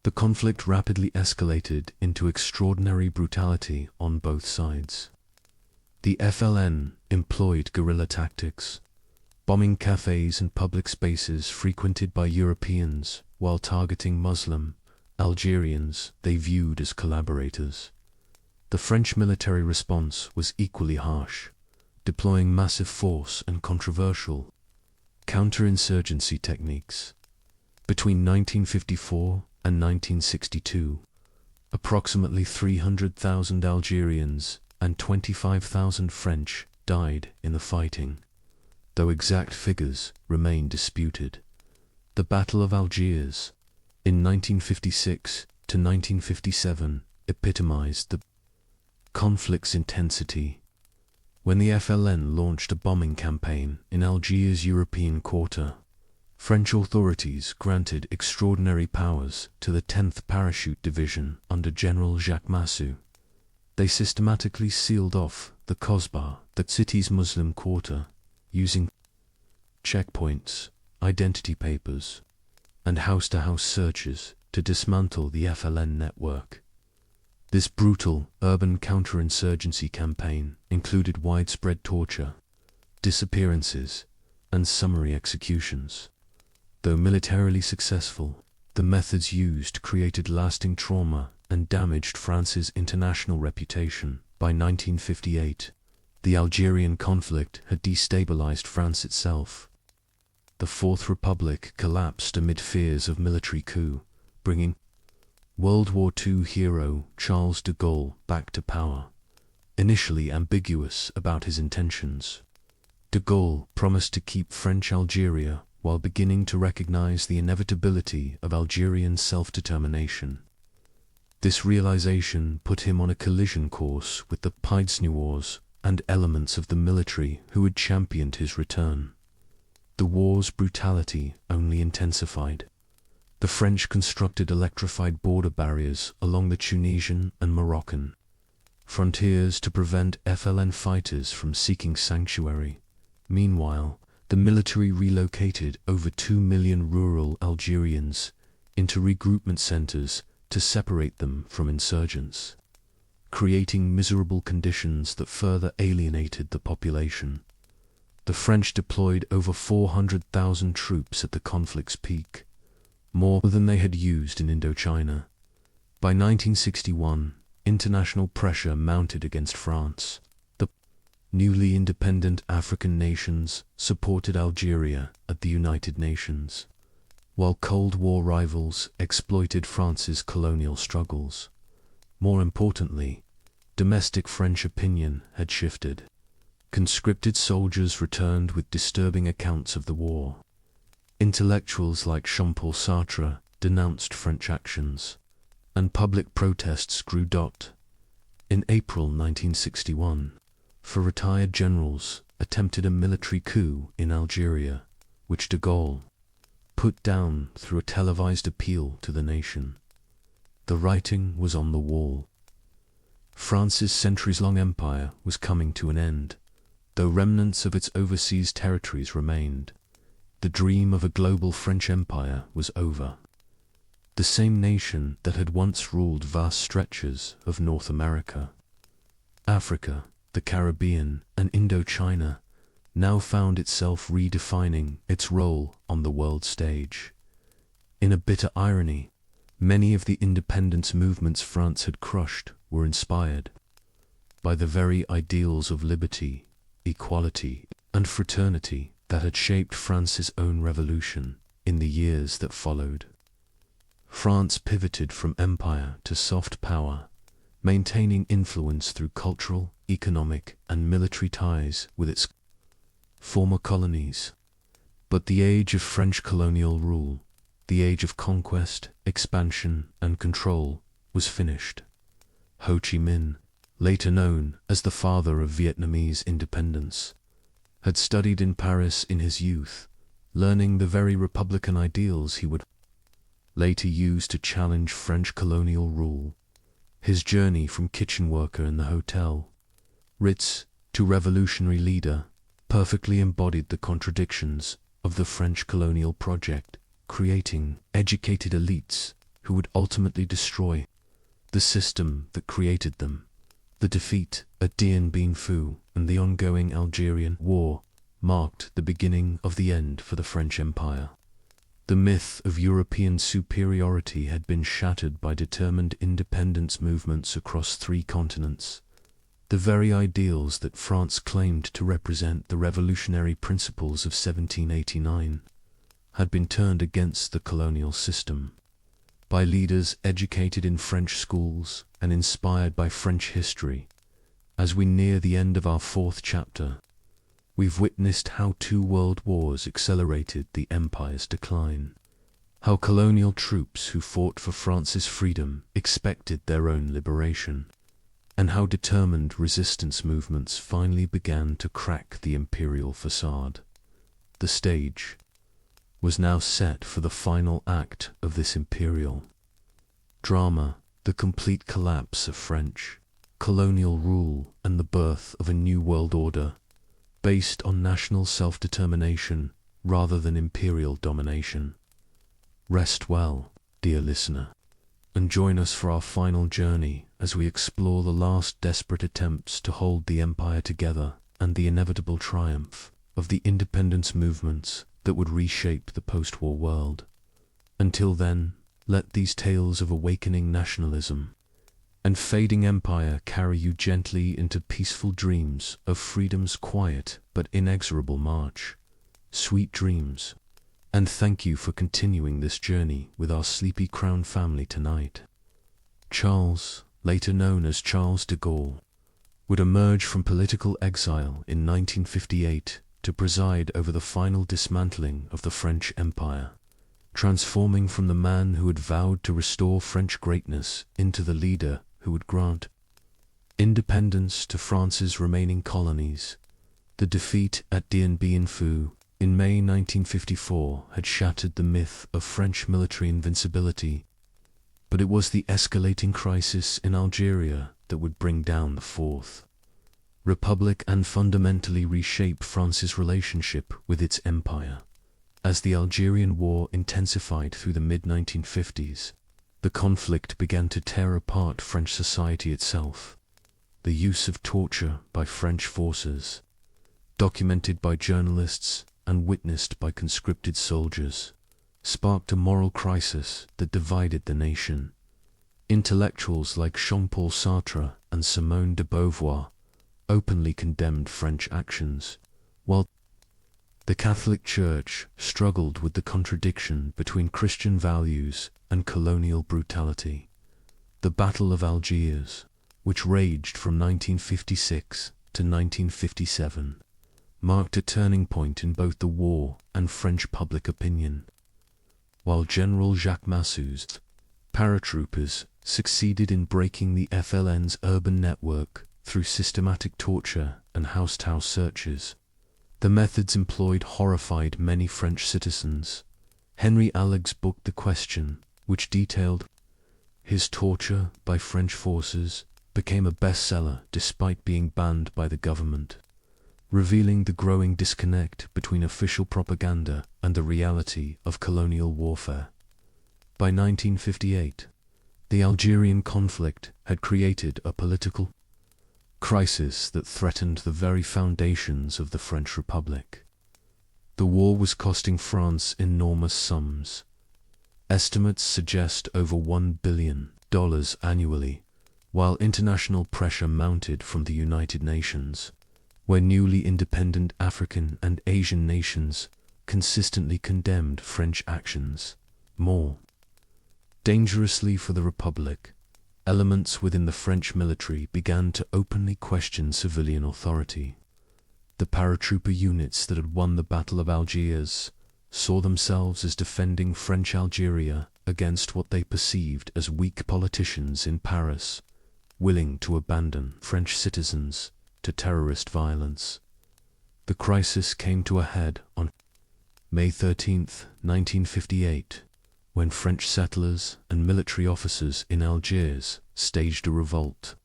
The conflict rapidly escalated into extraordinary brutality on both sides. The FLN employed guerrilla tactics, bombing cafes and public spaces frequented by Europeans while targeting Muslim Algerians they viewed as collaborators. The French military response was equally harsh, deploying massive force and controversial counterinsurgency techniques. Between 1954 and 1962, approximately 300,000 Algerians and 25,000 French died in the fighting, though exact figures remain disputed. The Battle of Algiers in 1956 to 1957 epitomized the conflict's intensity. When the FLN launched a bombing campaign in Algiers' European quarter, French authorities granted extraordinary powers to the 10th Parachute Division under General Jacques Massu. They systematically sealed off the Cosba, the city's Muslim quarter, using checkpoints, identity papers, and house-to-house searches to dismantle the FLN network. This brutal urban counterinsurgency campaign included widespread torture, disappearances, and summary executions. Though militarily successful, the methods used created lasting trauma and damaged France's international reputation. By 1958, the Algerian conflict had destabilized France itself. The Fourth Republic collapsed amid fears of military coup, bringing World War II hero Charles de Gaulle back to power. Initially ambiguous about his intentions, de Gaulle promised to keep French Algeria while beginning to recognize the inevitability of Algerian self-determination. This realization put him on a collision course with the Pieds-Noirs and elements of the military who had championed his return. The war's brutality only intensified. The French constructed electrified border barriers along the Tunisian and Moroccan frontiers to prevent FLN fighters from seeking sanctuary. Meanwhile, the military relocated over 2 million rural Algerians into regroupment centers to separate them from insurgents, creating miserable conditions that further alienated the population. The French deployed over 400,000 troops at the conflict's peak, more than they had used in Indochina. By 1961, international pressure mounted against France. The newly independent African nations supported Algeria at the United Nations, while Cold War rivals exploited France's colonial struggles. More importantly, domestic French opinion had shifted. Conscripted soldiers returned with disturbing accounts of the war. Intellectuals like Jean-Paul Sartre denounced French actions, and public protests grew. In April 1961, four retired generals attempted a military coup in Algeria, which de Gaulle put down through a televised appeal to the nation. The writing was on the wall. France's centuries-long empire was coming to an end, though remnants of its overseas territories remained. The dream of a global French empire was over. The same nation that had once ruled vast stretches of North America, Africa, the Caribbean, and Indochina now found itself redefining its role on the world stage. In a bitter irony, many of the independence movements France had crushed were inspired by the very ideals of liberty, equality, and fraternity that had shaped France's own revolution in the years that followed. France pivoted from empire to soft power, maintaining influence through cultural, economic, and military ties with its former colonies. But the age of French colonial rule, the age of conquest, expansion, and control, was finished. Ho Chi Minh, later known as the father of Vietnamese independence, had studied in Paris in his youth, learning the very republican ideals he would later use to challenge French colonial rule. His journey from kitchen worker in the Hotel Ritz to revolutionary leader perfectly embodied the contradictions of the French colonial project, creating educated elites who would ultimately destroy the system that created them. The defeat at Dien Bien Phu and the ongoing Algerian War marked the beginning of the end for the French Empire. The myth of European superiority had been shattered by determined independence movements across 3 continents. The very ideals that France claimed to represent the revolutionary principles of 1789 had been turned against the colonial system. By leaders educated in French schools and inspired by French history, as we near the end of our 4th chapter, we've witnessed how 2 world wars accelerated the empire's decline, how colonial troops who fought for France's freedom expected their own liberation, and how determined resistance movements finally began to crack the imperial facade. The stage was now set for the final act of this imperial drama, the complete collapse of French colonial rule and the birth of a new world order based on national self-determination rather than imperial domination. Rest well, dear listener, and join us for our final journey as we explore the last desperate attempts to hold the empire together and the inevitable triumph of the independence movements that would reshape the post-war world. Until then, let these tales of awakening nationalism and fading empire carry you gently into peaceful dreams of freedom's quiet but inexorable march. Sweet dreams, and thank you for continuing this journey with our Sleepy Crown family tonight. Charles, later known as Charles de Gaulle, would emerge from political exile in 1958 to preside over the final dismantling of the French Empire, transforming from the man who had vowed to restore French greatness into the leader who would grant independence to France's remaining colonies. The defeat at Dien Bien Phu in May 1954 had shattered the myth of French military invincibility, but it was the escalating crisis in Algeria that would bring down the Fourth Republic and fundamentally reshape France's relationship with its empire. As the Algerian War intensified through the mid-1950s, the conflict began to tear apart French society itself. The use of torture by French forces, documented by journalists and witnessed by conscripted soldiers, sparked a moral crisis that divided the nation. Intellectuals like Jean-Paul Sartre and Simone de Beauvoir openly condemned French actions, while the Catholic Church struggled with the contradiction between Christian values and colonial brutality. The Battle of Algiers, which raged from 1956 to 1957, marked a turning point in both the war and French public opinion. While General Jacques Massu's paratroopers succeeded in breaking the FLN's urban network through systematic torture and house-to-house searches, the methods employed horrified many French citizens. Henry Alex's book The Question, which detailed his torture by French forces, became a bestseller despite being banned by the government, revealing the growing disconnect between official propaganda and the reality of colonial warfare. By 1958, the Algerian conflict had created a political crisis that threatened the very foundations of the French Republic. The war was costing France enormous sums. Estimates suggest over $1 billion annually, while international pressure mounted from the United Nations, where newly independent African and Asian nations consistently condemned French actions. More dangerously for the Republic, elements within the French military began to openly question civilian authority. The paratrooper units that had won the Battle of Algiers saw themselves as defending French Algeria against what they perceived as weak politicians in Paris, willing to abandon French citizens to terrorist violence. The crisis came to a head on May 13, 1958, when French settlers and military officers in Algiers staged a revolt,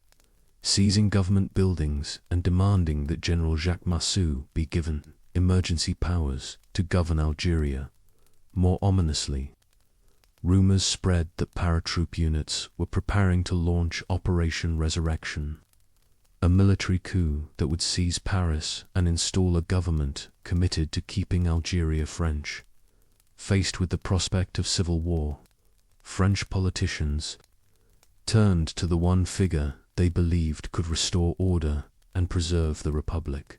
seizing government buildings and demanding that General Jacques Massu be given emergency powers to govern Algeria. More ominously, rumors spread that paratroop units were preparing to launch Operation Resurrection, a military coup that would seize Paris and install a government committed to keeping Algeria French. Faced with the prospect of civil war, French politicians turned to the one figure they believed could restore order and preserve the Republic.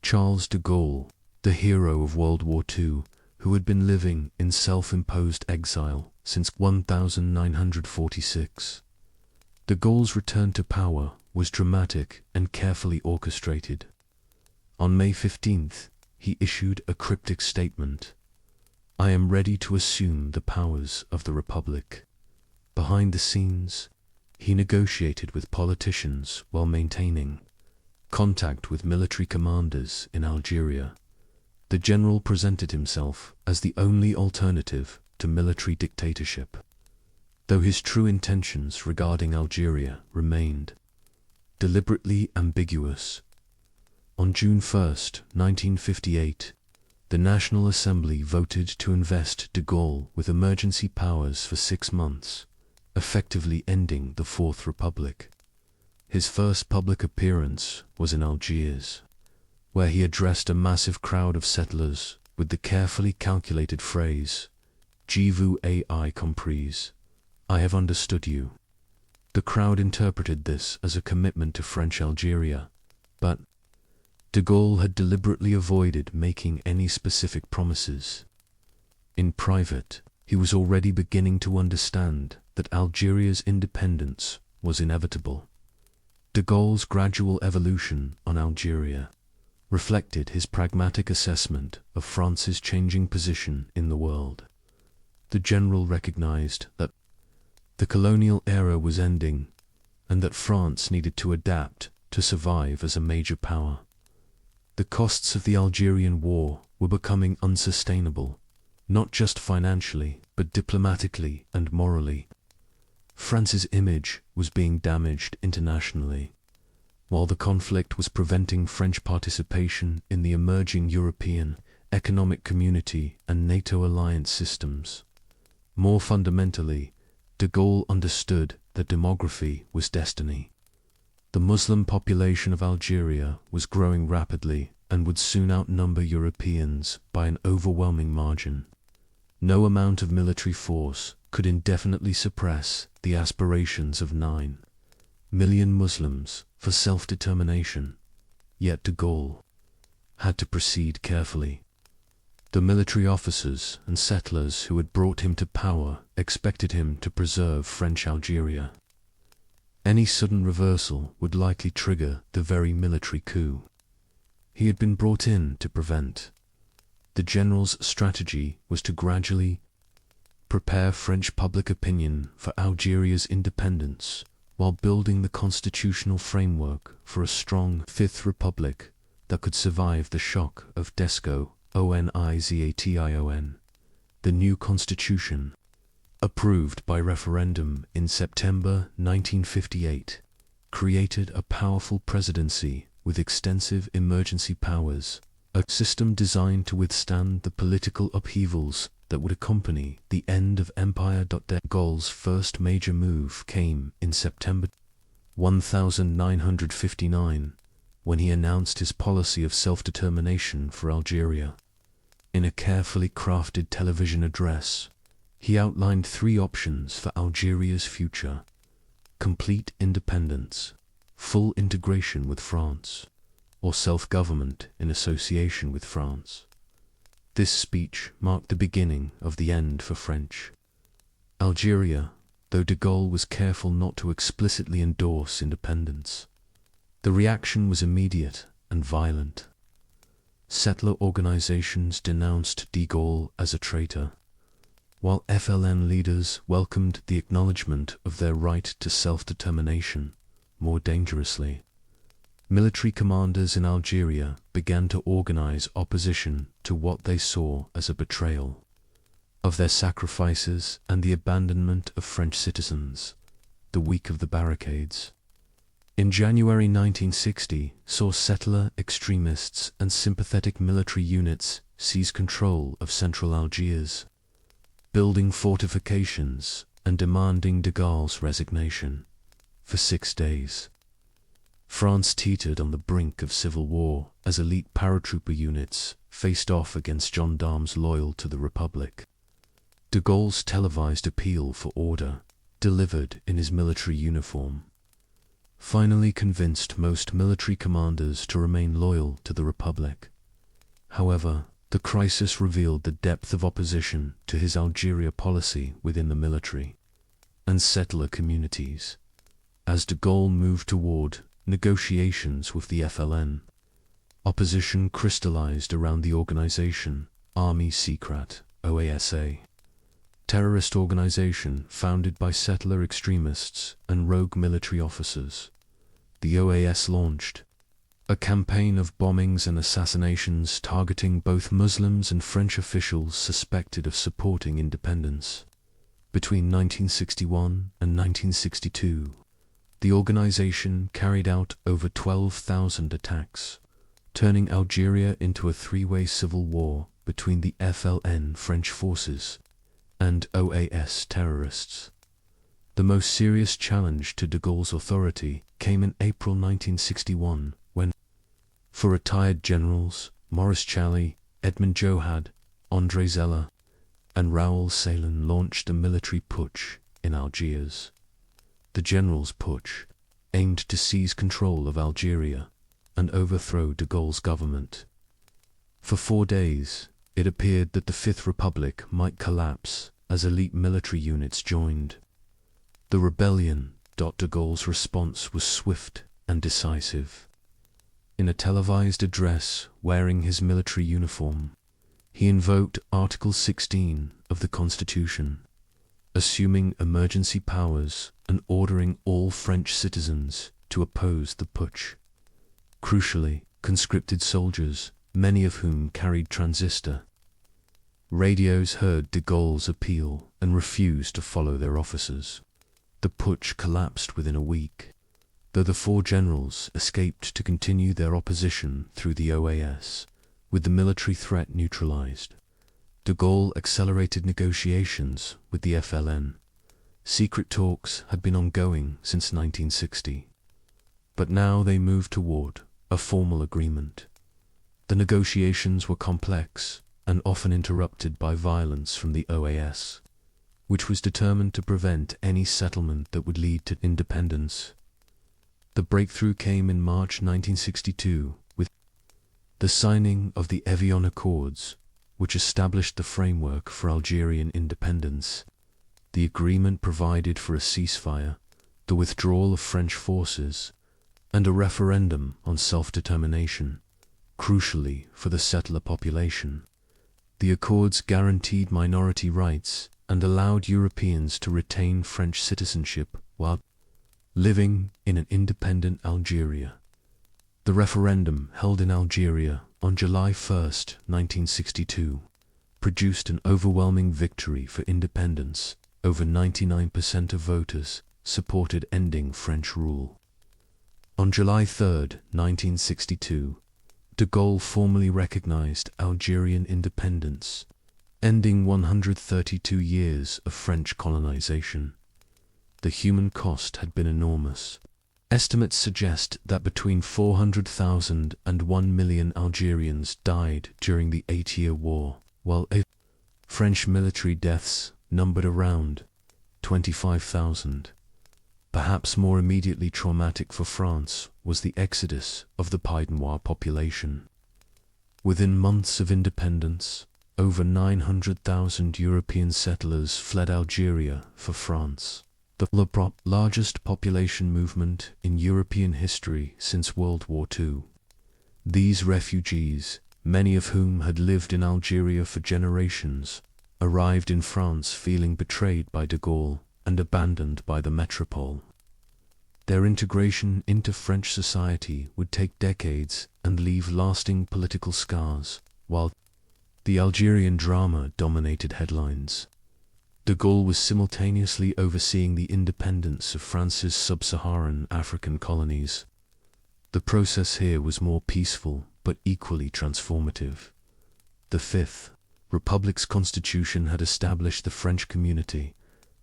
Charles de Gaulle, the hero of World War II, who had been living in self-imposed exile since 1946. De Gaulle's return to power was dramatic and carefully orchestrated. On May 15th, he issued a cryptic statement: "I am ready to assume the powers of the Republic." Behind the scenes, he negotiated with politicians while maintaining contact with military commanders in Algeria. The general presented himself as the only alternative to military dictatorship, though his true intentions regarding Algeria remained deliberately ambiguous. On June 1st, 1958, the National Assembly voted to invest de Gaulle with emergency powers for 6 months, effectively ending the Fourth Republic. His first public appearance was in Algiers, where he addressed a massive crowd of settlers with the carefully calculated phrase, "Je vous ai compris," "I have understood you." The crowd interpreted this as a commitment to French Algeria, but de Gaulle had deliberately avoided making any specific promises. In private, he was already beginning to understand that Algeria's independence was inevitable. De Gaulle's gradual evolution on Algeria reflected his pragmatic assessment of France's changing position in the world. The general recognized that the colonial era was ending and that France needed to adapt to survive as a major power. The costs of the Algerian War were becoming unsustainable, not just financially, but diplomatically and morally. France's image was being damaged internationally, while the conflict was preventing French participation in the emerging European economic community and NATO alliance systems. More fundamentally, de Gaulle understood that demography was destiny. The Muslim population of Algeria was growing rapidly and would soon outnumber Europeans by an overwhelming margin. No amount of military force could indefinitely suppress the aspirations of 9 million Muslims for self-determination, yet de Gaulle had to proceed carefully. The military officers and settlers who had brought him to power expected him to preserve French Algeria. Any sudden reversal would likely trigger the very military coup he had been brought in to prevent. The general's strategy was to gradually prepare French public opinion for Algeria's independence while building the constitutional framework for a strong Fifth Republic that could survive the shock of Onization. The new constitution, approved by referendum in September 1958, created a powerful presidency with extensive emergency powers, a system designed to withstand the political upheavals that would accompany the end of empire. De Gaulle's first major move came in September 1959, when he announced his policy of self-determination for Algeria. In a carefully crafted television address, he outlined 3 options for Algeria's future: complete independence, full integration with France, or self-government in association with France. This speech marked the beginning of the end for French Algeria, though de Gaulle was careful not to explicitly endorse independence. The reaction was immediate and violent. Settler organizations denounced de Gaulle as a traitor, while FLN leaders welcomed the acknowledgement of their right to self-determination. More dangerously, military commanders in Algeria began to organize opposition to what they saw as a betrayal of their sacrifices and the abandonment of French citizens. The week of the barricades in January 1960 saw settler extremists and sympathetic military units seize control of central Algiers, building fortifications and demanding de Gaulle's resignation. For 6 days, France teetered on the brink of civil war as elite paratrooper units faced off against gendarmes loyal to the Republic. De Gaulle's televised appeal for order, delivered in his military uniform, finally convinced most military commanders to remain loyal to the Republic. However, The crisis revealed the depth of opposition to his Algeria policy within the military and settler communities. As de Gaulle moved toward negotiations with the FLN, opposition crystallized around the organization Army Secret, OASA, terrorist organization founded by settler extremists and rogue military officers. The OAS launched a campaign of bombings and assassinations targeting both Muslims and French officials suspected of supporting independence. Between 1961 and 1962, the organization carried out over 12,000 attacks, turning Algeria into a three-way civil war between the FLN French forces and OAS terrorists. The most serious challenge to de Gaulle's authority came in April 1961, when, for retired generals Maurice Chally, Edmond Johad, André Zeller, and Raoul Celan launched a military putsch in Algiers. The generals' putsch aimed to seize control of Algeria and overthrow de Gaulle's government. For 4 days, it appeared that the Fifth Republic might collapse as elite military units joined the rebellion. De Gaulle's response was swift and decisive. In a televised address wearing his military uniform, he invoked Article 16 of the Constitution, assuming emergency powers and ordering all French citizens to oppose the putsch. Crucially, conscripted soldiers, many of whom carried transistor radios, heard de Gaulle's appeal and refused to follow their officers. The putsch collapsed within a week, though the 4 generals escaped to continue their opposition through the OAS. With the military threat neutralized, de Gaulle accelerated negotiations with the FLN. Secret talks had been ongoing since 1960, but now they moved toward a formal agreement. The negotiations were complex and often interrupted by violence from the OAS, which was determined to prevent any settlement that would lead to independence. The breakthrough came in March 1962 with the signing of the Evian Accords, which established the framework for Algerian independence. The agreement provided for a ceasefire, the withdrawal of French forces, and a referendum on self-determination. Crucially for the settler population, the accords guaranteed minority rights and allowed Europeans to retain French citizenship while living in an independent Algeria. The referendum, held in Algeria on July 1, 1962, produced an overwhelming victory for independence. Over 99% of voters supported ending French rule. On July 3, 1962, de Gaulle formally recognized Algerian independence, ending 132 years of French colonization. The human cost had been enormous. Estimates suggest that between 400,000 and 1 million Algerians died during the 8-year war, while French military deaths numbered around 25,000. Perhaps more immediately traumatic for France was the exodus of the Pied-Noir population. Within months of independence, over 900,000 European settlers fled Algeria for France, the largest population movement in European history since World War II. These refugees, many of whom had lived in Algeria for generations, arrived in France feeling betrayed by de Gaulle and abandoned by the metropole. Their integration into French society would take decades and leave lasting political scars, while the Algerian drama dominated headlines. De Gaulle was simultaneously overseeing the independence of France's sub-Saharan African colonies. The process here was more peaceful but equally transformative. The Fifth Republic's constitution had established the French community,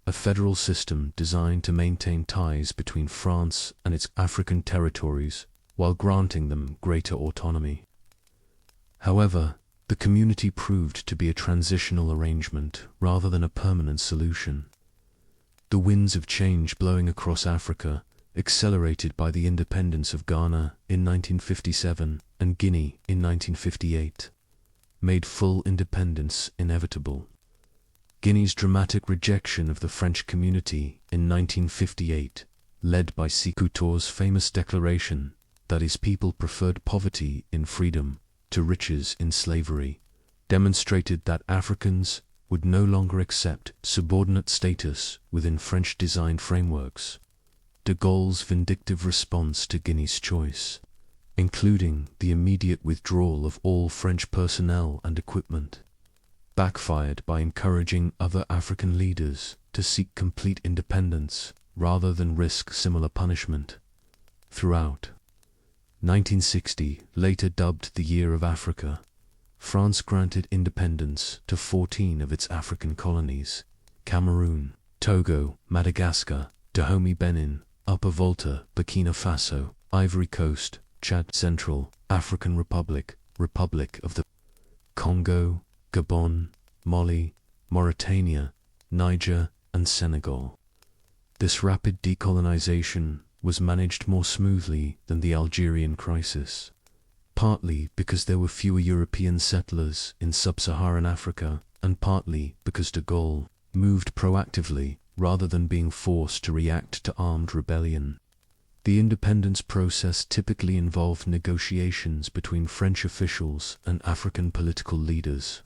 a federal system designed to maintain ties between France and its African territories while granting them greater autonomy. However, the community proved to be a transitional arrangement rather than a permanent solution. The winds of change blowing across Africa, accelerated by the independence of Ghana in 1957 and Guinea in 1958, made full independence inevitable. Guinea's dramatic rejection of the French community in 1958, led by Sékou Touré's famous declaration that his people preferred poverty in freedom to riches in slavery, demonstrated that Africans would no longer accept subordinate status within French-designed frameworks. De Gaulle's vindictive response to Guinea's choice, including the immediate withdrawal of all French personnel and equipment, backfired by encouraging other African leaders to seek complete independence rather than risk similar punishment. Throughout 1960, later dubbed the Year of Africa, France granted independence to 14 of its African colonies: Cameroon, Togo, Madagascar, Dahomey Benin, Upper Volta, Burkina Faso, Ivory Coast, Chad, Central African Republic, Republic of the Congo, Gabon, Mali, Mauritania, Niger, and Senegal. This rapid decolonization was managed more smoothly than the Algerian crisis, partly because there were fewer European settlers in sub-Saharan Africa, and partly because de Gaulle moved proactively rather than being forced to react to armed rebellion. The independence process typically involved negotiations between French officials and African political leaders,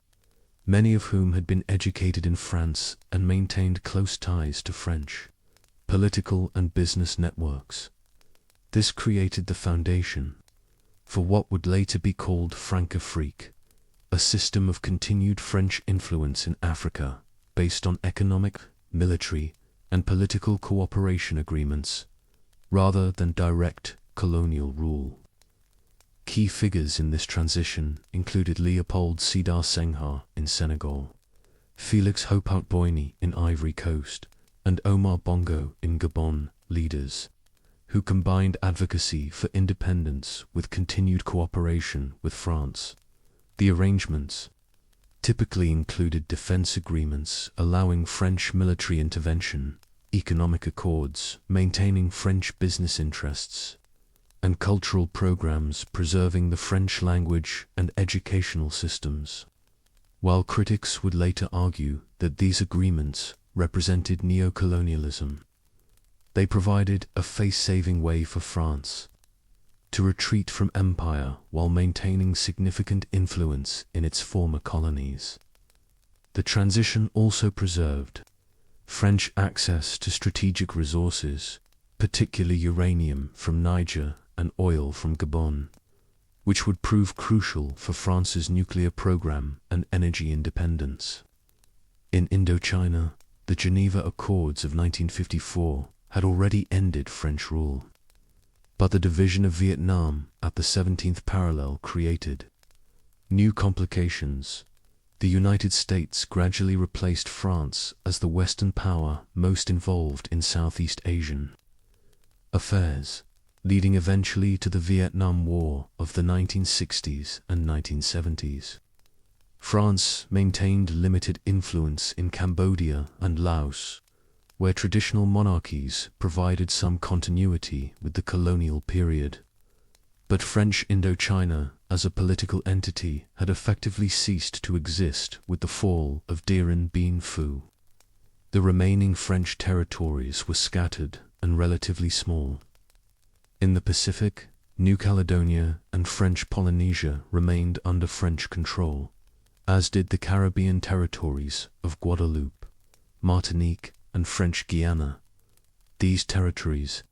many of whom had been educated in France and maintained close ties to French political and business networks. This created the foundation for what would later be called Francafrique, a system of continued French influence in Africa based on economic, military, and political cooperation agreements, rather than direct colonial rule. Key figures in this transition included Léopold Sédar Senghor in Senegal, Félix Houphouët-Boigny in Ivory Coast, and Omar Bongo in Gabon, leaders who combined advocacy for independence with continued cooperation with France. The arrangements typically included defense agreements allowing French military intervention, economic accords maintaining French business interests, and cultural programs preserving the French language and educational systems. While critics would later argue that these agreements represented neocolonialism, they provided a face-saving way for France to retreat from empire while maintaining significant influence in its former colonies. The transition also preserved French access to strategic resources, particularly uranium from Niger and oil from Gabon, which would prove crucial for France's nuclear program and energy independence. In Indochina, the Geneva Accords of 1954 had already ended French rule, but the division of Vietnam at the 17th parallel created new complications. The United States gradually replaced France as the Western power most involved in Southeast Asian affairs, leading eventually to the Vietnam War of the 1960s and 1970s. France maintained limited influence in Cambodia and Laos, where traditional monarchies provided some continuity with the colonial period. But French Indochina as a political entity had effectively ceased to exist with the fall of Dien Bien Phu. The remaining French territories were scattered and relatively small. In the Pacific, New Caledonia and French Polynesia remained under French control, as did the Caribbean territories of Guadeloupe, Martinique, and French Guiana. These territories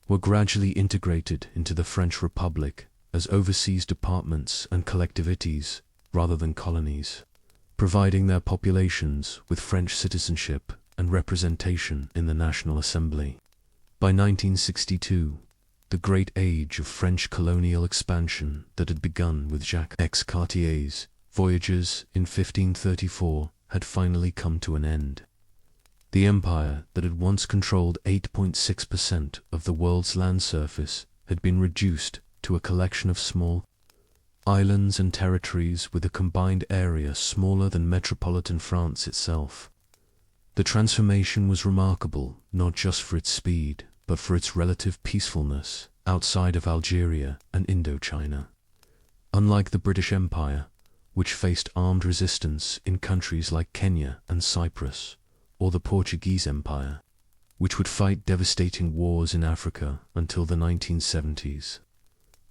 were gradually integrated into the French Republic as overseas departments and collectivities rather than colonies, providing their populations with French citizenship and representation in the National Assembly. By 1962, the great age of French colonial expansion that had begun with Jacques Cartier's voyages in 1534 had finally come to an end. The empire that had once controlled 8.6% of the world's land surface had been reduced to a collection of small islands and territories with a combined area smaller than metropolitan France itself. The transformation was remarkable not just for its speed, but for its relative peacefulness outside of Algeria and Indochina. Unlike the British Empire, which faced armed resistance in countries like Kenya and Cyprus, or the Portuguese Empire, which would fight devastating wars in Africa until the 1970s.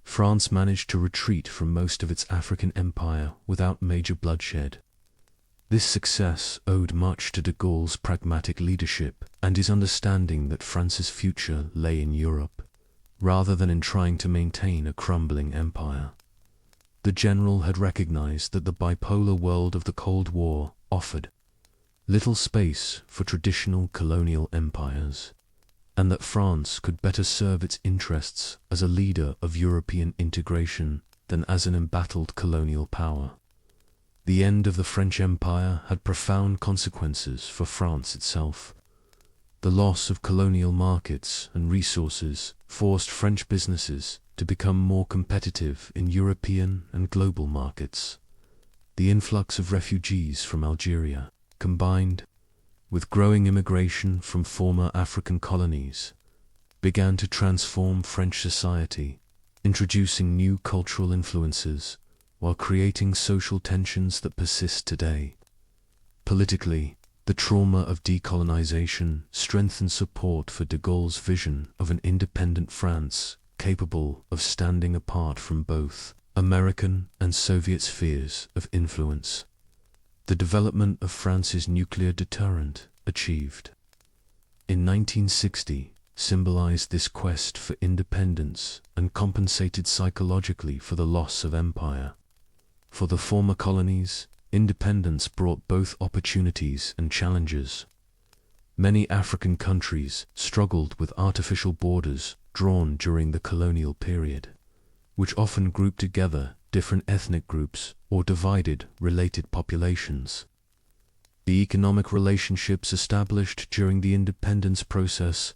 France managed to retreat from most of its African empire without major bloodshed. This success owed much to de Gaulle's pragmatic leadership and his understanding that France's future lay in Europe, rather than in trying to maintain a crumbling empire. The general had recognized that the bipolar world of the Cold War offered little space for traditional colonial empires, and that France could better serve its interests as a leader of European integration than as an embattled colonial power. The end of the French Empire had profound consequences for France itself. The loss of colonial markets and resources forced French businesses to become more competitive in European and global markets. The influx of refugees from Algeria, combined with growing immigration from former African colonies, began to transform French society, introducing new cultural influences while creating social tensions that persist today. Politically, the trauma of decolonization strengthened support for de Gaulle's vision of an independent France capable of standing apart from both American and Soviet spheres of influence. The development of France's nuclear deterrent, achieved in 1960, symbolized this quest for independence and compensated psychologically for the loss of empire. For the former colonies, independence brought both opportunities and challenges. Many African countries struggled with artificial borders drawn during the colonial period, which often grouped together different ethnic groups or divided related populations. The economic relationships established during the independence process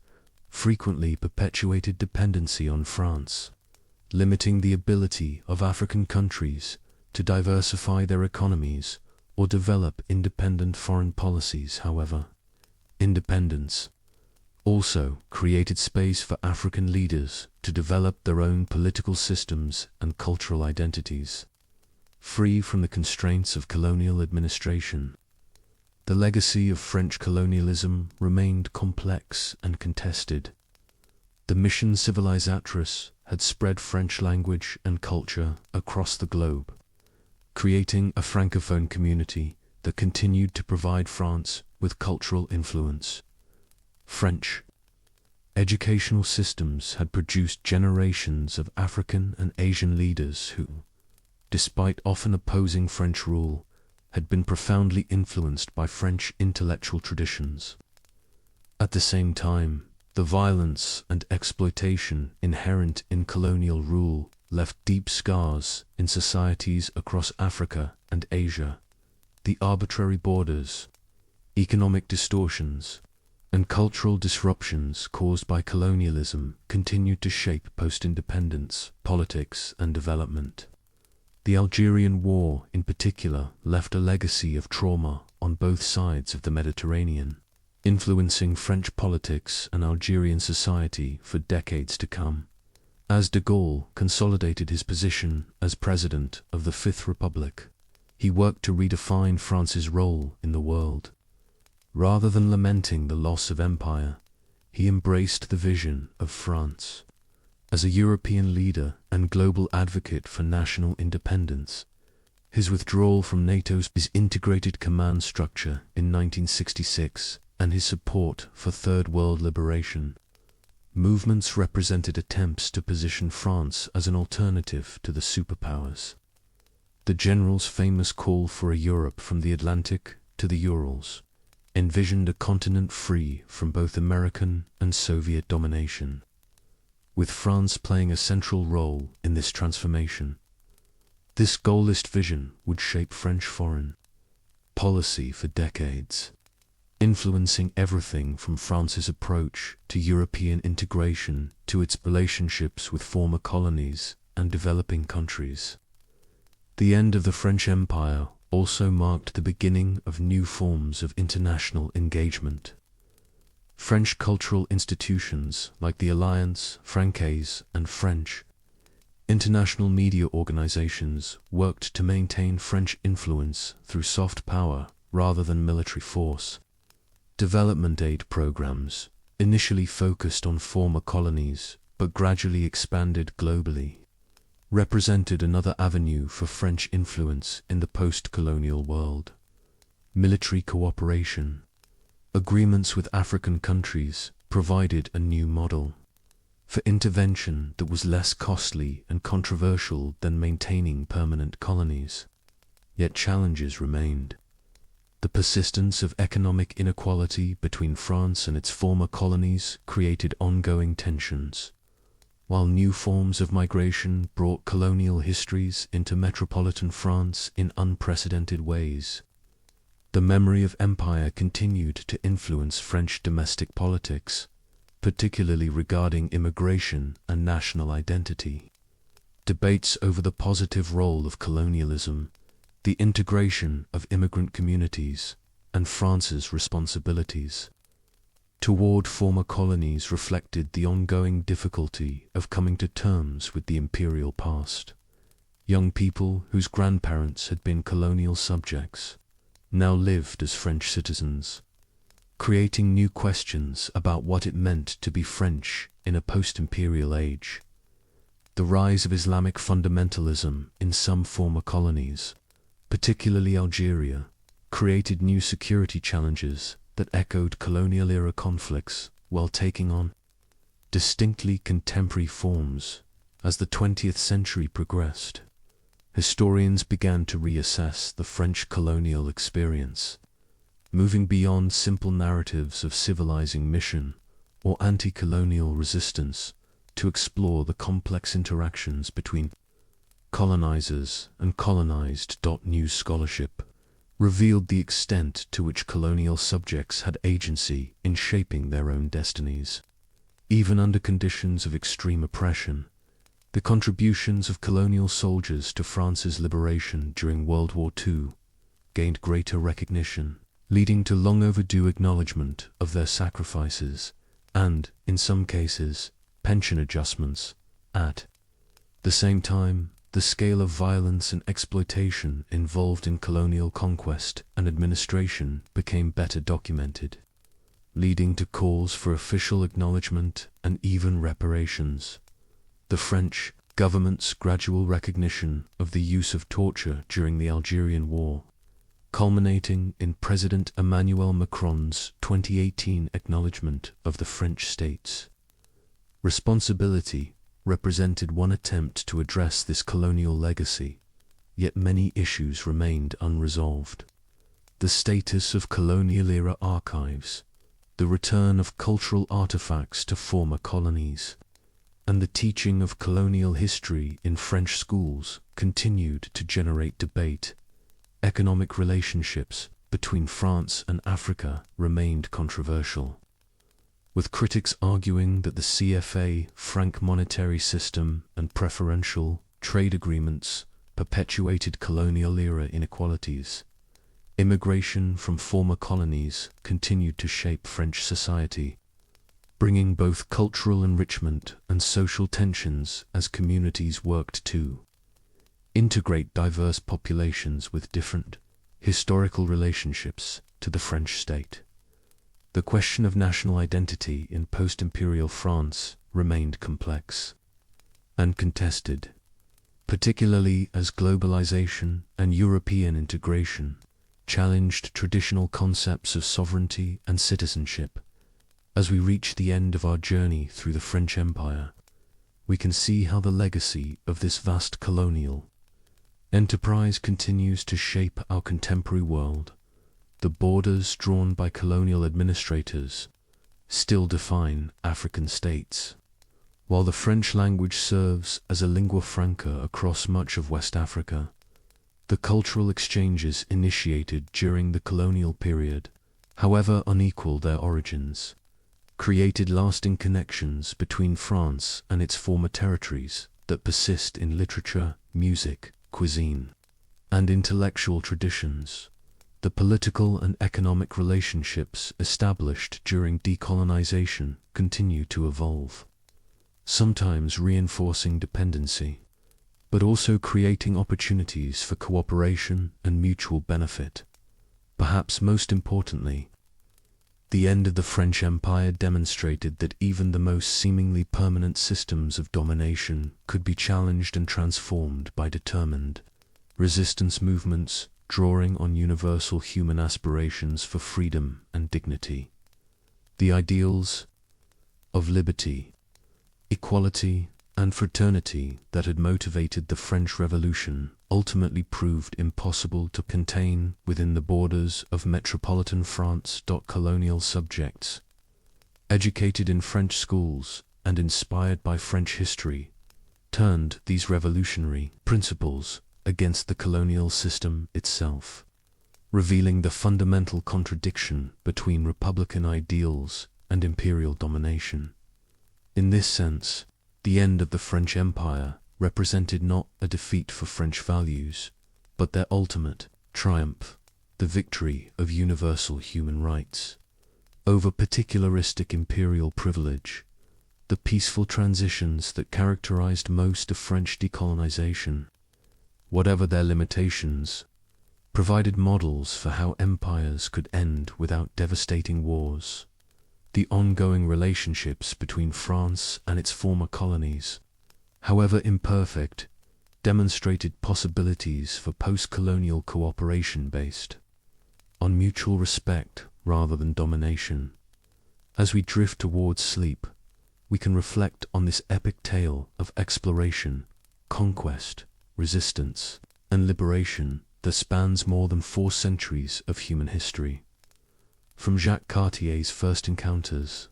frequently perpetuated dependency on France, limiting the ability of African countries to diversify their economies or develop independent foreign policies. However, independence also created space for African leaders to develop their own political systems and cultural identities, free from the constraints of colonial administration. The legacy of French colonialism remained complex and contested. The mission civilisatrice had spread French language and culture across the globe, creating a francophone community that continued to provide France with cultural influence. French educational systems had produced generations of African and Asian leaders who, despite often opposing French rule, had been profoundly influenced by French intellectual traditions. At the same time, the violence and exploitation inherent in colonial rule left deep scars in societies across Africa and Asia. The arbitrary borders, economic distortions, and cultural disruptions caused by colonialism continued to shape post-independence politics and development. The Algerian War, in particular, left a legacy of trauma on both sides of the Mediterranean, influencing French politics and Algerian society for decades to come. As de Gaulle consolidated his position as president of the Fifth Republic, he worked to redefine France's role in the world. Rather than lamenting the loss of empire, he embraced the vision of France as a European leader and global advocate for national independence. His withdrawal from NATO's integrated command structure in 1966 and his support for Third World liberation movements represented attempts to position France as an alternative to the superpowers. The general's famous call for a Europe from the Atlantic to the Urals envisioned a continent free from both American and Soviet domination, with France playing a central role in this transformation. This Gaullist vision would shape French foreign policy for decades, influencing everything from France's approach to European integration to its relationships with former colonies and developing countries. The end of the French Empire also marked the beginning of new forms of international engagement. French cultural institutions like the Alliance Francaise and French International media organizations worked to maintain French influence through soft power rather than military force. Development aid programs, initially focused on former colonies but gradually expanded globally, represented another avenue for French influence in the post-colonial world. Military cooperation. Agreements with African countries provided a new model for intervention that was less costly and controversial than maintaining permanent colonies. Yet challenges remained. The persistence of economic inequality between France and its former colonies created ongoing tensions, while new forms of migration brought colonial histories into metropolitan France in unprecedented ways. The memory of empire continued to influence French domestic politics, particularly regarding immigration and national identity. Debates over the positive role of colonialism, the integration of immigrant communities, and France's responsibilities toward former colonies reflected the ongoing difficulty of coming to terms with the imperial past. Young people whose grandparents had been colonial subjects now lived as French citizens, creating new questions about what it meant to be French in a post-imperial age. The rise of Islamic fundamentalism in some former colonies, particularly Algeria, created new security challenges that echoed colonial-era conflicts while taking on distinctly contemporary forms. As the 20th century progressed, historians began to reassess the French colonial experience, moving beyond simple narratives of civilizing mission or anti-colonial resistance to explore the complex interactions between colonizers and colonized. New scholarship revealed the extent to which colonial subjects had agency in shaping their own destinies. Even under conditions of extreme oppression, the contributions of colonial soldiers to France's liberation during World War II gained greater recognition, leading to long overdue acknowledgement of their sacrifices and, in some cases, pension adjustments. At the same time, the scale of violence and exploitation involved in colonial conquest and administration became better documented, leading to calls for official acknowledgement and even reparations. The French government's gradual recognition of the use of torture during the Algerian War, culminating in President Emmanuel Macron's 2018 acknowledgement of the French state's responsibility, represented one attempt to address this colonial legacy, yet many issues remained unresolved. The status of colonial-era archives, the return of cultural artifacts to former colonies, and the teaching of colonial history in French schools continued to generate debate. Economic relationships between France and Africa remained controversial, with critics arguing that the CFA franc monetary system and preferential trade agreements perpetuated colonial-era inequalities. Immigration from former colonies continued to shape French society, bringing both cultural enrichment and social tensions as communities worked to integrate diverse populations with different historical relationships to the French state. The question of national identity in post-imperial France remained complex and contested, particularly as globalization and European integration challenged traditional concepts of sovereignty and citizenship. As we reach the end of our journey through the French Empire, we can see how the legacy of this vast colonial enterprise continues to shape our contemporary world. The borders drawn by colonial administrators still define African states, while the French language serves as a lingua franca across much of West Africa. The cultural exchanges initiated during the colonial period, however unequal their origins, created lasting connections between France and its former territories that persist in literature, music, cuisine, and intellectual traditions. The political and economic relationships established during decolonization continue to evolve, sometimes reinforcing dependency, but also creating opportunities for cooperation and mutual benefit. Perhaps most importantly, the end of the French Empire demonstrated that even the most seemingly permanent systems of domination could be challenged and transformed by determined resistance movements drawing on universal human aspirations for freedom and dignity. The ideals of liberty, equality, and fraternity that had motivated the French Revolution ultimately proved impossible to contain within the borders of metropolitan France. Colonial subjects, educated in French schools and inspired by French history, turned these revolutionary principles against the colonial system itself, revealing the fundamental contradiction between republican ideals and imperial domination. In this sense, the end of the French Empire represented not a defeat for French values, but their ultimate triumph, the victory of universal human rights over particularistic imperial privilege. The peaceful transitions that characterized most of French decolonization, whatever their limitations, provided models for how empires could end without devastating wars. The ongoing relationships between France and its former colonies, however imperfect, demonstrated possibilities for post-colonial cooperation based on mutual respect rather than domination. As we drift towards sleep, we can reflect on this epic tale of exploration, conquest, resistance, and liberation that spans more than 4 centuries of human history. From Jacques Cartier's first encounters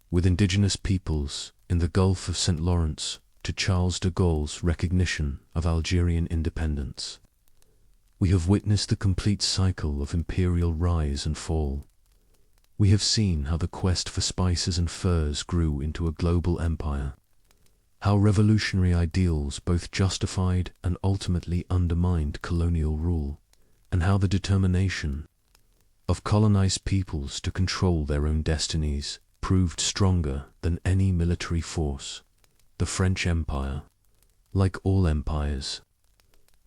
with indigenous peoples in the Gulf of St. Lawrence to Charles de Gaulle's recognition of Algerian independence, we have witnessed the complete cycle of imperial rise and fall. We have seen how the quest for spices and furs grew into a global empire, how revolutionary ideals both justified and ultimately undermined colonial rule, and how the determination of colonized peoples to control their own destinies proved stronger than any military force. The French Empire, like all empires,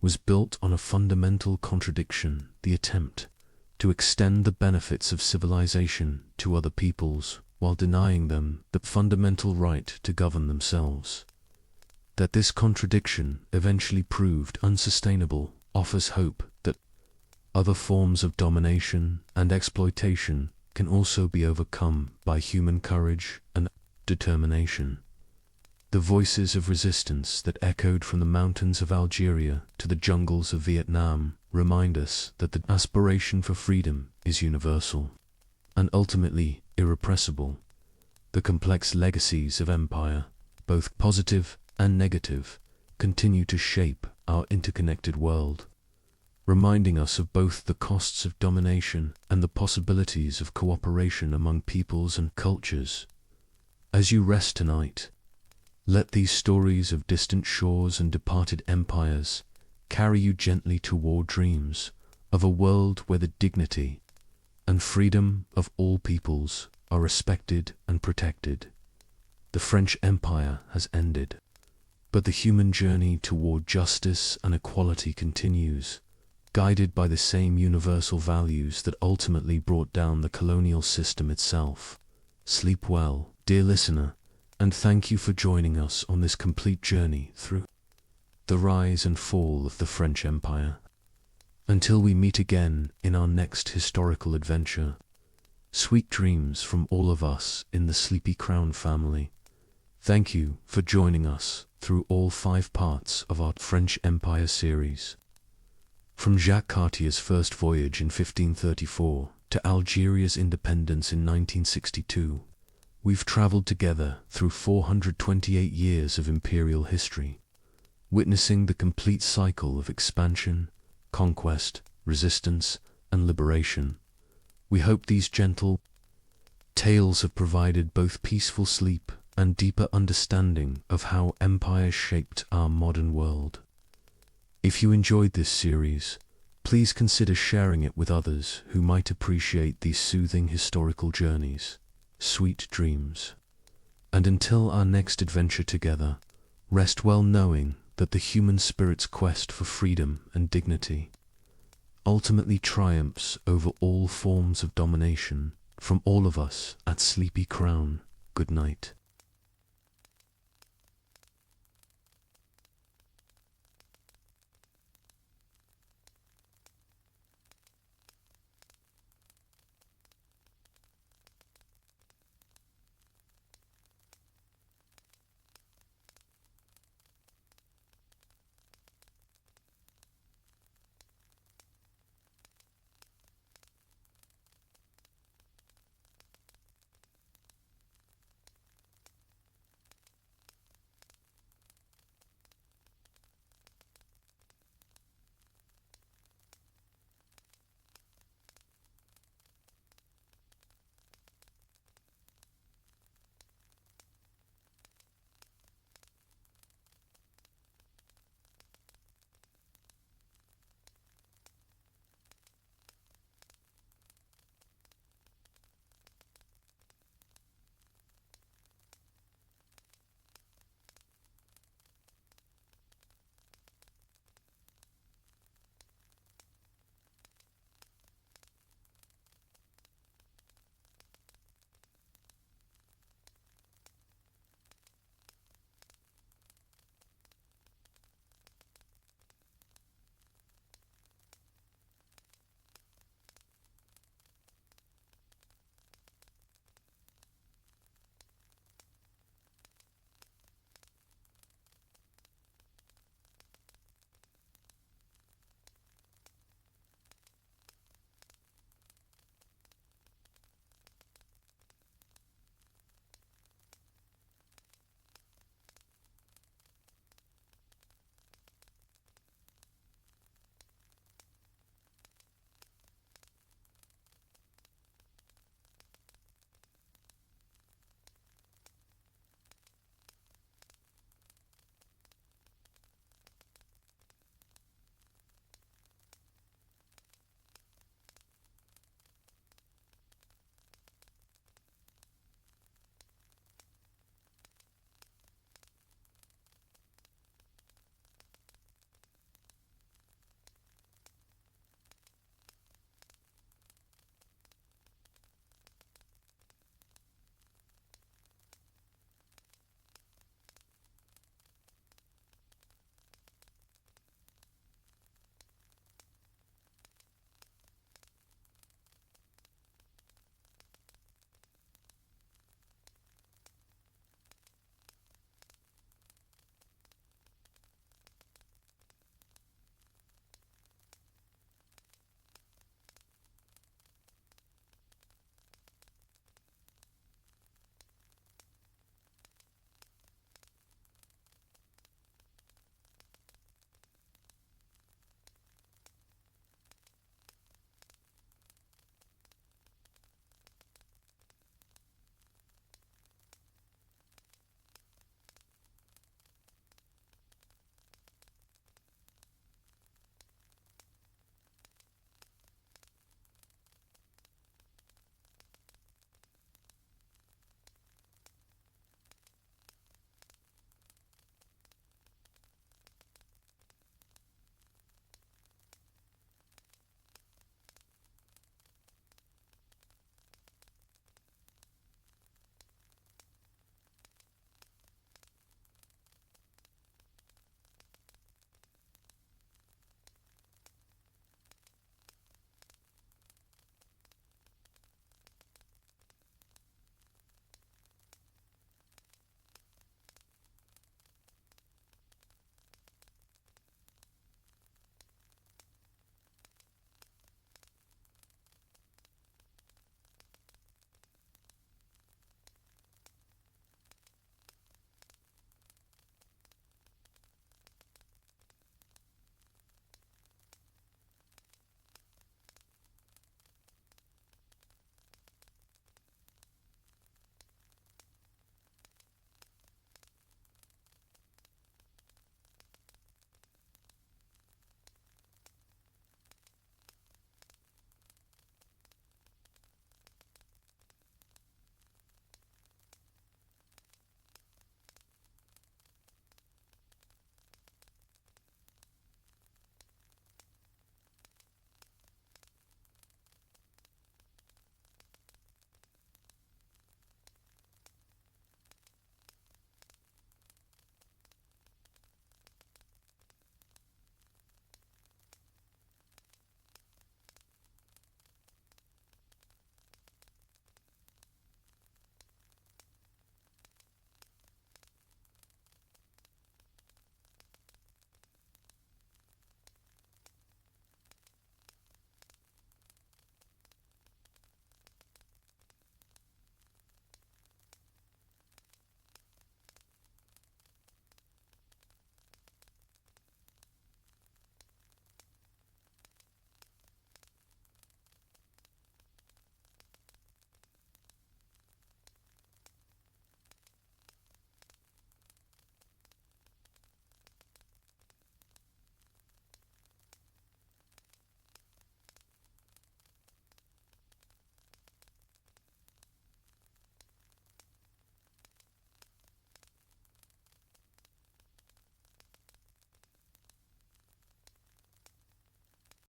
was built on a fundamental contradiction: the attempt to extend the benefits of civilization to other peoples while denying them the fundamental right to govern themselves. That this contradiction eventually proved unsustainable offers hope that other forms of domination and exploitation can also be overcome by human courage and determination. The voices of resistance that echoed from the mountains of Algeria to the jungles of Vietnam remind us that the aspiration for freedom is universal and ultimately irrepressible. The complex legacies of empire, both positive and negative, continue to shape our interconnected world, reminding us of both the costs of domination and the possibilities of cooperation among peoples and cultures. As you rest tonight, let these stories of distant shores and departed empires carry you gently toward dreams of a world where the dignity and freedom of all peoples are respected and protected. The French Empire has ended, but the human journey toward justice and equality continues, guided by the same universal values that ultimately brought down the colonial system itself. Sleep well, dear listener, and thank you for joining us on this complete journey through the rise and fall of the French Empire. Until we meet again in our next historical adventure, sweet dreams from all of us in the Sleepy Crown family. Thank you for joining us through all 5 parts of our French Empire series. From Jacques Cartier's first voyage in 1534 to Algeria's independence in 1962, we've traveled together through 428 years of imperial history, witnessing the complete cycle of expansion, conquest, resistance, and liberation. We hope these gentle tales have provided both peaceful sleep and deeper understanding of how empires shaped our modern world. If you enjoyed this series, please consider sharing it with others who might appreciate these soothing historical journeys. Sweet dreams. And until our next adventure together, rest well knowing that the human spirit's quest for freedom and dignity ultimately triumphs over all forms of domination. From all of us at Sleepy Crown, good night.